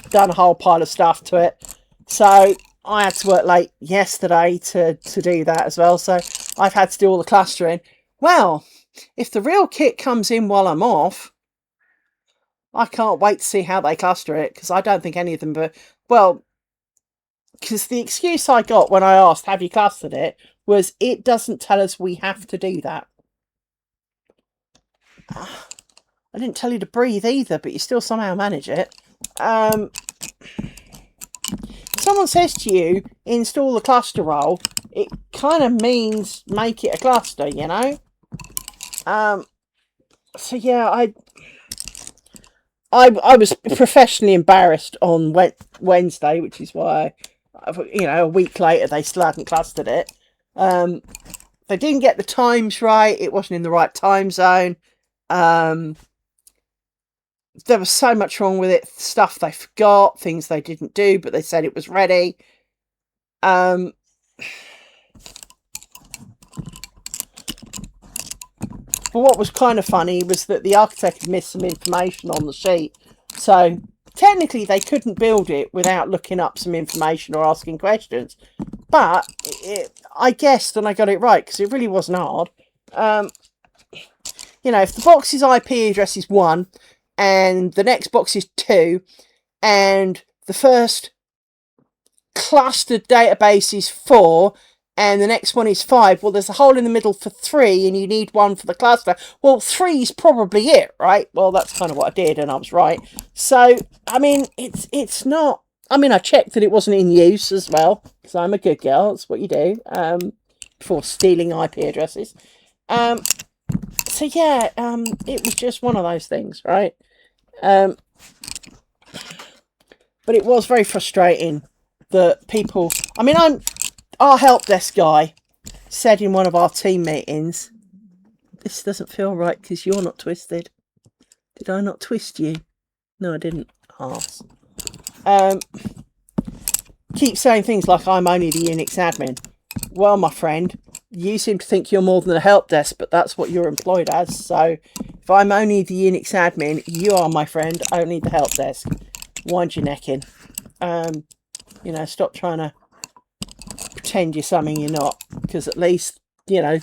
done a whole pile of stuff to it. So I had to work late yesterday to do that as well. So I've had to do all the clustering. Well, if the real kit comes in while I'm off, I can't wait to see how they cluster it, because I don't think any of them, but, well, because the excuse I got when I asked, have you clustered it, was it doesn't tell us we have to do that. I didn't tell you to breathe either, but you still somehow manage it. Someone says to you, install the cluster role, it kind of means make it a cluster, you know? So yeah, I was professionally embarrassed on Wednesday, which is why, a week later they still hadn't clustered it. They didn't get the times right. It wasn't in the right time zone. There was so much wrong with it. Stuff they forgot, things they didn't do, but they said it was ready. But what was kind of funny was that the architect had missed some information on the sheet. So technically they couldn't build it without looking up some information or asking questions. But I guessed and I got it right, because it really wasn't hard. If the box's IP address is 1 and the next box is 2 and the first clustered database is 4 and the next one is 5, well, there's a hole in the middle for 3 and you need 1 for the cluster. Well, 3's probably it, right? Well, that's kind of what I did, and I was right. So, I mean, it's not... I mean, I checked that it wasn't in use as well, because I'm a good girl. That's what you do, before stealing IP addresses. So, yeah, it was just one of those things, right? But it was very frustrating that people... I mean, our help desk guy said in one of our team meetings, this doesn't feel right because you're not twisted. Did I not twist you? No, I didn't. Arse. keep saying things like, I'm only the Unix admin. Well, my friend, you seem to think you're more than a help desk, but that's what you're employed as. So if I'm only the Unix admin, you are, my friend, only the help desk. Wind your neck in. You know, stop trying to pretend you're something you're not, because at least, you know,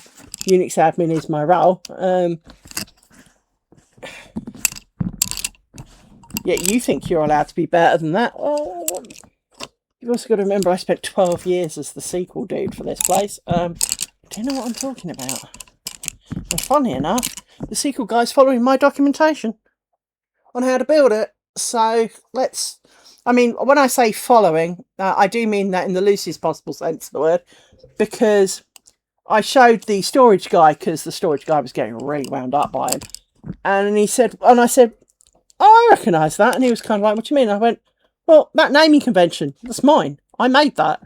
Unix admin is my role. Yet you think you're allowed to be better than that. Oh, you've also got to remember I spent 12 years as the SQL dude for this place. Do you know what I'm talking about? And funny enough, the SQL guy's following my documentation on how to build it. So let's, I mean, when I say following, I do mean that in the loosest possible sense of the word, because I showed the storage guy, because the storage guy was getting really wound up by him. And he said, and I said, oh, I recognise that. And he was kind of like, what do you mean? I went, well, that naming convention, that's mine. I made that.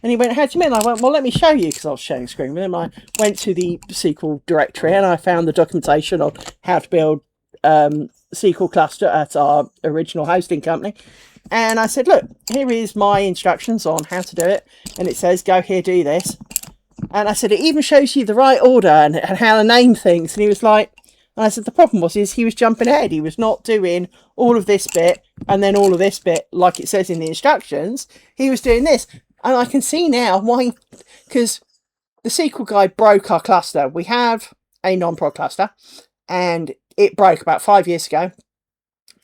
And he went, how do you mean? I went, well, let me show you, because I was sharing screen with him. I went to the SQL directory and I found the documentation on how to build SQL cluster at our original hosting company. And I said, look, here is my instructions on how to do it. And it says, go here, do this. And I said, it even shows you the right order and how to name things. And he was like, and I said, the problem was he was jumping ahead. He was not doing all of this bit and then all of this bit like it says in the instructions. He was doing this. And I can see now why, because the SQL guy broke our cluster. We have a non-prod cluster and it broke about 5 years ago.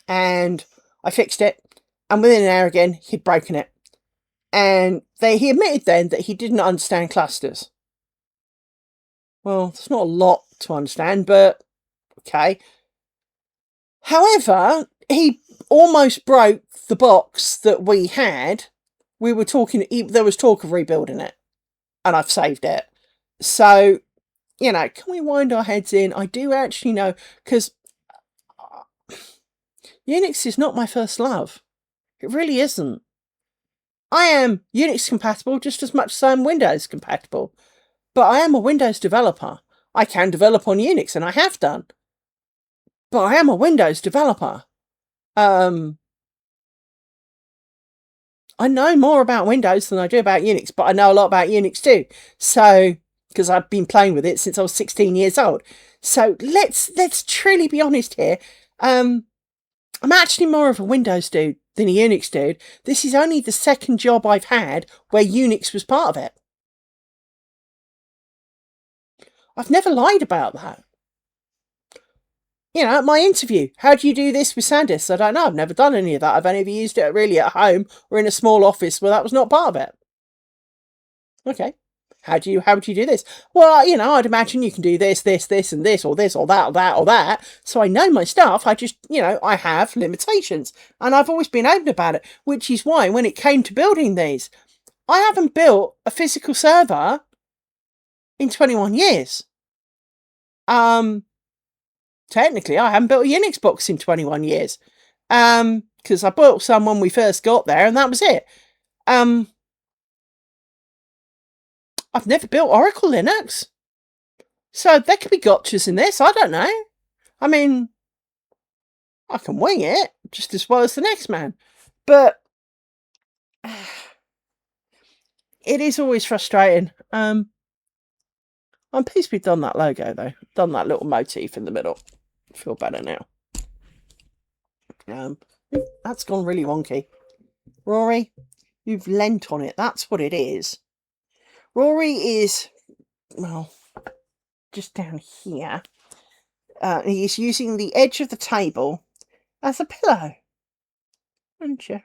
And I fixed it. And within an hour again, he'd broken it. And he admitted then that he didn't understand clusters. Well, there's not a lot to understand, but okay. However, he almost broke the box that we had. We were talking, there was talk of rebuilding it, and I've saved it. So, you know, can we wind our heads in? I do actually know, because Unix is not my first love. It really isn't. I am Unix compatible just as much as I'm Windows compatible. But I am a Windows developer. I can develop on Unix, and I have done. But I am a Windows developer. I know more about Windows than I do about Unix, but I know a lot about Unix too. So, because I've been playing with it since I was 16 years old. So let's truly be honest here. I'm actually more of a Windows dude than a Unix dude. This is only the second job I've had where Unix was part of it. I've never lied about that. You know, at my interview, how do you do this with SanDisk? I don't know. I've never done any of that. I've only ever used it really at home or in a small office where that was not part of it. Okay. How would you do this? Well, you know, I'd imagine you can do this, this, this, and this, or this, or that, or that, or that. So I know my stuff. I just, you know, I have limitations. And I've always been open about it, which is why when it came to building these, I haven't built a physical server in 21 years. Technically, I haven't built a Unix box in 21 years. Because I built some when we first got there, and that was it. I've never built Oracle Linux. So there could be gotchas in this, I don't know. I mean, I can wing it just as well as the next man. But it is always frustrating. I'm pleased we've done that logo, though. Done that little motif in the middle. I feel better now. That's gone really wonky. Rory, you've lent on it. That's what it is. Rory is, well, just down here. He's using the edge of the table as a pillow. Aren't you?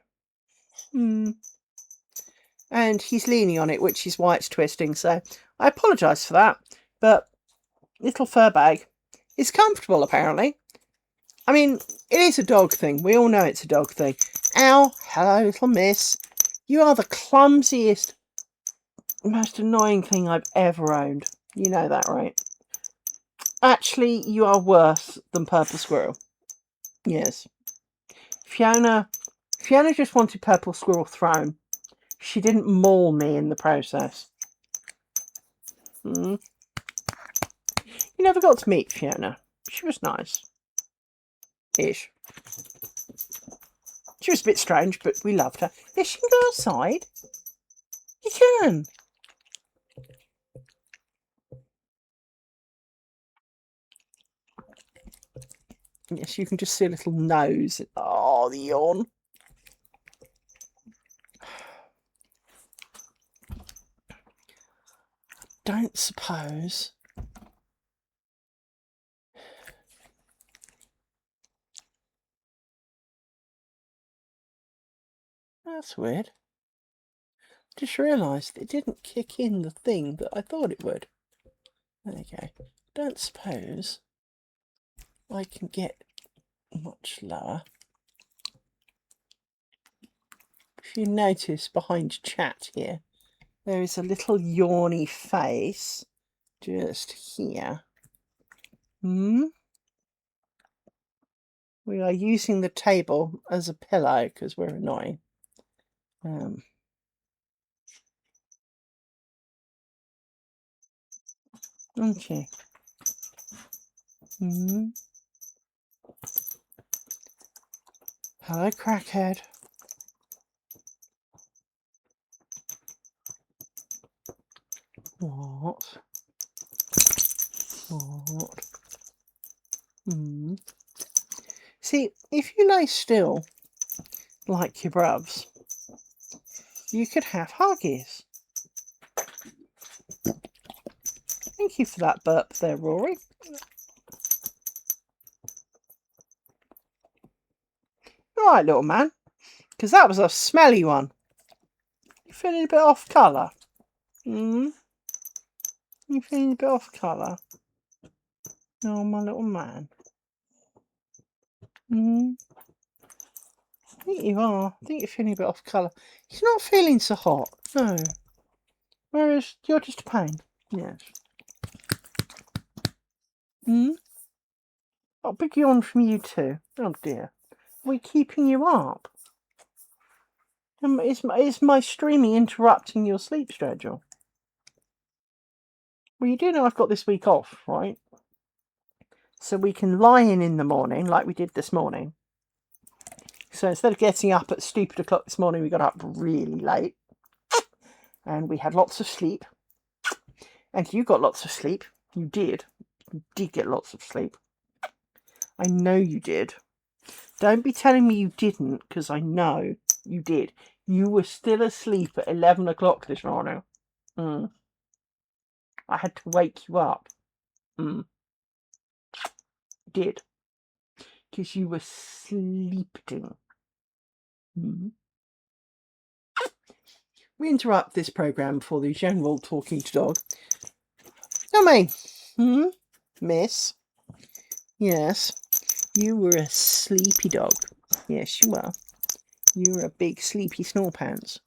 And he's leaning on it, which is why it's twisting. So I apologise for that. But little fur bag is comfortable, apparently. I mean, it is a dog thing. We all know it's a dog thing. Ow. Hello, little miss. You are the clumsiest, most annoying thing I've ever owned. You know that, right? Actually, you are worse than Purple Squirrel. Yes. Fiona just wanted Purple Squirrel thrown. She didn't maul me in the process. You never got to meet Fiona. She was nice. Ish. Do She was a bit strange, but we loved her. Yes, she can go outside. You can. Yes, you can just see a little nose. Oh, the yawn. Don't suppose. That's weird. Just realised it didn't kick in the thing that I thought it would. There you go. Don't suppose I can get much lower. If you notice behind chat here, there is a little yawny face just here. We are using the table as a pillow because we're annoying. Okay. Hello, crackhead. What? See, if you lay still, like your bruvs, you could have huggies. Thank you for that burp there, Rory. All right, little man, because that was a smelly one. You feeling a bit off colour? You feeling a bit off colour? Oh, my little man. I think you are. I think you're feeling a bit off colour. He's not feeling so hot. No. Whereas you're just a pain. Yes. Oh, big yawn from you too. Oh dear. Are we keeping you up? Is my streaming interrupting your sleep schedule? Well, you do know I've got this week off, right? So we can lie in the morning like we did this morning. So instead of getting up at stupid o'clock this morning, we got up really late. And we had lots of sleep. And you got lots of sleep. You did. You did get lots of sleep. I know you did. Don't be telling me you didn't, because I know you did. You were still asleep at 11 o'clock this morning. I had to wake you up. Did. Because you were sleeping. We interrupt this programme for the general talking to dog. Now, me. Miss? Yes. You were a sleepy dog. Yes, you were. You were a big sleepy snorepants.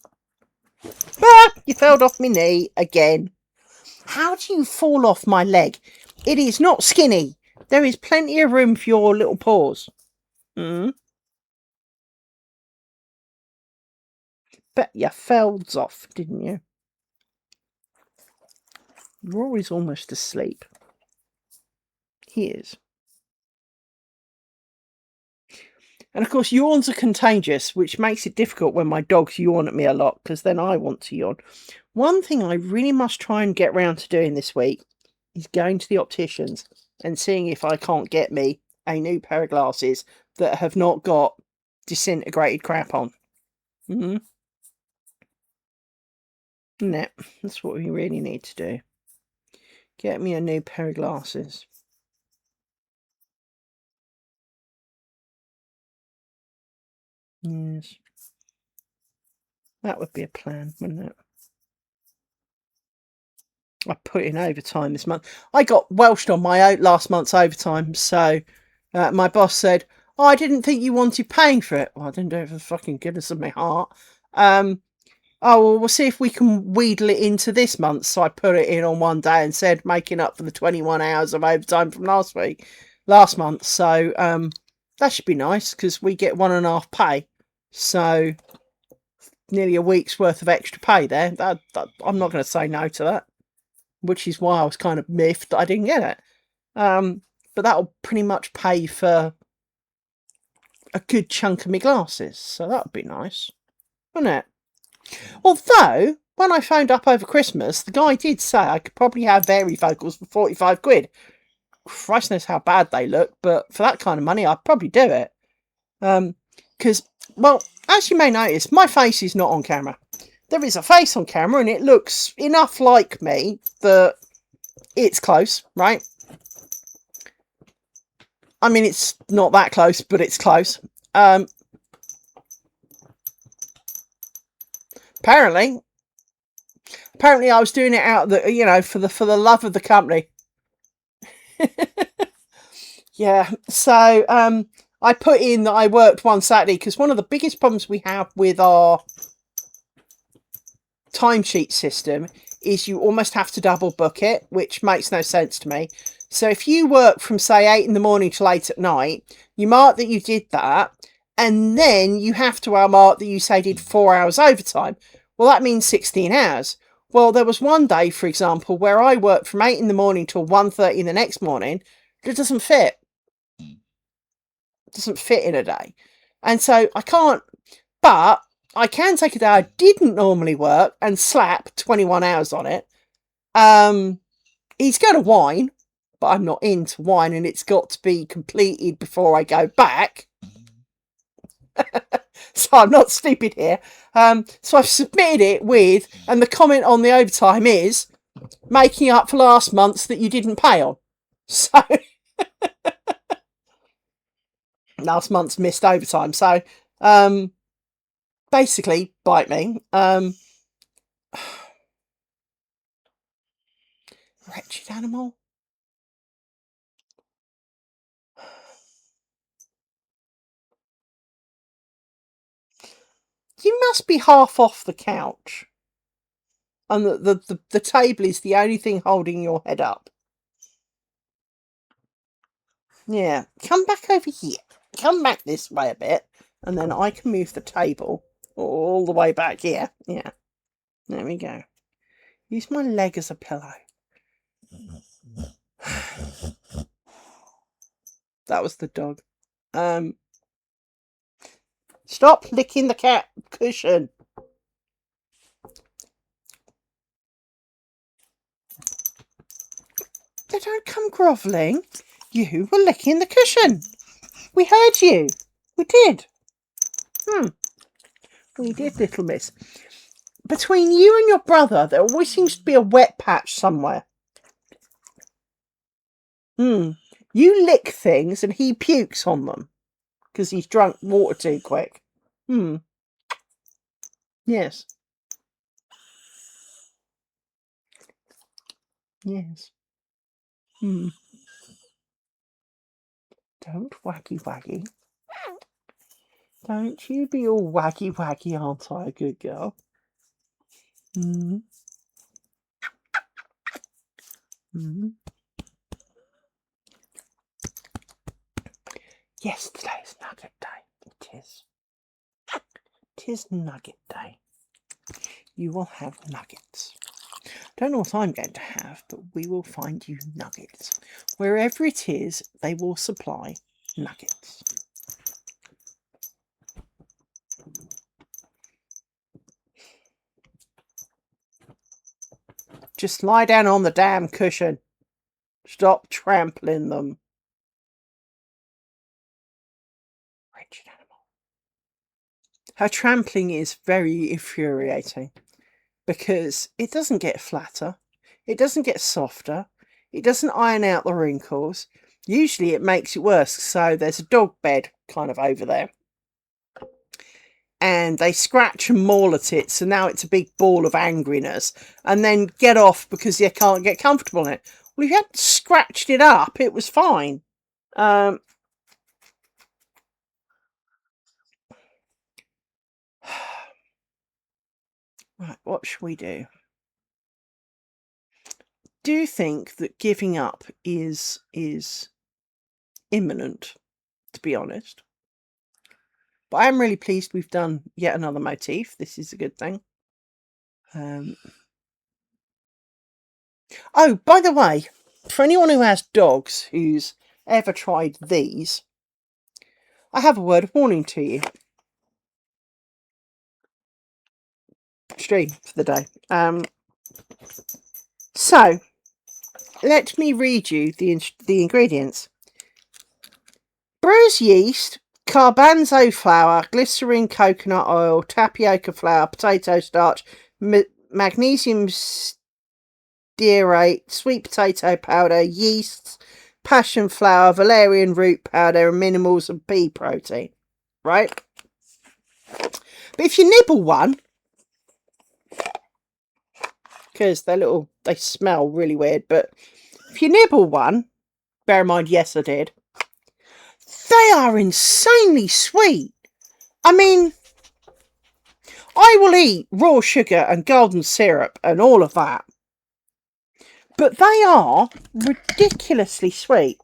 Ah! You fell off my knee again. How do you fall off my leg? It is not skinny. There is plenty of room for your little paws. Bet you fell off, didn't you? Rory's almost asleep. He is. And of course, yawns are contagious, which makes it difficult when my dogs yawn at me a lot, because then I want to yawn. One thing I really must try and get round to doing this week is going to the opticians and seeing if I can't get me a new pair of glasses that have not got disintegrated crap on. No, that's what we really need to do. Get me a new pair of glasses. Yes. That would be a plan, wouldn't it? I put in overtime this month. I got welshed on my last month's overtime, so my boss said, "Oh, I didn't think you wanted paying for it." Well, I didn't do it for the fucking goodness of my heart. Oh, well, we'll see if we can wheedle it into this month. So I put it in on one day and said, making up for the 21 hours of overtime from last month. So that should be nice because we get 1.5 pay. So nearly a week's worth of extra pay there. I'm not going to say no to that, which is why I was kind of miffed that I didn't get it. But that'll pretty much pay for a good chunk of my glasses. So that would be nice, wouldn't it? Although, when I phoned up over Christmas, the guy did say I could probably have varifocals for 45 quid. Christ knows how bad they look, but for that kind of money, I'd probably do it. Because, well, as you may notice, my face is not on camera. There is a face on camera, and it looks enough like me that it's close, right? I mean, it's not that close, but it's close. Apparently I was doing it out of the, you know, for the love of the company. Yeah. So I put in that I worked one Saturday because one of the biggest problems we have with our timesheet system is you almost have to double book it, which makes no sense to me. So if you work from say 8 in the morning till 8 at night, you mark that you did that, and then you have to mark that you say did 4 hours overtime. Well, that means 16 hours. Well, there was one day, for example, where I worked from 8 in the morning till 1:30 the next morning. It doesn't fit. It doesn't fit in a day. And so I can't, but I can take a day I didn't normally work and slap 21 hours on it. He's going to whine, but I'm not into whine, and it's got to be completed before I go back. So I'm not stupid here. So I've submitted it with, and the comment on the overtime is making up for last month's that you didn't pay on. So last month's missed overtime. So basically, bite me. Wretched animal. You must be half off the couch. And the table is the only thing holding your head up. Yeah. Come back over here. Come back this way a bit. And then I can move the table all the way back here. Yeah. There we go. Use my leg as a pillow. That was the dog. Stop licking the cat cushion. They don't come grovelling. You were licking the cushion. We heard you. We did. We did, little miss. Between you and your brother, there always seems to be a wet patch somewhere. You lick things and he pukes on them because he's drunk water too quick. Yes. Yes. Don't waggy waggy. Don't you be all waggy waggy, aren't I a good girl? Yes, today's nugget day. It is. 'Tis nugget day. You will have nuggets. Don't know what I'm going to have, but we will find you nuggets. Wherever it is, they will supply nuggets. Just lie down on the damn cushion. Stop trampling them. Wretched animal. Her trampling is very infuriating because it doesn't get flatter. It doesn't get softer. It doesn't iron out the wrinkles. Usually it makes it worse. So there's a dog bed kind of over there. And they scratch and maul at it, so now it's a big ball of angriness. And then get off because you can't get comfortable in it. Well, if you hadn't scratched it up, it was fine. Right, what should we do? Do you think that giving up is imminent, to be honest? But I am really pleased we've done yet another motif. This is a good thing. Oh, by the way, for anyone who has dogs who's ever tried these, I have a word of warning to you. Stream for the day. So, let me read you the ingredients. Brewer's yeast, garbanzo flour, glycerin, coconut oil, tapioca flour, potato starch, magnesium stearate, sweet potato powder, yeasts, passion flour, valerian root powder, and minimals of pea protein. Right? But if you nibble one, because they smell really weird, but if you nibble one, bear in mind, yes, I did, they are insanely sweet. I mean, I will eat raw sugar and golden syrup and all of that, but they are ridiculously sweet.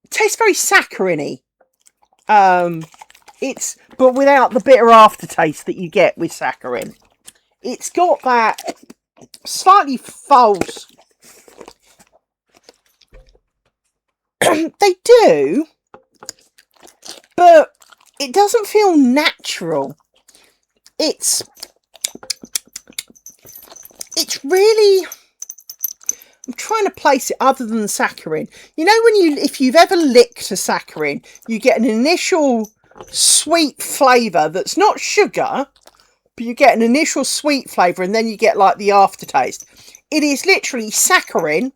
It tastes very saccharine-y. But without the bitter aftertaste that you get with saccharin. It's got that slightly false. They do, but it doesn't feel natural. It's really, I'm trying to place it other than saccharin. You know, if you've ever licked a saccharin, you get an initial sweet flavour that's not sugar, but you get an initial sweet flavour and then you get like the aftertaste. It is literally saccharin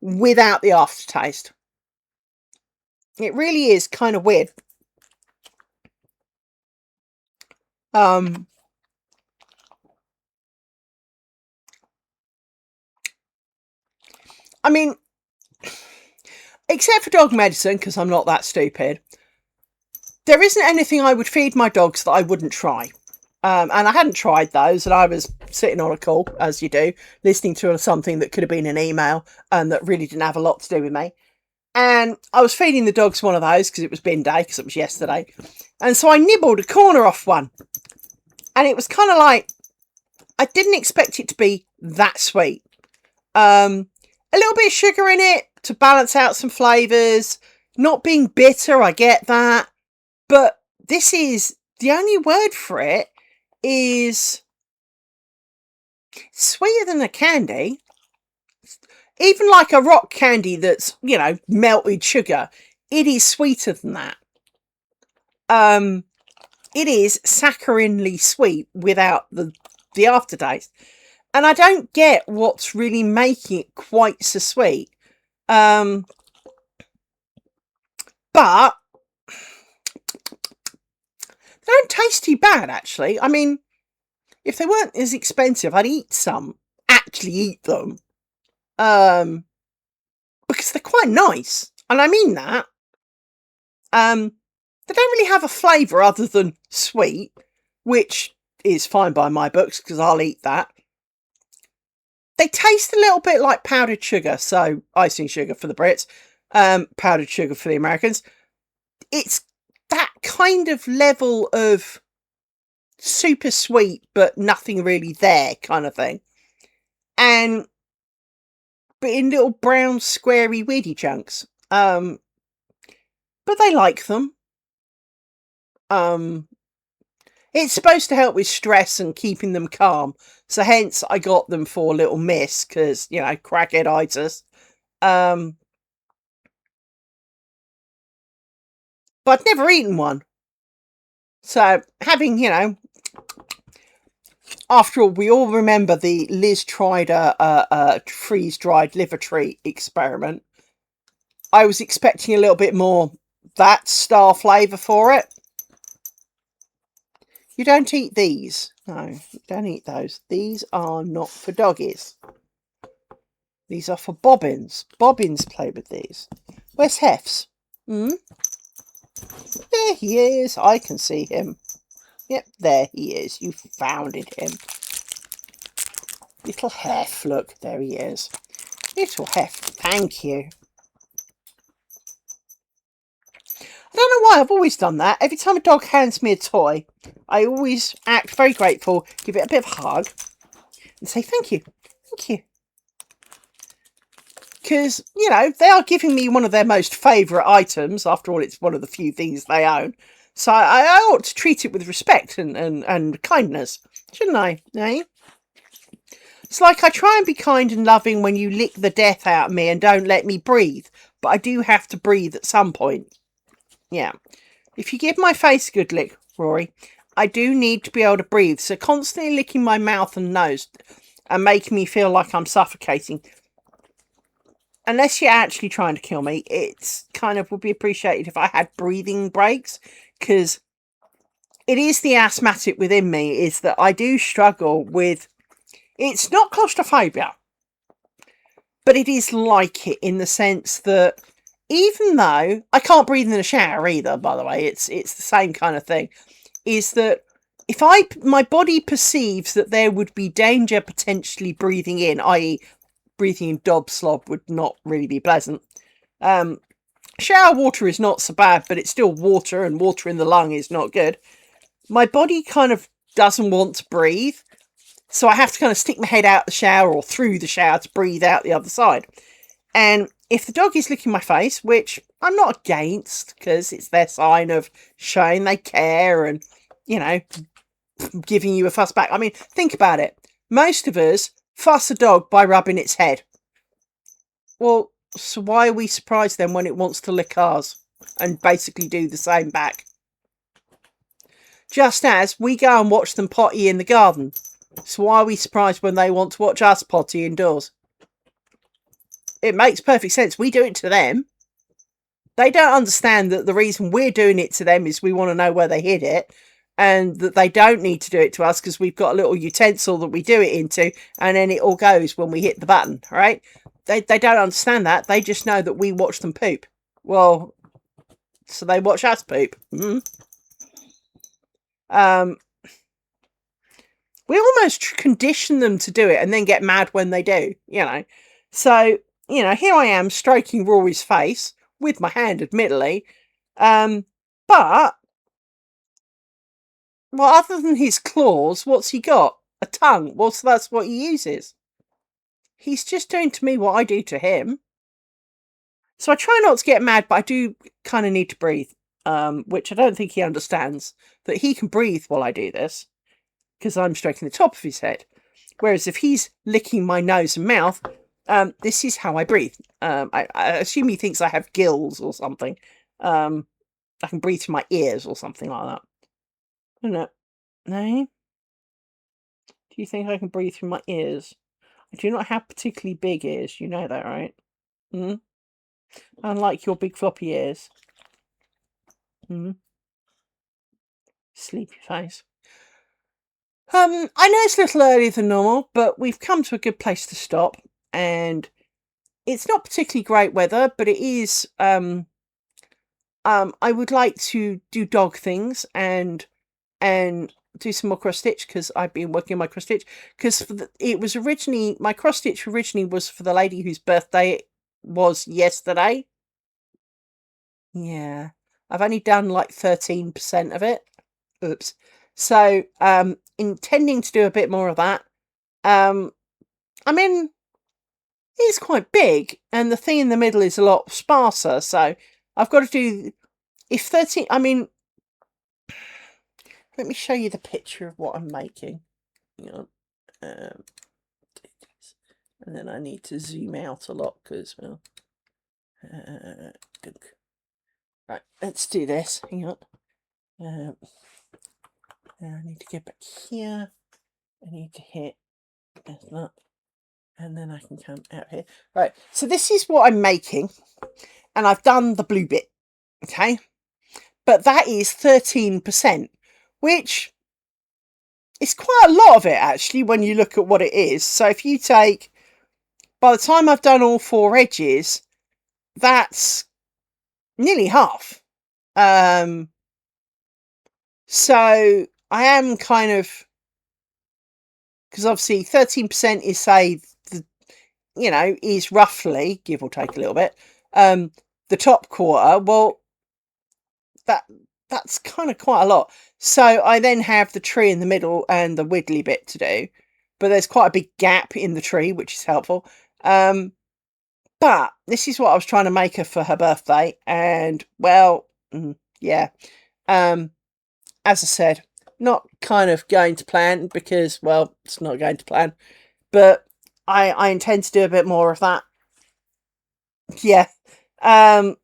without the aftertaste. It really is kind of weird. I mean, except for dog medicine, because I'm not that stupid, there isn't anything I would feed my dogs that I wouldn't try. And I hadn't tried those, and I was sitting on a call, as you do, listening to something that could have been an email and that really didn't have a lot to do with me. And I was feeding the dogs one of those because it was bin day, because it was yesterday. And so I nibbled a corner off one. And it was kind of like, I didn't expect it to be that sweet. A little bit of sugar in it to balance out some flavours. Not being bitter, I get that. But this is, the only word for it is sweeter than a candy. Even like a rock candy that's, you know, melted sugar, it is sweeter than that. It is saccharinely sweet without the aftertaste. And I don't get what's really making it quite so sweet. But they don't taste too bad, actually. I mean, if they weren't as expensive, I'd eat some. Actually eat them. Because they're quite nice. And I mean that. They don't really have a flavour other than sweet, which is fine by my books, because I'll eat that. They taste a little bit like powdered sugar, so icing sugar for the Brits, powdered sugar for the Americans. It's that kind of level of super sweet, but nothing really there kind of thing. But in little brown, squarey, weedy chunks. But they like them. It's supposed to help with stress and keeping them calm. So hence I got them for little miss, because, you know, crackheaditis. But I'd never eaten one. So having, you know, after all, we all remember the Liz tried a freeze-dried liver treat experiment. I was expecting a little bit more that star flavour for it. You don't eat these. No, you don't eat those. These are not for doggies. These are for bobbins. Bobbins play with these. Where's Hef's? There he is. I can see him. Yep, there he is. You found him. Little Hef, look, there he is. Little Hef, thank you. I don't know why I've always done that. Every time a dog hands me a toy, I always act very grateful, give it a bit of a hug, and say thank you. Thank you. because, you know, they are giving me one of their most favourite items. After all, it's one of the few things they own. So I ought to treat it with respect and kindness, shouldn't I? Eh? It's like I try and be kind and loving when you lick the death out of me and don't let me breathe. But I do have to breathe at some point. Yeah. If you give my face a good lick, Rory, I do need to be able to breathe. So constantly licking my mouth and nose and making me feel like I'm suffocating. Unless you're actually trying to kill me, it's kind of would be appreciated if I had breathing breaks. Because it is the asthmatic within me is that I do struggle with... It's not claustrophobia, but it is like it in the sense that even though I can't breathe in the shower either, by the way, it's the same kind of thing, is that if my body perceives that there would be danger potentially breathing in, i.e. breathing in dob slob would not really be pleasant. Shower water is not so bad, but it's still water, and water in the lung is not good. My body kind of doesn't want to breathe. So I have to kind of stick my head out the shower or through the shower to breathe out the other side. And if the dog is licking my face, which I'm not against, because it's their sign of showing they care and, you know, giving you a fuss back. I mean, think about it. Most of us fuss a dog by rubbing its head. Well, so why are we surprised then when it wants to lick ours and basically do the same back? Just as we go and watch them potty in the garden. So why are we surprised when they want to watch us potty indoors? It makes perfect sense. We do it to them. They don't understand that the reason we're doing it to them is we want to know where they hid it, and that they don't need to do it to us because we've got a little utensil that we do it into, and then it all goes when we hit the button, right? They don't understand that. They just know that we watch them poop. Well, so they watch us poop. We almost condition them to do it and then get mad when they do, you know. So, you know, here I am stroking Rory's face with my hand, admittedly. But, well, other than his claws, what's he got? A tongue. Well, so that's what he uses. He's just doing to me what I do to him. So I try not to get mad, but I do kind of need to breathe, which I don't think he understands. That he can breathe while I do this, because I'm stroking the top of his head. Whereas if he's licking my nose and mouth, this is how I breathe. I assume he thinks I have gills or something. I can breathe through my ears or something like that. I don't know. No? Do you think I can breathe through my ears? I do not have particularly big ears. You know that, right? Unlike your big floppy ears. Sleepy face. I know it's a little earlier than normal, but we've come to a good place to stop, and it's not particularly great weather, but it is. I would like to do dog things and do some more cross stitch because I've been working on my cross stitch because it was originally my cross stitch was for the lady whose birthday was yesterday. Yeah, I've only done like 13% of it. Oops. So, intending to do a bit more of that. I mean, it's quite big, and the thing in the middle is a lot sparser, so I've got to do... If 13... I mean... Let me show you the picture of what I'm making. Hang on. And then I need to zoom out a lot, because, well... right, let's do this. Hang on. I need to get back here. I need to hit that. And then I can come out here. Right, so this is what I'm making. And I've done the blue bit. Okay? But that is 13%. Which is quite a lot of it, actually, when you look at what it is. So if you take... By the time I've done all 4 edges, that's nearly half. So I am kind of... Because obviously 13% is, say, is roughly, give or take a little bit, the top quarter. Well, that's kind of quite a lot. So I then have the tree in the middle and the wiggly bit to do. But there's quite a big gap in the tree, which is helpful. But this is what I was trying to make her for her birthday, and well, yeah. As I said, not kind of going to plan because, well, it's not going to plan. But I intend to do a bit more of that. Yeah. Well,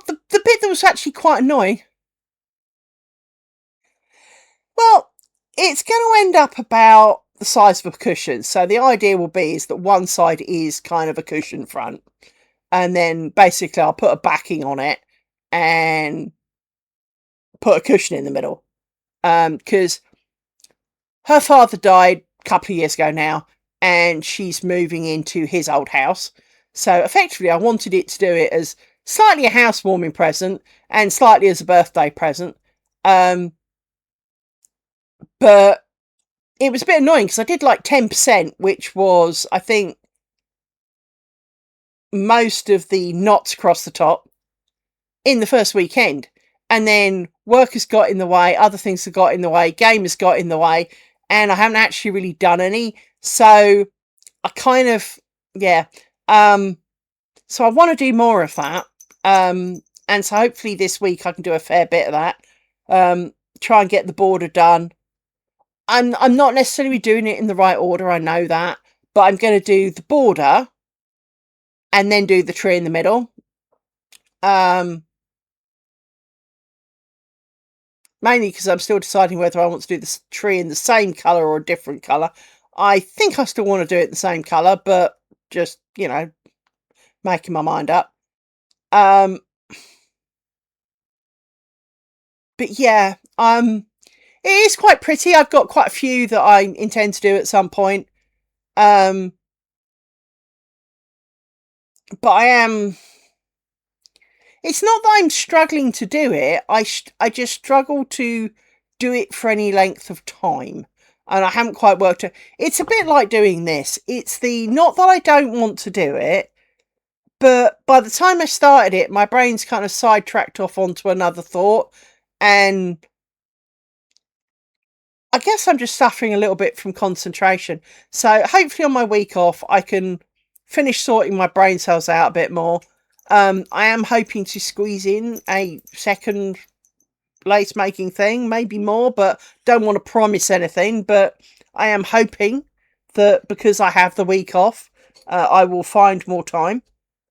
the bit that was actually quite annoying. Well, it's going to end up about the size of a cushion. So the idea will be is that one side is kind of a cushion front, and then basically I'll put a backing on it and put a cushion in the middle. Because her father died a couple of years ago now, and she's moving into his old house. So effectively, I wanted it to do it as slightly a housewarming present and slightly as a birthday present. But it was a bit annoying because I did like 10%, which was, I think, most of the knots across the top in the first weekend. And then work has got in the way, other things have got in the way, game has got in the way, and I haven't actually really done any. So I kind of, yeah. So I want to do more of that. And so hopefully this week I can do a fair bit of that. Try and get the border done. I'm not necessarily doing it in the right order, I know that, but I'm going to do the border and then do the tree in the middle. Mainly because I'm still deciding whether I want to do the tree in the same colour or a different colour. I think I still want to do it the same colour, but just, making my mind up. But yeah, it is quite pretty. I've got quite a few that I intend to do at some point. But I am... It's not that I'm struggling to do it. I just struggle to do it for any length of time. And I haven't quite worked it. It's a bit like doing this. It's not that I don't want to do it, but by the time I started it, my brain's kind of sidetracked off onto another thought. And I guess I'm just suffering a little bit from concentration. So hopefully on my week off, I can finish sorting my brain cells out a bit more. I am hoping to squeeze in a second lace making thing, maybe more, but don't want to promise anything. But I am hoping that because I have the week off, I will find more time.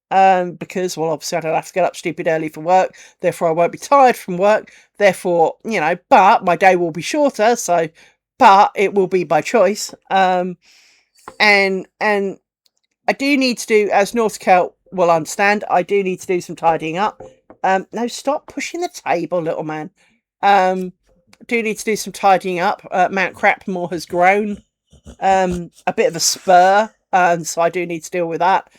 Because, well, obviously I don't have to get up stupid early for work, therefore I won't be tired from work, therefore, but my day will be shorter, so, but it will be by choice. And I do need to do, as North Celt will understand, I do need to do some tidying up. No, stop pushing the table, little man. Do need to do some tidying up. Mount Crapmore has grown a bit of a spur, so I do need to deal with that.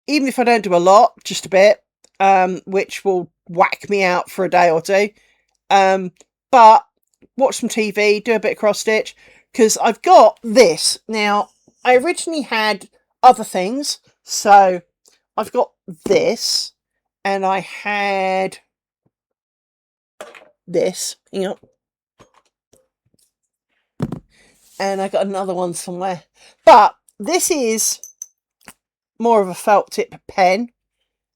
Even if I don't do a lot, just a bit, which will whack me out for a day or two. But watch some TV, do a bit of cross stitch, because I've got this. Now, I originally had other things, so I've got this, and I had this, and I got another one somewhere. But this is more of a felt tip pen.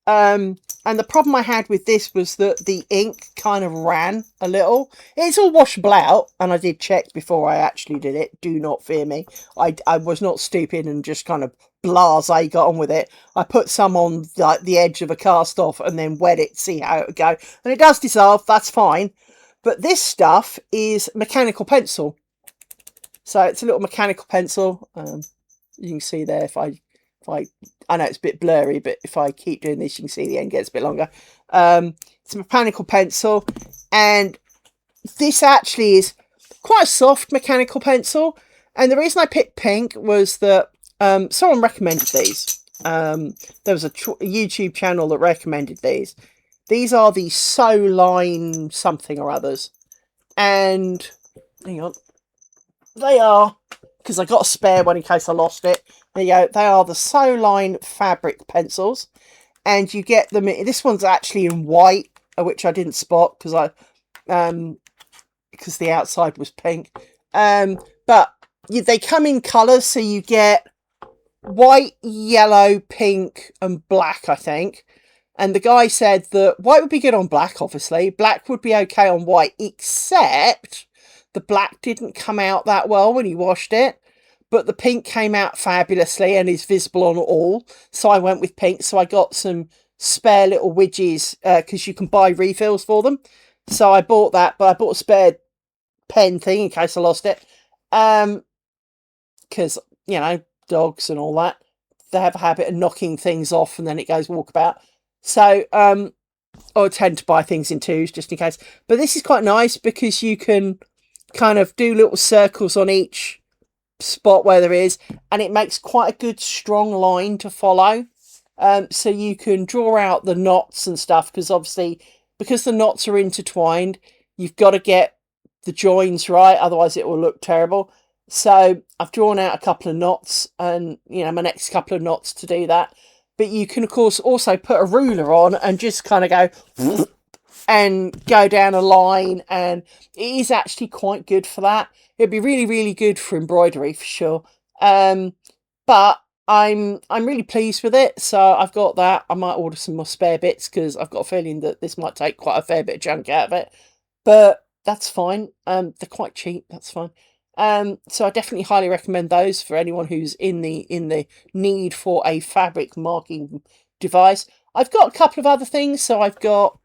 And the problem I had with this was that the ink kind of ran a little. It's all washable out, and I did check before I actually did it. Do not fear me. I was not stupid and just kind of blasé got on with it. I put some on like the edge of a cast off and then wet it, see how it would go. And it does dissolve, that's fine. But this stuff is mechanical pencil. So it's a little mechanical pencil. You can see there if I know it's a bit blurry, but if I keep doing this, you can see the end gets a bit longer. It's a mechanical pencil, and this actually is quite a soft mechanical pencil. And the reason I picked pink was that someone recommended these. There was a YouTube channel that recommended these. These are the Soline something or others. And, hang on, they are, because I got a spare one in case I lost it. There you go. They are the Soline fabric pencils, and you get them. This one's actually in white, which I didn't spot because the outside was pink. But they come in colours, so you get white, yellow, pink and black, I think. And the guy said that white would be good on black, obviously. Black would be okay on white, except the black didn't come out that well when he washed it. But the pink came out fabulously and is visible on all. So I went with pink. So I got some spare little widgets because you can buy refills for them. So I bought that, but I bought a spare pen thing in case I lost it. Because, you know, dogs and all that, they have a habit of knocking things off and then it goes walkabout. So I tend to buy things in twos just in case. But this is quite nice because you can kind of do little circles on each spot where there is, and it makes quite a good strong line to follow. So you can draw out the knots and stuff, because obviously, because the knots are intertwined, you've got to get the joins right, otherwise it will look terrible. So I've drawn out a couple of knots, and you know, my next couple of knots to do that. But you can of course also put a ruler on and just kind of go and go down a line, and it is actually quite good for that. It'd be really, really good for embroidery for sure. But I'm really pleased with it, so I've got that. I might order some more spare bits because I've got a feeling that this might take quite a fair bit of junk out of it. But that's fine. They're quite cheap. That's fine. So I definitely highly recommend those for anyone who's in the need for a fabric marking device. I've got a couple of other things. So I've got,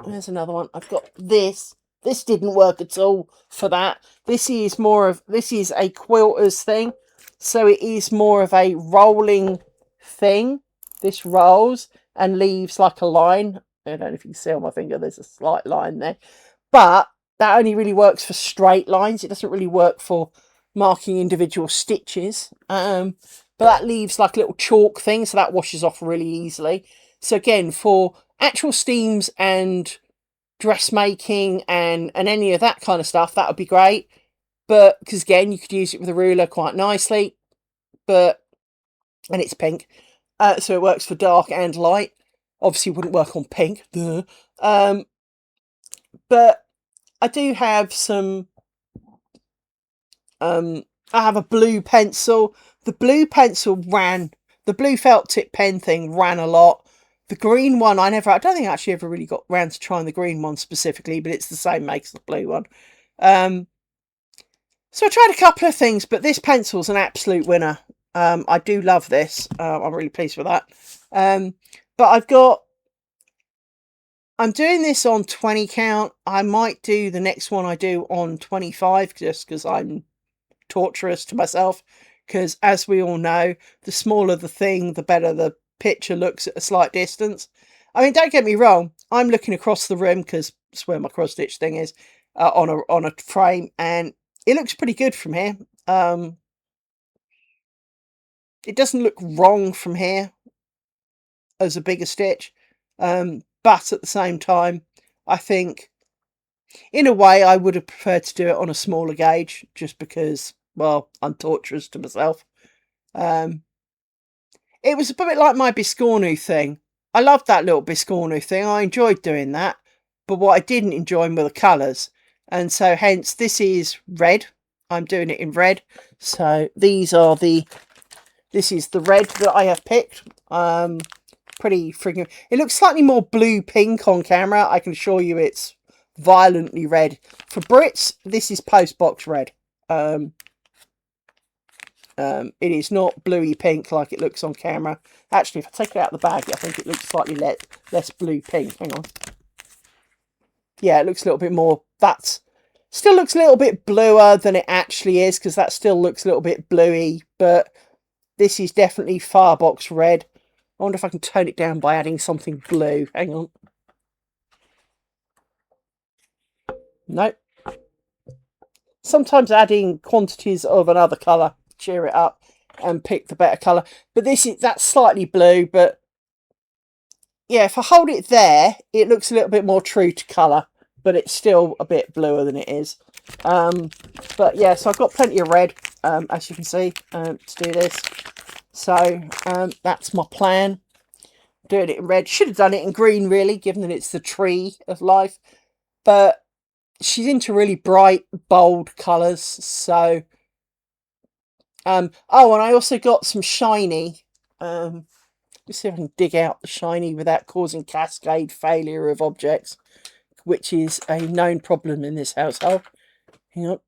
there's another one. I've got this. This didn't work at all for that. This is a quilter's thing. So it is more of a rolling thing. This rolls and leaves like a line. I don't know if you can see on my finger, there's a slight line there. But that only really works for straight lines. It doesn't really work for marking individual stitches. But that leaves like a little chalk thing, so that washes off really easily. So again, for actual steams and dressmaking and any of that kind of stuff, that would be great. But because again, you could use it with a ruler quite nicely. And it's pink, so it works for dark and light. Obviously, wouldn't work on pink. But I do have some. I have a blue pencil. The blue pencil ran. The blue felt tip pen thing ran a lot. The green one, I don't think I actually ever really got round to trying the green one specifically, but it's the same make as the blue one. So I tried a couple of things, but this pencil's an absolute winner. I do love this. I'm really pleased with that. But I'm doing this on 20 count. I might do the next one I do on 25, just because I'm torturous to myself. Because as we all know, the smaller the thing, the better the picture looks at a slight distance. I mean, don't get me wrong. I'm looking across the room because that's where my cross stitch thing is, on a frame, and it looks pretty good from here. It doesn't look wrong from here as a bigger stitch. But at the same time, I think, in a way, I would have preferred to do it on a smaller gauge, just because, well, I'm torturous to myself. It was a bit like my Biscornu thing. I loved that little Biscornu thing. I enjoyed doing that. But what I didn't enjoy were the colours. And so, hence, this is red. I'm doing it in red. So, this is the red that I have picked. Pretty friggin'. It looks slightly more blue-pink on camera. I can assure you it's violently red. For Brits, this is post-box red. It is not bluey pink like it looks on camera. Actually, if I take it out of the bag, I think it looks slightly less blue pink. Hang on. Yeah, it looks a little bit more. That still looks a little bit bluer than it actually is, because that still looks a little bit bluey. But this is definitely Firebox red. I wonder if I can tone it down by adding something blue. Hang on. Nope. Sometimes adding quantities of another colour, cheer it up and pick the better colour. But that's slightly blue, but yeah, if I hold it there, it looks a little bit more true to colour, but it's still a bit bluer than it is. But yeah, so I've got plenty of red, as you can see, to do this. So that's my plan. Doing it in red. Should have done it in green, really, given that it's the tree of life. But she's into really bright, bold colours, so Oh, and I also got some shiny. Let's see if I can dig out the shiny without causing cascade failure of objects, which is a known problem in this household. Hang on.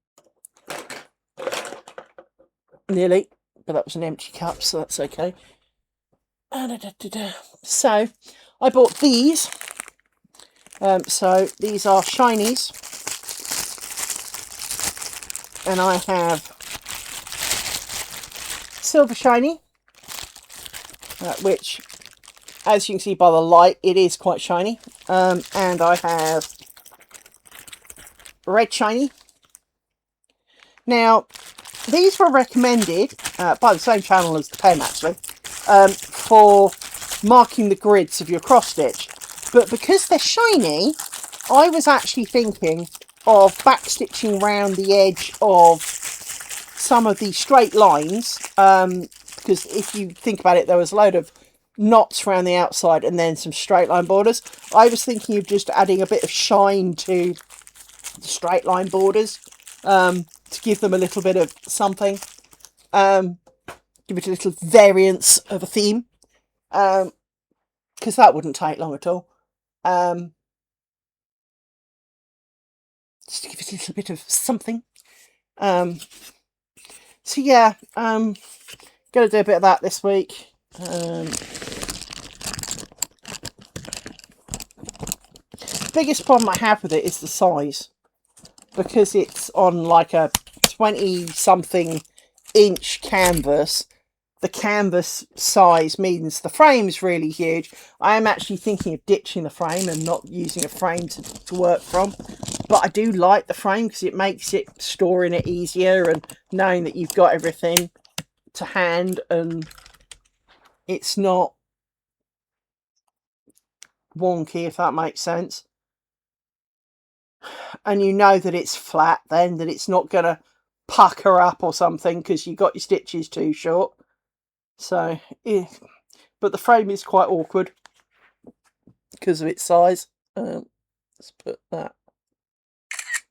Nearly, but that was an empty cup, so that's okay. So, I bought these. So, these are shinies. And I have silver shiny, which, as you can see by the light, it is quite shiny. And I have red shiny. Now, these were recommended by the same channel as the pen, actually, for marking the grids of your cross stitch. But because they're shiny, I was actually thinking of backstitching round the edge of some of the straight lines, because if you think about it, there was a load of knots around the outside and then some straight line borders. I was thinking of just adding a bit of shine to the straight line borders, to give them a little bit of something, give it a little variance of a theme, because that wouldn't take long at all. Just to give it a little bit of something. So yeah, gonna do a bit of that this week. Biggest problem I have with it is the size, because it's on like a 20 something inch canvas. The canvas size means the frame's really huge. I am actually thinking of ditching the frame and not using a frame to work from. But I do like the frame because it makes it storing it easier and knowing that you've got everything to hand and it's not wonky, if that makes sense. And you know that it's flat then, that it's not going to pucker up or something because you got your stitches too short. So, yeah. But the frame is quite awkward because of its size. Let's put that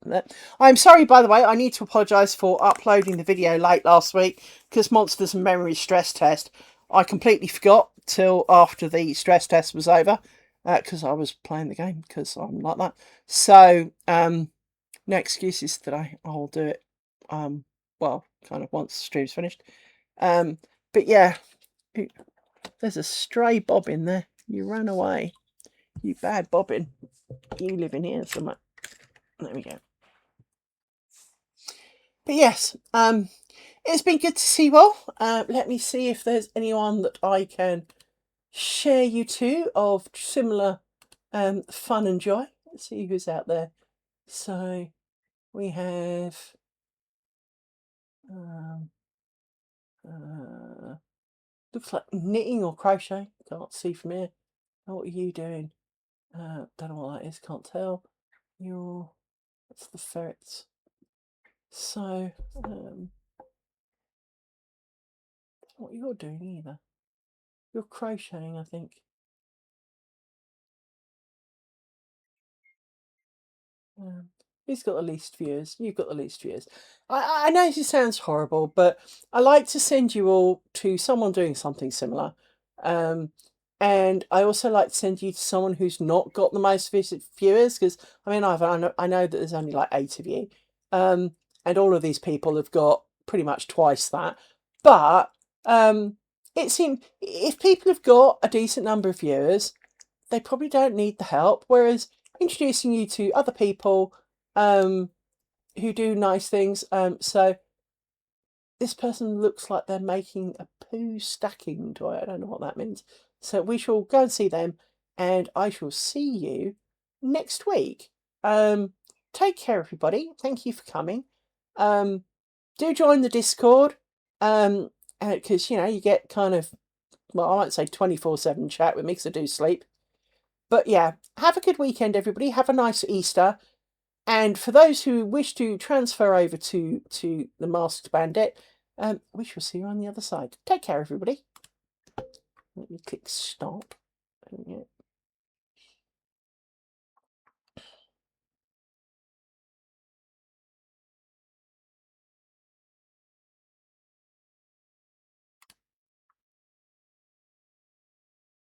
there. I'm sorry, by the way, I need to apologise for uploading the video late last week because Monsters and Memories stress test. I completely forgot till after the stress test was over because I was playing the game, because I'm like that. So, no excuses today. I'll do it, well, kind of once the stream's finished. But yeah, there's a stray bobbin there. You ran away. You bad bobbin. You live in here somewhere. There we go. But yes, it's been good to see you all. Let me see if there's anyone that I can share you to of similar fun and joy. Let's see who's out there. So we have looks like knitting or crochet. Can't see from here. Oh, what are you doing? Don't know what that is. Can't tell. That's the ferrets. So what you're doing either. You're crocheting, I think. Who's got the least viewers? You've got the least viewers. I know this sounds horrible, but I like to send you all to someone doing something similar. And I also like to send you to someone who's not got the most viewers, because I mean, I know that there's only like 8 of you, and all of these people have got pretty much twice that. But it seems if people have got a decent number of viewers, they probably don't need the help. Whereas introducing you to other people who do nice things. So this person looks like they're making a poo stacking toy. I don't know what that means. So we shall go and see them, and I shall see you next week. Take care, everybody. Thank you for coming. Do join the Discord, because you get kind of, well, I won't say 24/7 chat with me because I do sleep. But yeah, have a good weekend, everybody. Have a nice Easter. And for those who wish to transfer over to the Masked Bandit, we shall see you on the other side. Take care, everybody. Let me click stop.